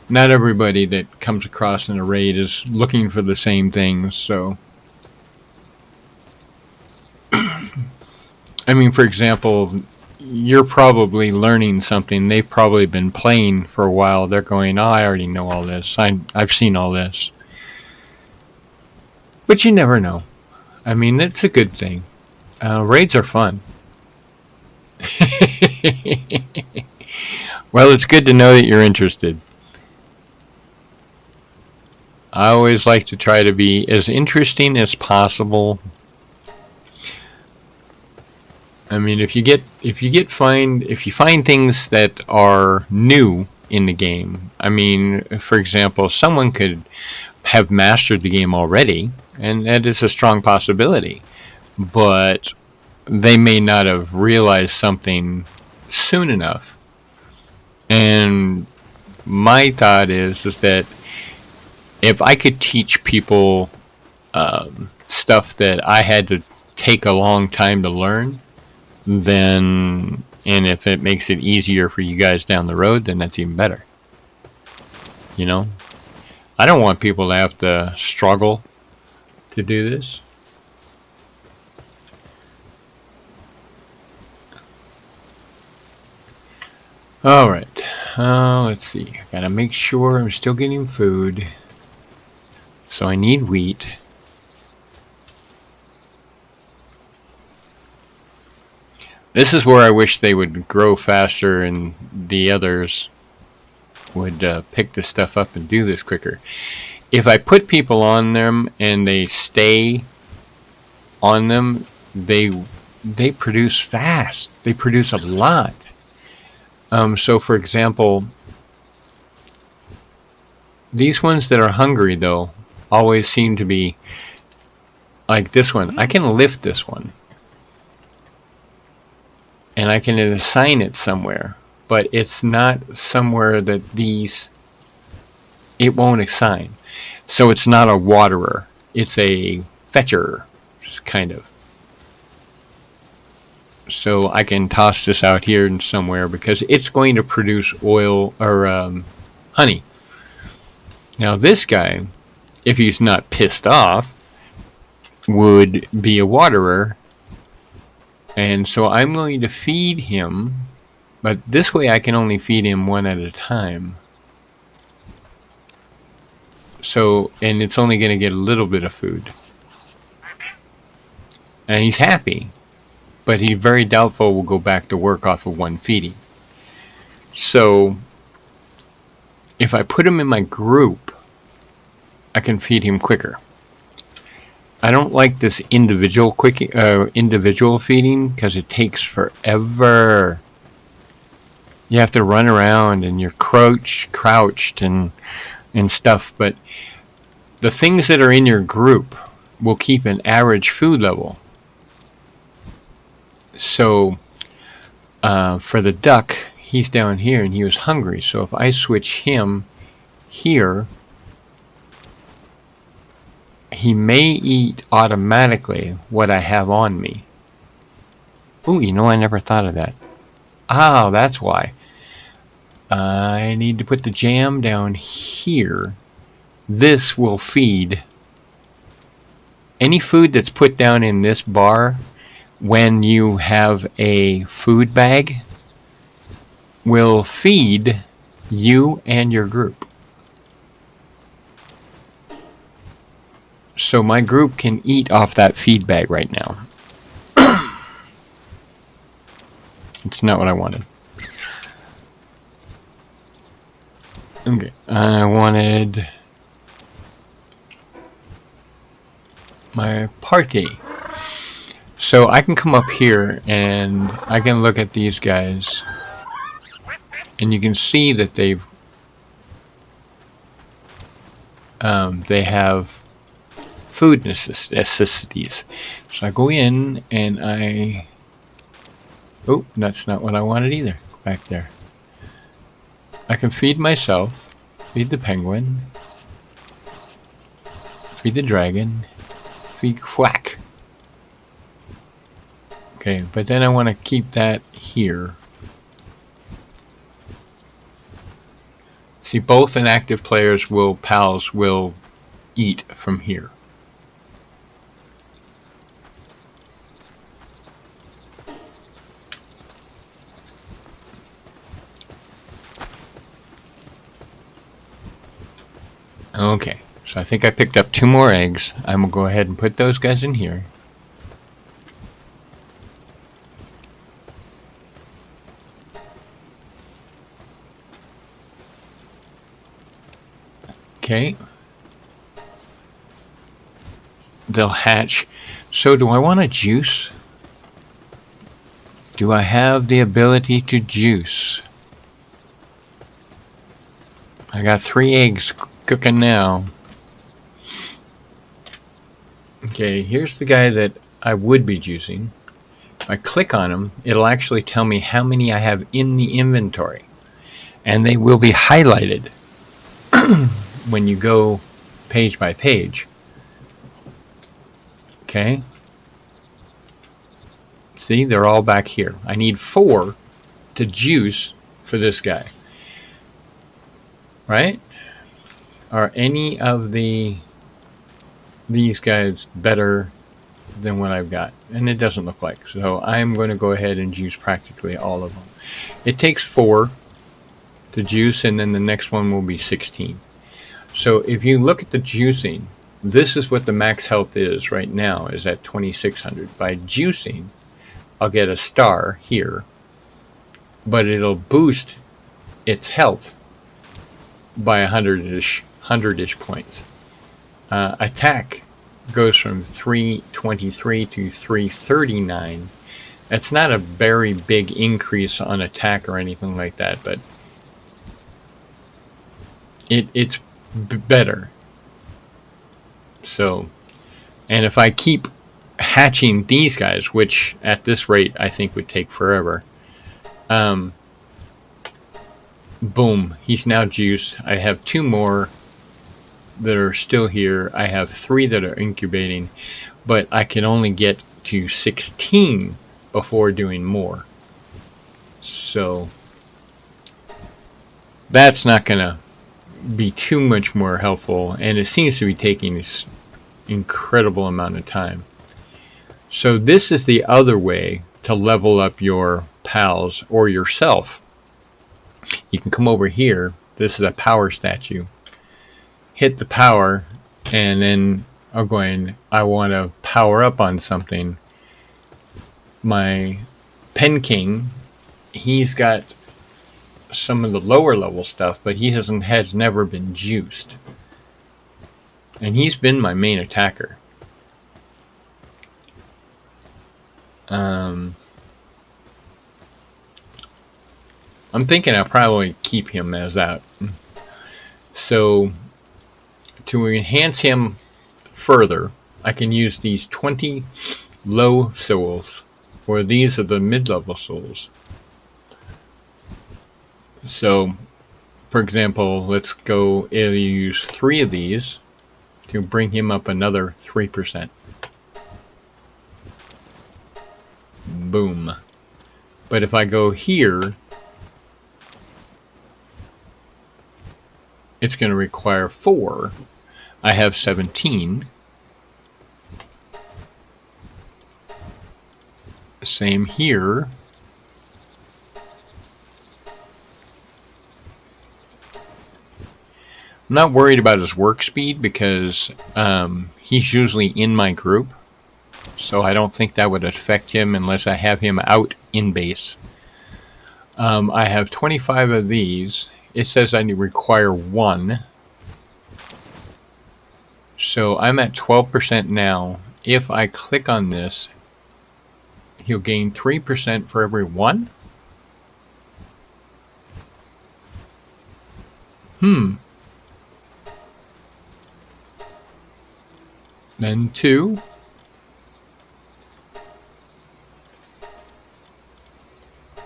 Not everybody that comes across in a raid is looking for the same things, so... I mean, for example, you're probably learning something. They've probably been playing for a while. They're going, oh, I already know all this. I've seen all this. But you never know. I mean, it's a good thing. Raids are fun. Well, it's good to know that you're interested. I always like to try to be as interesting as possible. I mean, if you find things that are new in the game. I mean, for example, someone could have mastered the game already, and that is a strong possibility. But they may not have realized something soon enough. And my thought is that if I could teach people stuff that I had to take a long time to learn, then, and if it makes it easier for you guys down the road, then that's even better. You know, I don't want people to have to struggle to do this. All right. Let's see. I gotta make sure I'm still getting food. So I need wheat. This is where I wish they would grow faster and the others would pick this stuff up and do this quicker. If I put people on them and they stay on them, they produce fast. They produce a lot. So for example, these ones that are hungry though always seem to be like this one. I can lift this one and I can assign it somewhere, but it's not somewhere that it won't assign. So it's not a waterer. It's a fetcher, kind of. So I can toss this out here somewhere because it's going to produce oil or honey. Now this guy, if he's not pissed off, would be a waterer. And so I'm going to feed him, but this way I can only feed him one at a time. So, and it's only going to get a little bit of food. And he's happy, but he's very doubtful we'll go back to work off of one feeding. So, if I put him in my group, I can feed him quicker. I don't like this individual feeding because it takes forever. You have to run around and you're crouched and stuff, but the things that are in your group will keep an average food level. So for the duck, he's down here and he was hungry, so if I switch him here, he may eat automatically what I have on me. Ooh, you know, I never thought of that. Ah, that's why. I need to put the jam down here. This will feed any food that's put down in this bar. When you have a food bag, will feed you and your group. So my group can eat off that feed bag right now. It's not what I wanted. Okay, I wanted my party. So I can come up here and I can look at these guys and you can see that they have food necessities. So I go in and oh, that's not what I wanted either. Back there. I can feed myself, feed the penguin, feed the dragon, feed Quack. Okay, but then I want to keep that here. See, both inactive players pals will eat from here. Okay, so I think I picked up 2 more eggs. I'm going to go ahead and put those guys in here. Okay. They'll hatch. So do I want to juice? Do I have the ability to juice? I got 3 eggs cooking now. Okay, here's the guy that I would be juicing. If I click on him, it'll actually tell me how many I have in the inventory. And they will be highlighted when you go page by page. Okay. See, they're all back here. I need 4 to juice for this guy. Right? Are any of these guys better than what I've got? And it doesn't look like. So I'm going to go ahead and juice practically all of them. It takes 4 to juice, and then the next one will be 16. So if you look at the juicing, this is what the max health is right now, is at 2600. By juicing, I'll get a star here, but it'll boost its health by 100-ish points. Attack goes from 323 to 339. That's not a very big increase on attack or anything like that, but it's better. So, and if I keep hatching these guys, which at this rate I think would take forever, boom, he's now juiced. I have 2 more that are still here. I have 3 that are incubating, but I can only get to 16 before doing more. So that's not gonna be too much more helpful, and it seems to be taking this incredible amount of time. So this is the other way to level up your pals or yourself. You can come over here. This is a power statue. Hit the power, and then I'm going, I want to power up on something. My Pen King, he's got some of the lower level stuff, but he has never been juiced. And he's been my main attacker. I'm thinking I'll probably keep him as that. So to enhance him further, I can use these 20 low souls, or these are the mid-level souls. So, for example, let's go use 3 of these to bring him up another 3%. Boom. But if I go here, it's going to require 4. I have 17. Same here. I'm not worried about his work speed because he's usually in my group. So I don't think that would affect him unless I have him out in base. I have 25 of these. It says I require 1. So I'm at 12% now. If I click on this, he'll gain 3% for every 1? Then 2.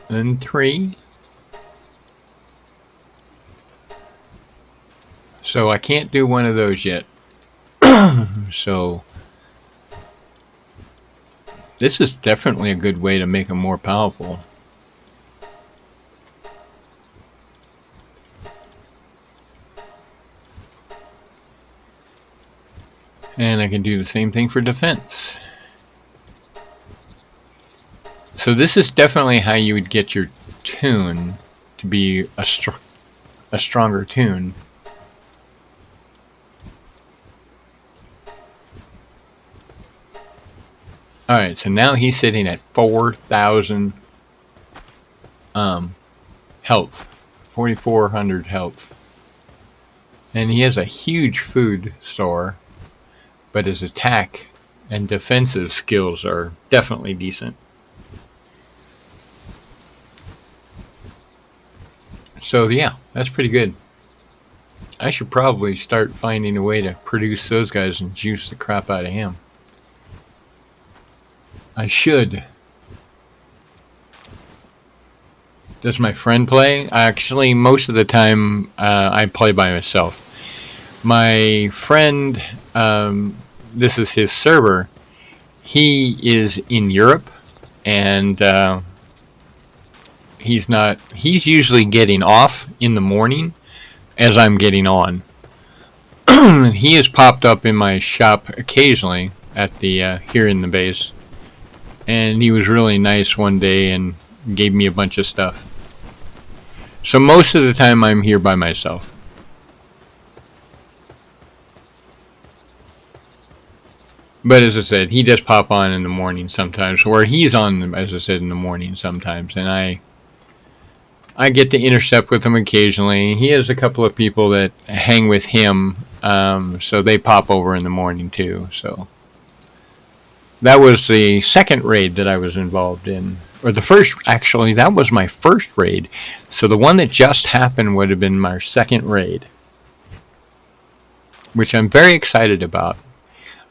Then 3. So I can't do one of those yet. So this is definitely a good way to make them more powerful. And I can do the same thing for defense. So this is definitely how you would get your tune to be a stronger tune. Alright, so now he's sitting at 4,000 health. 4,400 health. And he has a huge food store, but his attack and defensive skills are definitely decent. So yeah, that's pretty good. I should probably start finding a way to produce those guys and juice the crap out of him. I should. Does my friend play? Actually, most of the time I play by myself. My friend, this is his server. He is in Europe, and he's usually getting off in the morning as I'm getting on. He has popped up in my shop occasionally at the here in the base, and he was really nice one day and gave me a bunch of stuff. So most of the time I'm here by myself. But as I said, he does pop on in the morning sometimes, or he's on, as I said, in the morning sometimes, and I get to intercept with him occasionally. He has a couple of people that hang with him, so they pop over in the morning too. So that was the second raid that I was involved in, or the first. Actually, that was my first raid. So the one that just happened would have been my second raid, which I'm very excited about.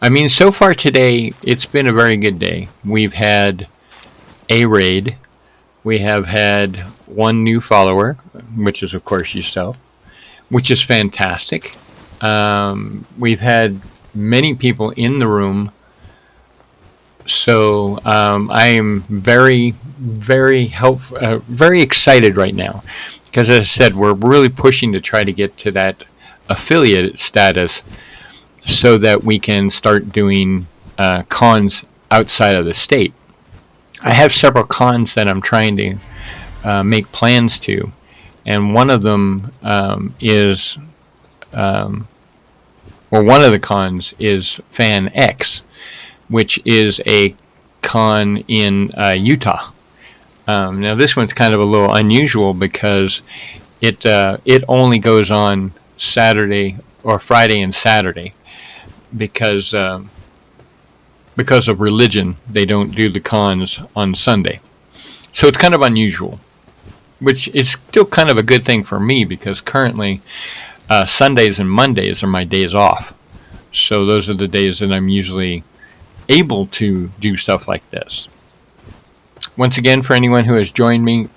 I mean, so far today, it's been a very good day. We've had a raid. We have had one new follower, which is, of course, yourself, which is fantastic. We've had many people in the room. So I am very, very very excited right now. Because, as I said, we're really pushing to try to get to that affiliate status, so that we can start doing cons outside of the state. I have several cons that I'm trying to make plans to, and one of them is, one of the cons is Fan X, which is a con in Utah. Now this one's kind of a little unusual because it only goes on Saturday or Friday and Saturday. Because of religion, they don't do the cons on Sunday. So it's kind of unusual, which is still kind of a good thing for me because currently Sundays and Mondays are my days off. So those are the days that I'm usually able to do stuff like this. Once again, for anyone who has joined me,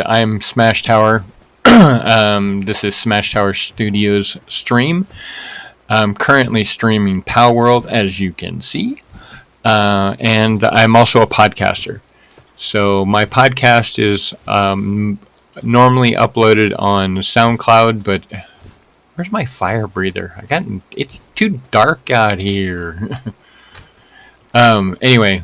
I'm Smash Tower. This is Smash Tower Studios stream. I'm currently streaming palworld, as you can see, and I'm also a podcaster. So my podcast is normally uploaded on SoundCloud, but where's my fire breather? It's too dark out here. Anyway,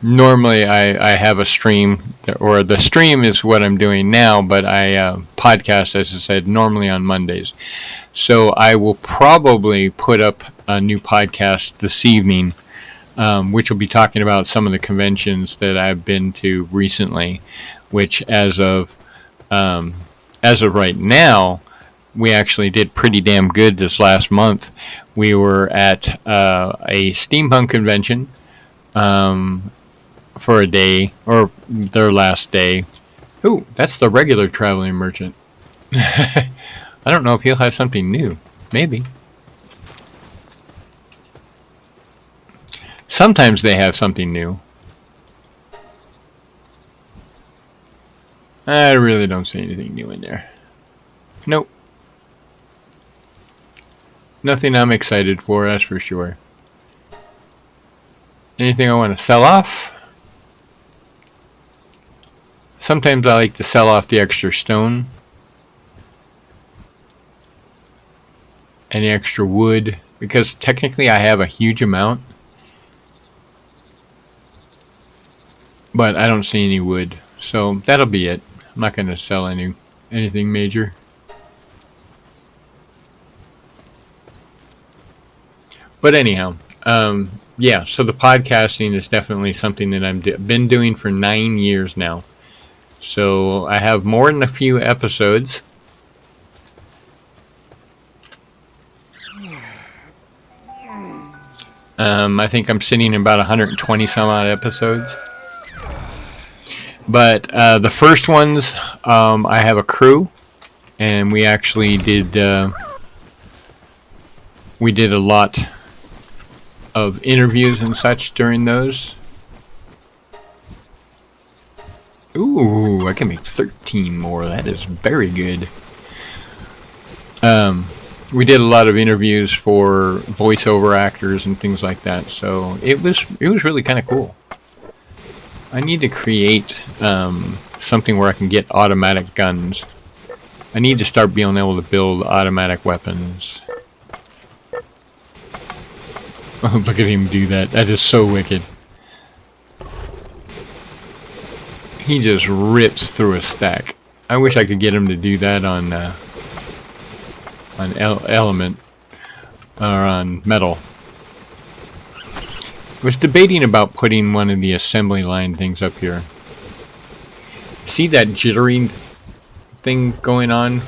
normally I have a stream, or the stream is what I'm doing now, but I podcast, as I said, normally on Mondays. So I will probably put up a new podcast this evening, which will be talking about some of the conventions that I've been to recently, which as of right now, we actually did pretty damn good this last month. We were at a steampunk convention, for a day, or their last day. Ooh, that's the regular traveling merchant. I don't know if he'll have something new. Maybe. Sometimes they have something new. I really don't see anything new in there. Nope. Nothing I'm excited for, that's for sure. Anything I want to sell off? Sometimes I like to sell off the extra stone and the extra wood, because technically I have a huge amount, but I don't see any wood, so that'll be it. I'm not going to sell anything major. But anyhow, yeah, so the podcasting is definitely something that I've been doing for 9 years now. So I have more than a few episodes. I think I'm sitting in about 120 some odd episodes. But the first ones, I have a crew, and we actually did a lot of interviews and such during those. Ooh, I can make 13 more. That is very good. We did a lot of interviews for voiceover actors and things like that, so it was really kind of cool. I need to create something where I can get automatic guns. I need to start being able to build automatic weapons. Oh, look at him do that. That is so wicked. He just rips through a stack. I wish I could get him to do that on element or on metal. I was debating about putting one of the assembly line things up here. See that jittering thing going on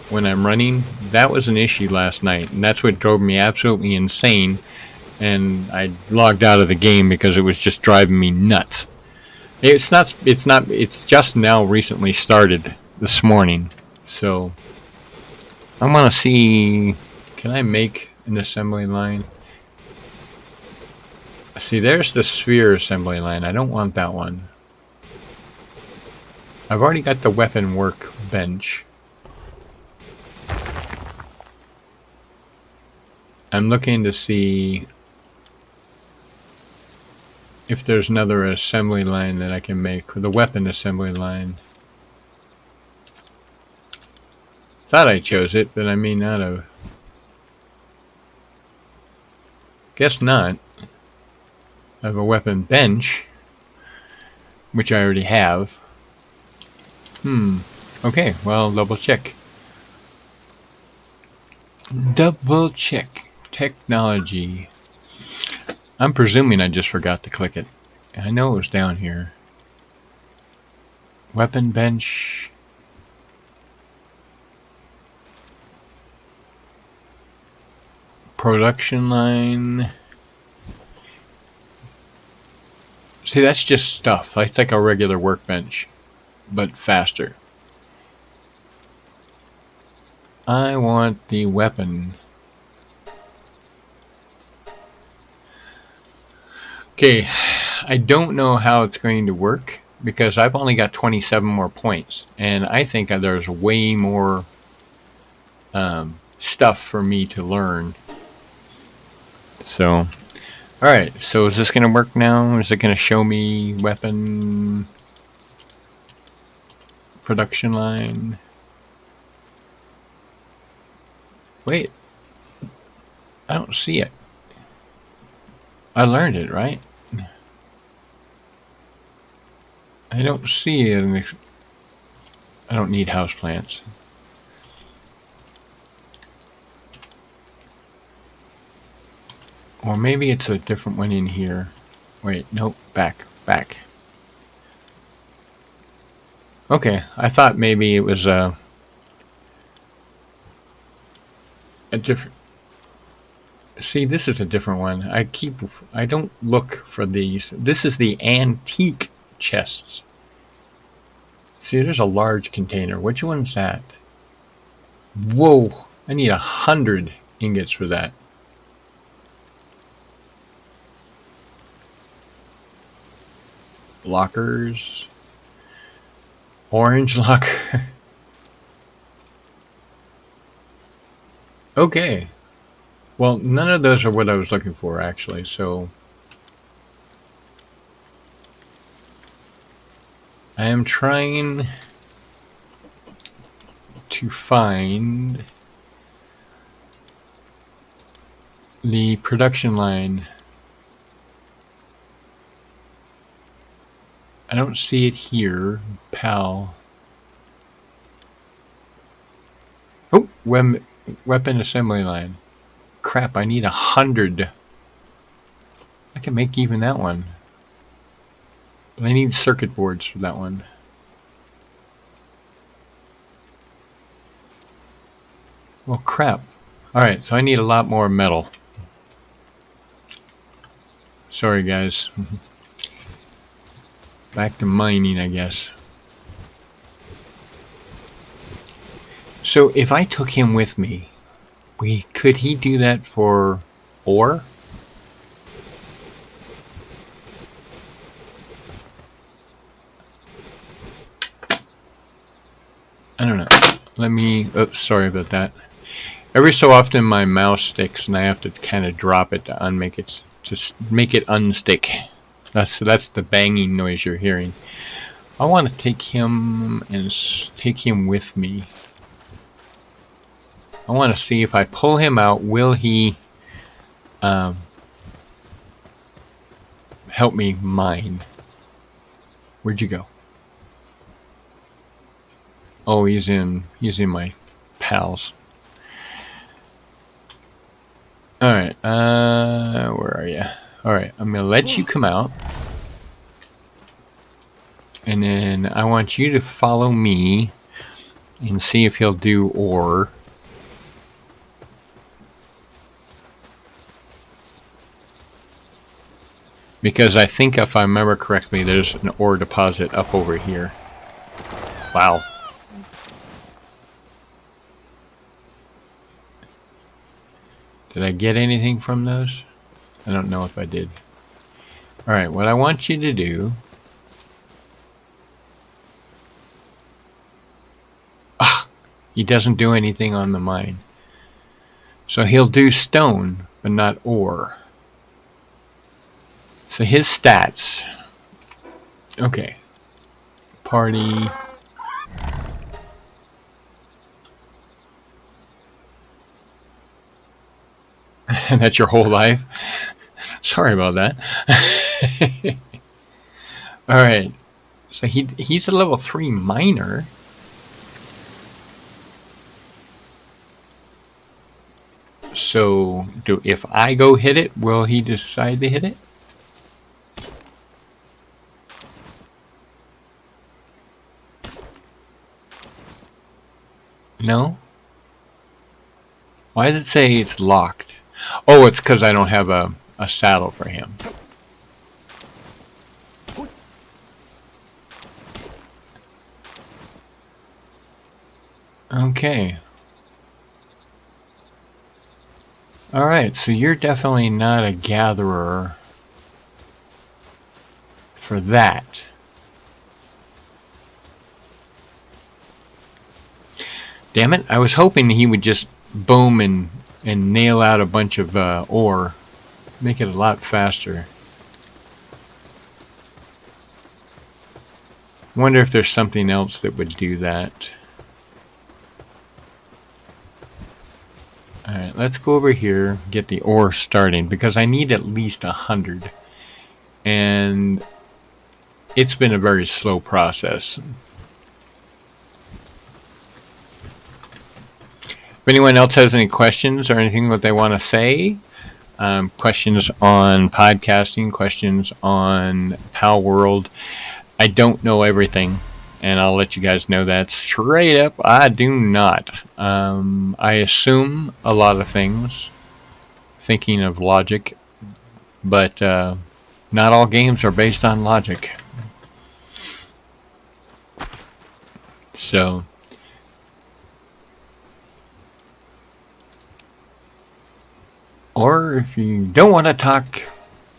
when I'm running? That was an issue last night, and that's what drove me absolutely insane. And I logged out of the game because it was just driving me nuts. It's just now recently started this morning. So I want to see, can I make an assembly line? See, there's the sphere assembly line. I don't want that one. I've already got the weapon workbench. I'm looking to see if there's another assembly line that I can make, the weapon assembly line. Thought I chose it, but I may not have. Guess not. I have a weapon bench, which I already have. Okay, well, double check. Double check. Technology. I'm presuming I just forgot to click it. I know it was down here. Weapon bench. Production line. See, that's just stuff. That's like a regular workbench, but faster. I want the weapon. Okay, I don't know how it's going to work because I've only got 27 more points, and I think there's way more stuff for me to learn. So, alright, so is this going to work now? Is it going to show me weapon production line? Wait, I don't see it. I learned it, right? I don't see it. I don't need houseplants. Or maybe it's a different one in here. Wait, nope, back. Okay, I thought maybe it was a different. See, this is a different one. I don't look for these. This is the antique chests. See, there's a large container. Which one's that? Whoa, I need 100 ingots for that. Lockers. Orange locker. Okay. Well, none of those are what I was looking for, actually, so I am trying to find the production line. I don't see it here, pal. Oh, weapon assembly line. Crap, I need 100. I can make even that one. But I need circuit boards for that one. Well, crap. Alright, so I need a lot more metal. Sorry, guys. Back to mining, I guess. So if I took him with me, could he do that for ore? I don't know. Let me... Oops, sorry about that. Every so often my mouse sticks and I have to kind of drop it to unmake it, to make it unstick. That's the banging noise you're hearing. I want to take him and take him with me. I want to see if I pull him out, will he help me mine? Where'd you go? Oh, he's in my pals. Alright, where are you? Alright, I'm gonna let you come out. And then I want you to follow me and see if he'll do ore. Because I think if I remember correctly, there's an ore deposit up over here. Wow. Did I get anything from those? I don't know if I did. Alright, what I want you to do... Ah! He doesn't do anything on the mine. So he'll do stone, but not ore. So his stats... Okay. Party... And that's your whole life? Sorry about that. Alright. So he's a level 3 miner. So if I go hit it, will he decide to hit it? No? Why does it say it's locked? Oh, it's because I don't have a saddle for him. Okay. Alright, so you're definitely not a gatherer for that. Damn it, I was hoping he would just boom and nail out a bunch of ore. Make it a lot faster. Wonder if there's something else that would do that. Alright, let's go over here, get the ore starting, because I need at least 100. And it's been a very slow process. If anyone else has any questions or anything that they want to say, questions on podcasting, questions on palworld, I don't know everything, and I'll let you guys know that straight up. I do not. I assume a lot of things, thinking of logic, but not all games are based on logic. So, or if you don't want to talk,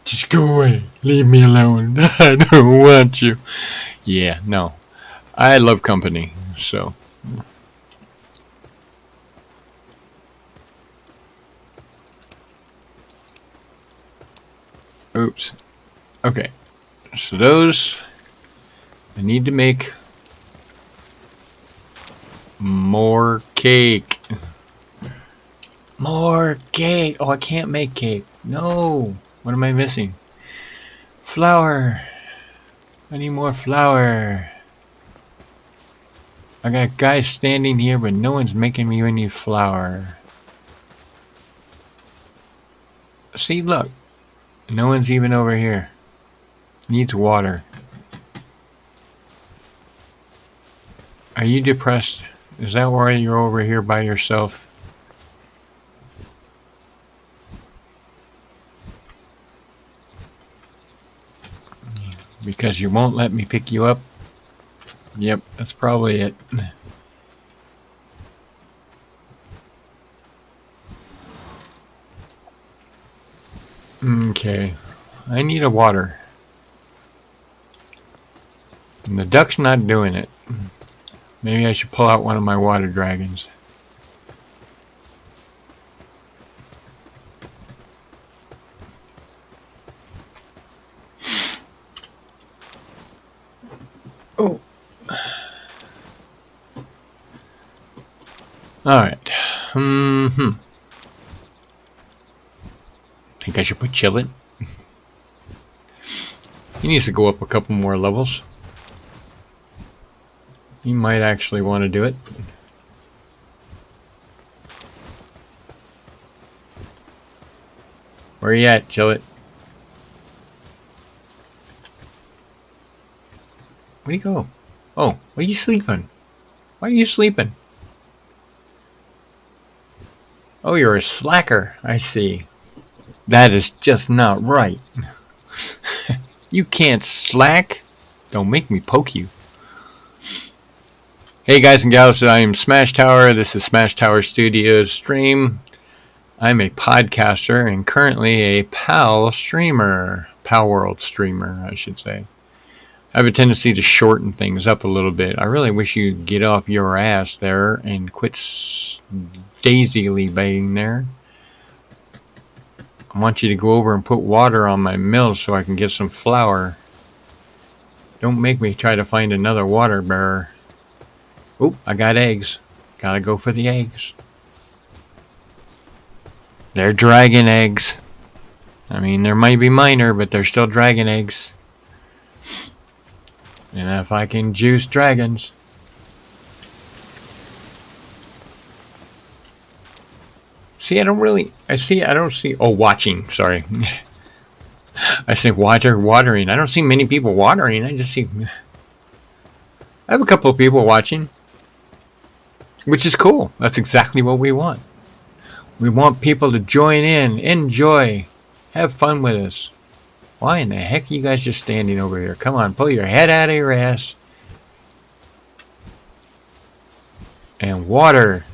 just go away. Leave me alone. I don't want you. Yeah, no. I love company, so. Oops. Okay. So those, I need to make more cake. More cake. Oh, I can't make cake. No. What am I missing? Flour. I need more flour. I got guys standing here, but no one's making me any flour. See, look. No one's even over here. Needs water. Are you depressed? Is that why you're over here by yourself? Because you won't let me pick you up? Yep, that's probably it. Okay, I need a water. And the duck's not doing it. Maybe I should pull out one of my water dragons. Oh. Alright. Think I should put Chillin? He needs to go up a couple more levels. He might actually want to do it. Where you at, Chillit? Where'd he go? Oh, why are you sleeping? Why are you sleeping? Oh, you're a slacker, I see. That is just not right. You can't slack. Don't make me poke you. Hey guys and gals, I am Smash Tower. This is Smash Tower Studios stream. I'm a podcaster and currently a PAL streamer. Palworld streamer, I should say. I have a tendency to shorten things up a little bit. I really wish you'd get off your ass there and quit daisily being there. I want you to go over and put water on my mill so I can get some flour. Don't make me try to find another water bearer. Oop, I got eggs. Gotta go for the eggs. They're dragon eggs. I mean, they might be minor, but they're still dragon eggs. And if I can juice dragons. See, I don't see, oh, watching, sorry. I say watering. I don't see many people watering. I have a couple of people watching. Which is cool. That's exactly what we want. We want people to join in, enjoy, have fun with us. Why in the heck are you guys just standing over here? Come on, pull your head out of your ass. And water.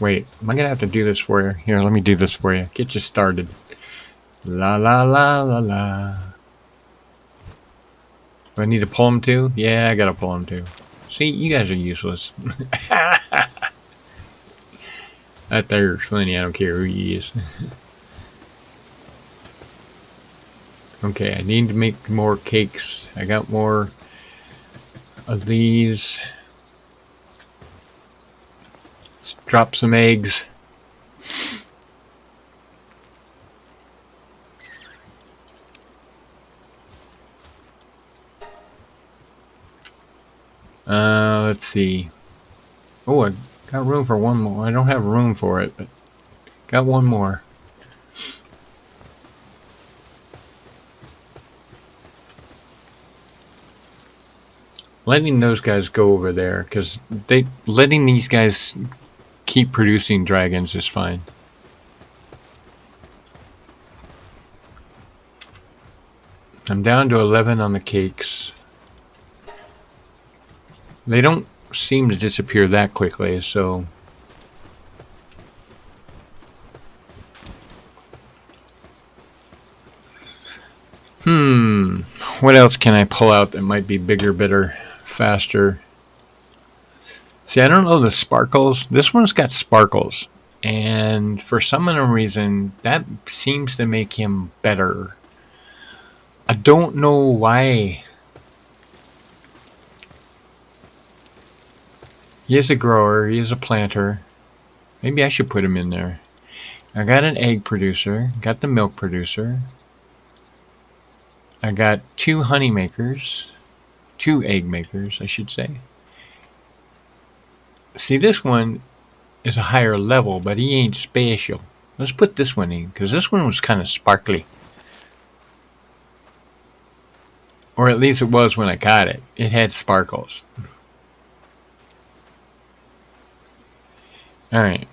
Wait, am I going to have to do this for you? Here, let me do this for you. Get you started. La la la la la. Do I need to pull him too? Yeah, I got to pull him too. See, you guys are useless. That there's funny. I don't care who he is. Okay, I need to make more cakes. I got more of these. Let's drop some eggs. Let's see. Oh, I got room for one more. I don't have room for it, but got one more. Letting those guys go over there, because letting these guys keep producing dragons is fine. I'm down to 11 on the cakes. They don't seem to disappear that quickly, so what else can I pull out that might be bigger, better, faster? See, I don't know the sparkles. This one's got sparkles, and for some unknown reason that seems to make him better. I don't know why. He is a grower, he is a planter. Maybe I should put him in there. I got an egg producer, got the milk producer. I got 2 honey makers, 2 egg makers, I should say. See, this one is a higher level, but he ain't special. Let's put this one in, because this one was kind of sparkly. Or at least it was when I caught it. It had sparkles. Alright,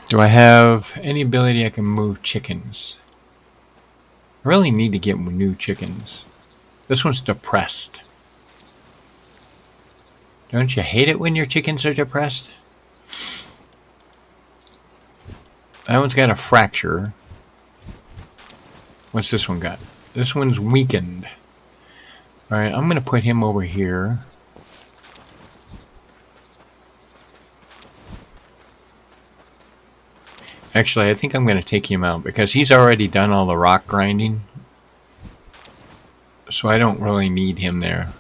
do I have any ability I can move chickens? I really need to get new chickens. This one's depressed. Don't you hate it when your chickens are depressed? That one's got a fracture. What's this one got? This one's weakened. Alright, I'm going to put him over here. Actually, I think I'm going to take him out because he's already done all the rock grinding. So I don't really need him there.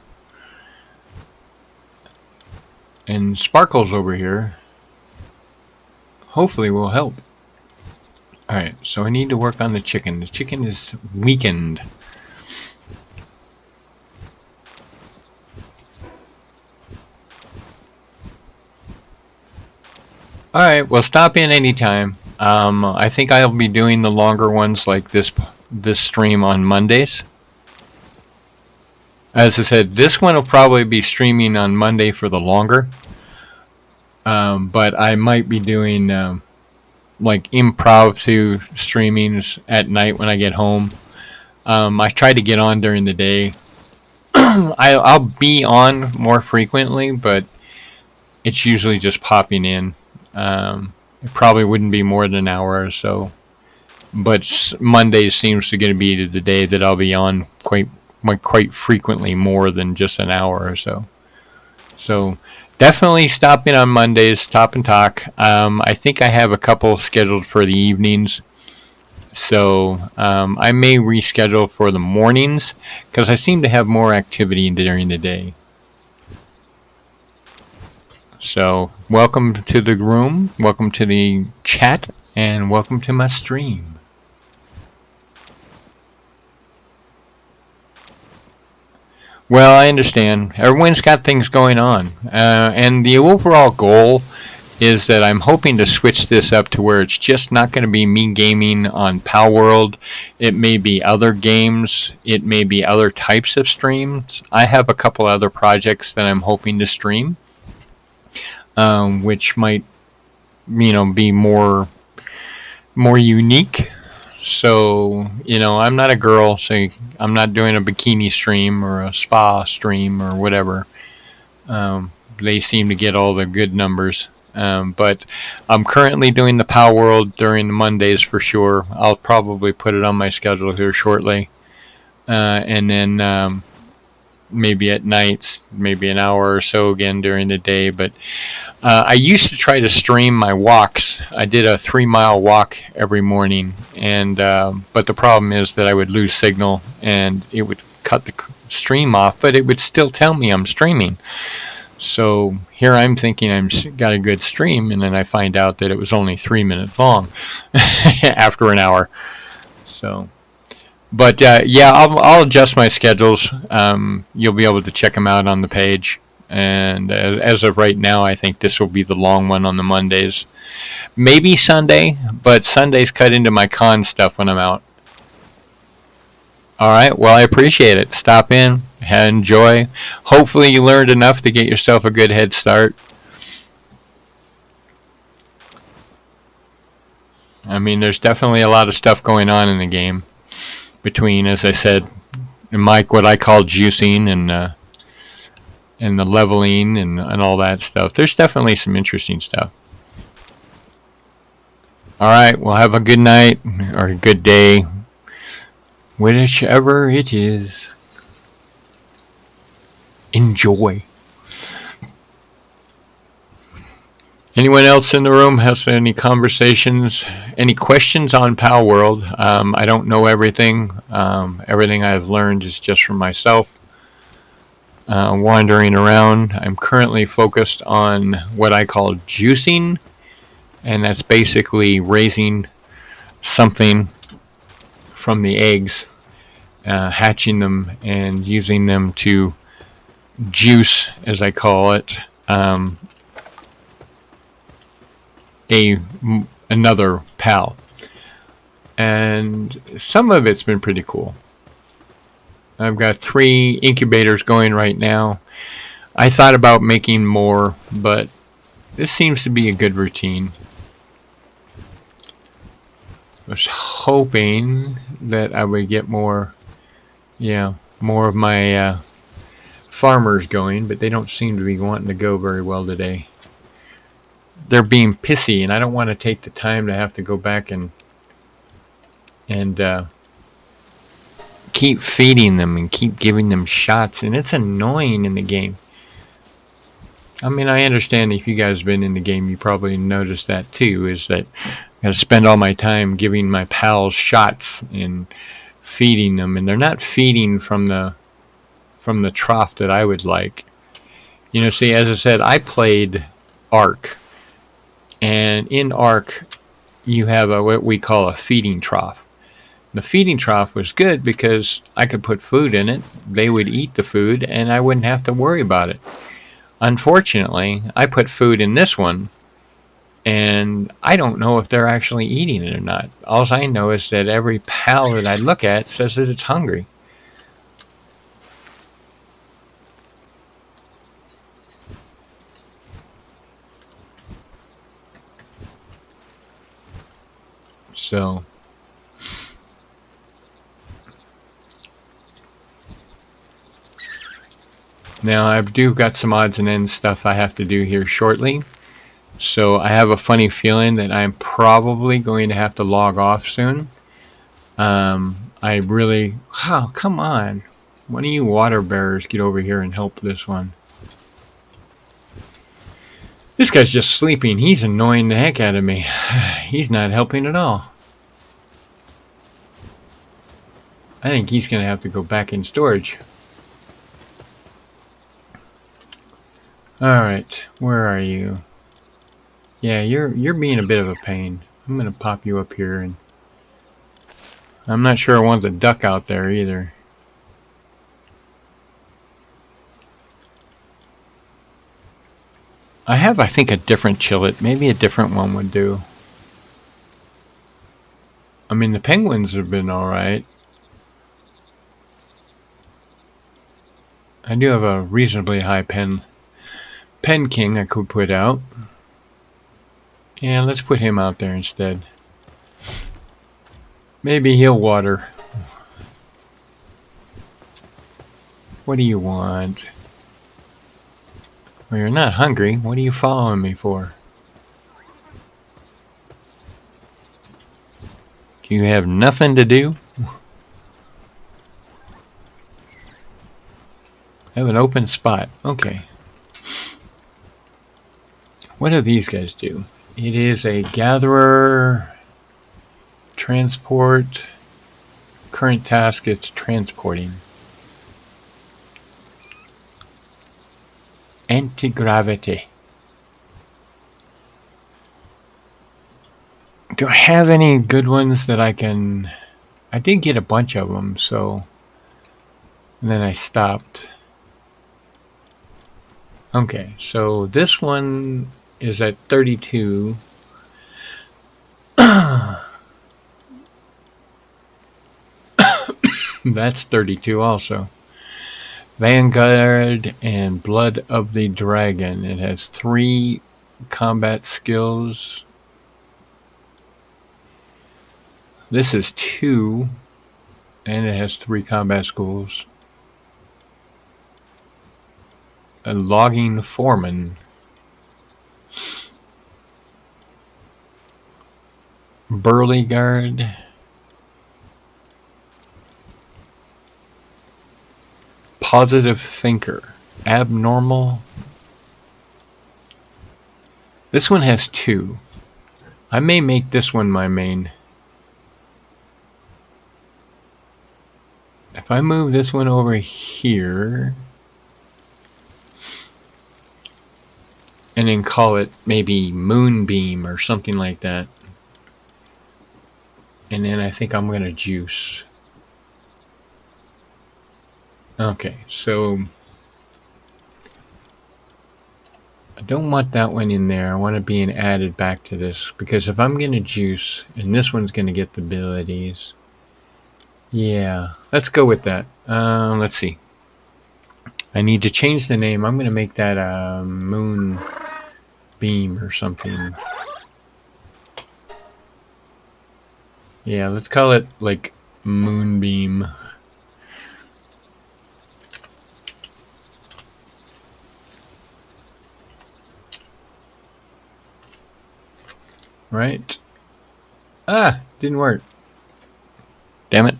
And Sparkle's over here. Hopefully will help. Alright, so I need to work on the chicken. The chicken is weakened. Alright, well stop in anytime. I think I'll be doing the longer ones like this stream on Mondays. As I said, this one will probably be streaming on Monday for the longer. But I might be doing like impromptu streamings at night when I get home. I try to get on during the day. I'll be on more frequently, but it's usually just popping in. It probably wouldn't be more than an hour or so. But Monday seems to be the day that I'll be on quite frequently, more than just an hour or so. So definitely stop in on Mondays, stop and talk. I think I have a couple scheduled for the evenings. So I may reschedule for the mornings because I seem to have more activity during the day. So welcome to the room, welcome to the chat, and welcome to my stream. Well, I understand. Everyone's got things going on. And the overall goal is that I'm hoping to switch this up to where it's just not going to be me gaming on palworld. It may be other games. It may be other types of streams. I have a couple other projects that I'm hoping to stream, which might, be more unique. So, I'm not a girl, so I'm not doing a bikini stream or a spa stream or whatever. They seem to get all the good numbers. But I'm currently doing the palworld during the Mondays for sure. I'll probably put it on my schedule here shortly. And then maybe at nights, maybe an hour or so again during the day. But I used to try to stream my walks. I did a 3-mile walk every morning, and but the problem is that I would lose signal and it would cut the stream off, but it would still tell me I'm streaming. So here I'm thinking I've got a good stream, and then I find out that it was only 3 minutes long after an hour. So, but yeah, I'll adjust my schedules. You'll be able to check them out on the page. And as of right now, I think this will be the long one on the Mondays. Maybe Sunday, but Sunday's cut into my con stuff when I'm out. All right, well, I appreciate it. Stop in, enjoy. Hopefully you learned enough to get yourself a good head start. I mean, there's definitely a lot of stuff going on in the game between, as I said, Mike, what I call juicing and the leveling and all that stuff. There's definitely some interesting stuff. Alright, well, have a good night or a good day, whichever it is. Enjoy. Anyone else in the room has any conversations, any questions on palworld? I don't know everything. Everything I've learned is just from myself. Wandering around. I'm currently focused on what I call juicing, and that's basically raising something from the eggs, hatching them and using them to juice, as I call it, another pal. And some of it's been pretty cool. I've got 3 incubators going right now. I thought about making more, but this seems to be a good routine. I was hoping that I would get more of my farmers going, but they don't seem to be wanting to go very well today. They're being pissy, and I don't want to take the time to have to go back and keep feeding them and keep giving them shots, and it's annoying in the game. I mean, I understand if you guys have been in the game, you probably noticed that too, is that Got to spend all my time giving my pals shots and feeding them, and they're not feeding from the trough that I would like. You know, see, as I said, I played Ark, and in Ark you have what we call a feeding trough. The feeding trough was good because I could put food in it, they would eat the food, and I wouldn't have to worry about it. Unfortunately, I put food in this one, and I don't know if they're actually eating it or not. All I know is that every pal that I look at says that it's hungry. So now I do got some odds and ends stuff I have to do here shortly. So I have a funny feeling that I'm probably going to have to log off soon. I really... Oh, come on. One of you water bearers get over here and help this one. This guy's just sleeping. He's annoying the heck out of me. He's not helping at all. I think he's going to have to go back in storage. Alright, where are you? Yeah, you're being a bit of a pain. I'm going to pop you up here, and I'm not sure I want the duck out there either. I have, I think, a different chillet. Maybe a different one would do. I mean, the penguins have been alright. I do have a reasonably high pen king I could put out. Yeah, let's put him out there instead. Maybe he'll water. What do you want? Well, you're not hungry. What are you following me for? Do you have nothing to do? I have an open spot. Okay. What do these guys do? It is a gatherer, transport. Current task, it's transporting. Anti-gravity. Do I have any good ones that I can... I did get a bunch of them, so... And then I stopped. Okay, so this one is at 32. That's 32 also. Vanguard and Blood of the Dragon. It has 3 combat skills. This is 2, and it has 3 combat skills. A logging foreman. Burly guard. Positive thinker. Abnormal. This one has 2. I may make this one my main. If I move this one over here, and then call it maybe Moonbeam or something like that, and then I think I'm going to juice. Okay, so I don't want that one in there. I want it being added back to this, because if I'm going to juice, and this one's going to get the abilities, yeah, let's go with that. Let's see. I need to change the name. I'm going to make that Moonbeam or something. Yeah, let's call it like Moonbeam. Right? Ah, didn't work. Damn it.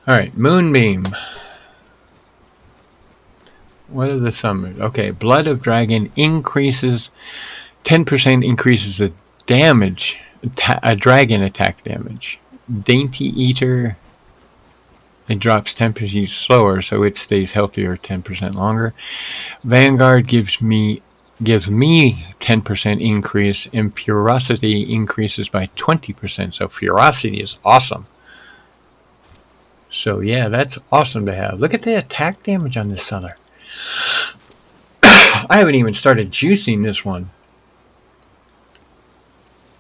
Alright, Moonbeam. What are the summaries? Okay, Blood of Dragon increases 10% increases the damage, a dragon attack damage. Dainty Eater, it drops 10% slower, so it stays healthier 10% longer. Vanguard gives me 10% increase, and Ferocity increases by 20%. So Ferocity is awesome. So yeah, that's awesome to have. Look at the attack damage on this seller. I haven't even started juicing this one.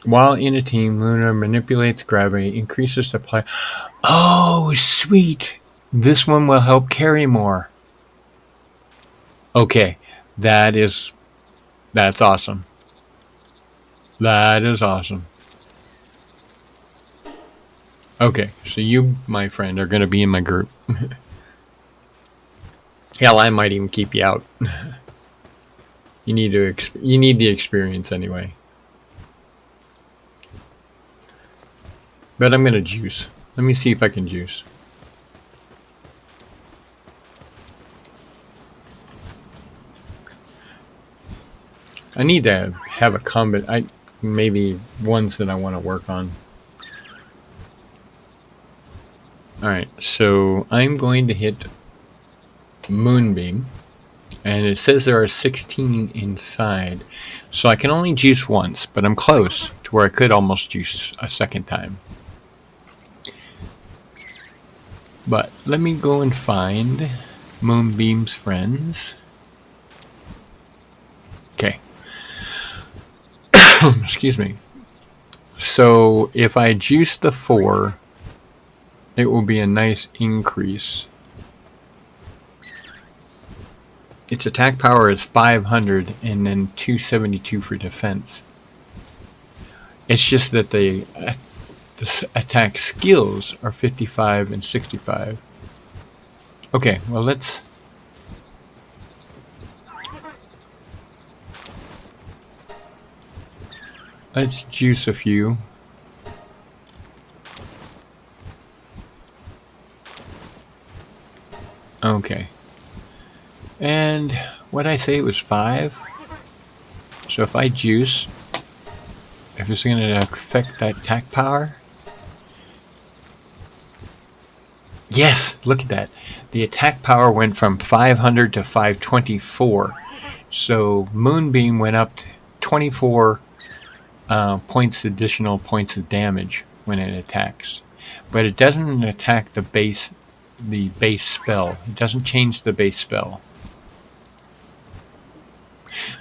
While in a team, Luna manipulates gravity, increases the play. Oh, sweet! This one will help carry more. Okay, that's awesome. That is awesome. Okay, so you, my friend, are going to be in my group. Hell, I might even keep you out. You need the experience anyway. But I'm going to juice. Let me see if I can juice. I need to have a combat. Maybe ones that I want to work on. Alright, so I'm going to hit Moonbeam. And it says there are 16 inside. So I can only juice once, but I'm close to where I could almost juice a second time. But let me go and find Moonbeam's friends. Okay. Excuse me. So if I juice the 4, it will be a nice increase. Its attack power is 500 and then 272 for defense. It's just that the attack skills are 55 and 65. Okay, well let's juice a few. Okay. And what I say it was 5. So if I juice, if it's going to affect that attack power. Yes, look at that. The attack power went from 500 to 524. So Moonbeam went up to 24 additional points of damage when it attacks. But it doesn't attack the base spell. It doesn't change the base spell.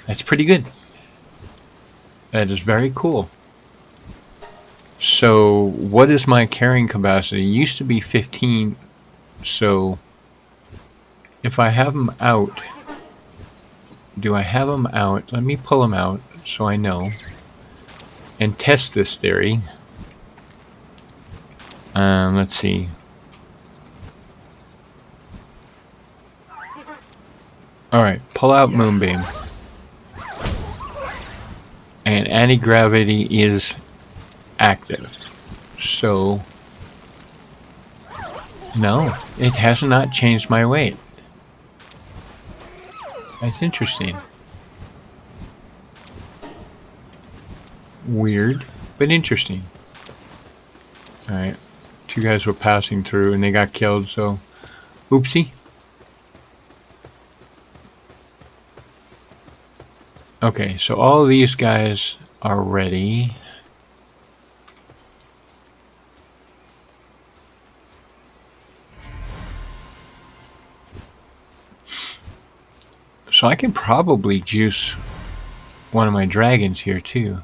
That's pretty good. That is very cool. So what is my carrying capacity? It used to be 15. So if I have them out, do I have them out? Let me pull them out so I know and test this theory. Let's see. Alright, pull out Moonbeam. And anti-gravity is active. So, no, it has not changed my weight. That's interesting. Weird, but interesting. Alright, 2 guys were passing through and they got killed, so oopsie. Okay, so all these guys are ready. So I can probably juice one of my dragons here too.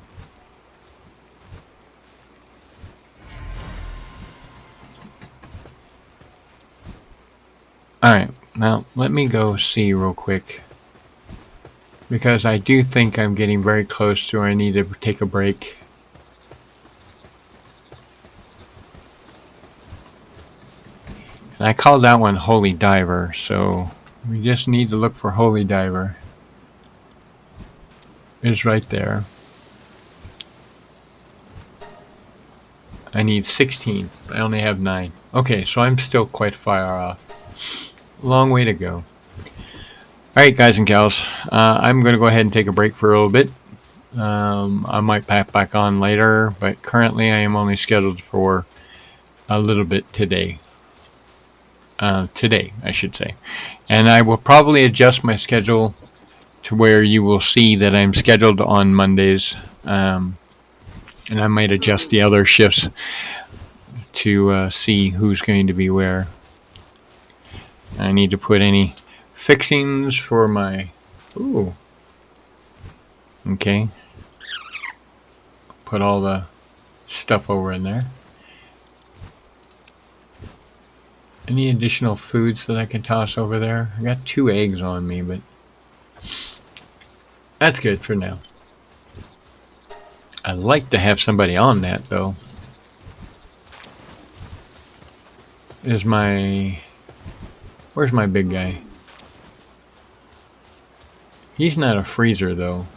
Alright, now let me go see real quick. Because I do think I'm getting very close to where I need to take a break. And I called that one Holy Diver, so we just need to look for Holy Diver. It's right there. I need 16. I only have 9. Okay, so I'm still quite far off. Long way to go. Alright, guys and gals, I'm going to go ahead and take a break for a little bit. I might pop back on later, but currently I am only scheduled for a little bit today. Today, I should say. And I will probably adjust my schedule to where you will see that I'm scheduled on Mondays. And I might adjust the other shifts to see who's going to be where. I need to put any fixings for my... Ooh. Okay. Put all the stuff over in there. Any additional foods that I can toss over there? I got 2 eggs on me, but that's good for now. I'd like to have somebody on that, though. Where's my big guy? He's not a freezer, though.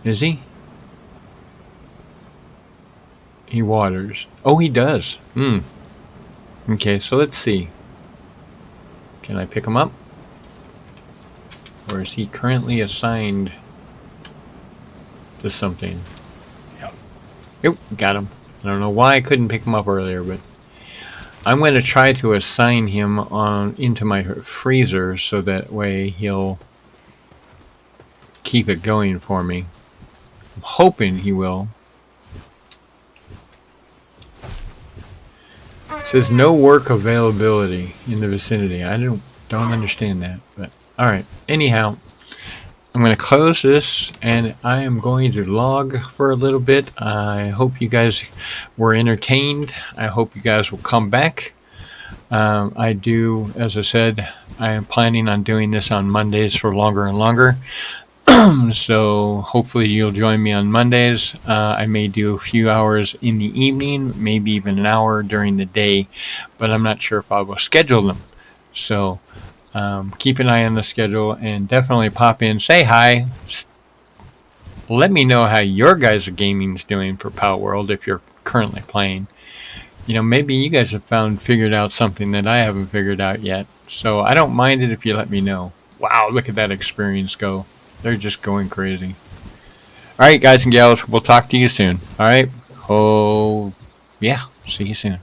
Is he? He waters. Oh, he does. Okay, so let's see. Can I pick him up? Or is he currently assigned to something? Yep, got him. I don't know why I couldn't pick him up earlier, but I'm going to try to assign him into my freezer so that way he'll keep it going for me. I'm hoping he will. It says no work availability in the vicinity. I don't understand that, but alright. Anyhow, I'm going to close this and I am going to log for a little bit. I hope you guys were entertained. I hope you guys will come back. I do, as I said, I am planning on doing this on Mondays for longer and longer. So hopefully you'll join me on Mondays. I may do a few hours in the evening, maybe even an hour during the day, but I'm not sure if I will schedule them. So keep an eye on the schedule and definitely pop in, say hi. Let me know how your guys' gaming's doing for palworld if you're currently playing. You know, maybe you guys have figured out something that I haven't figured out yet. So I don't mind it if you let me know. Wow, look at that experience go. They're just going crazy. Alright, guys and gals, we'll talk to you soon. Alright? Oh, yeah. See you soon.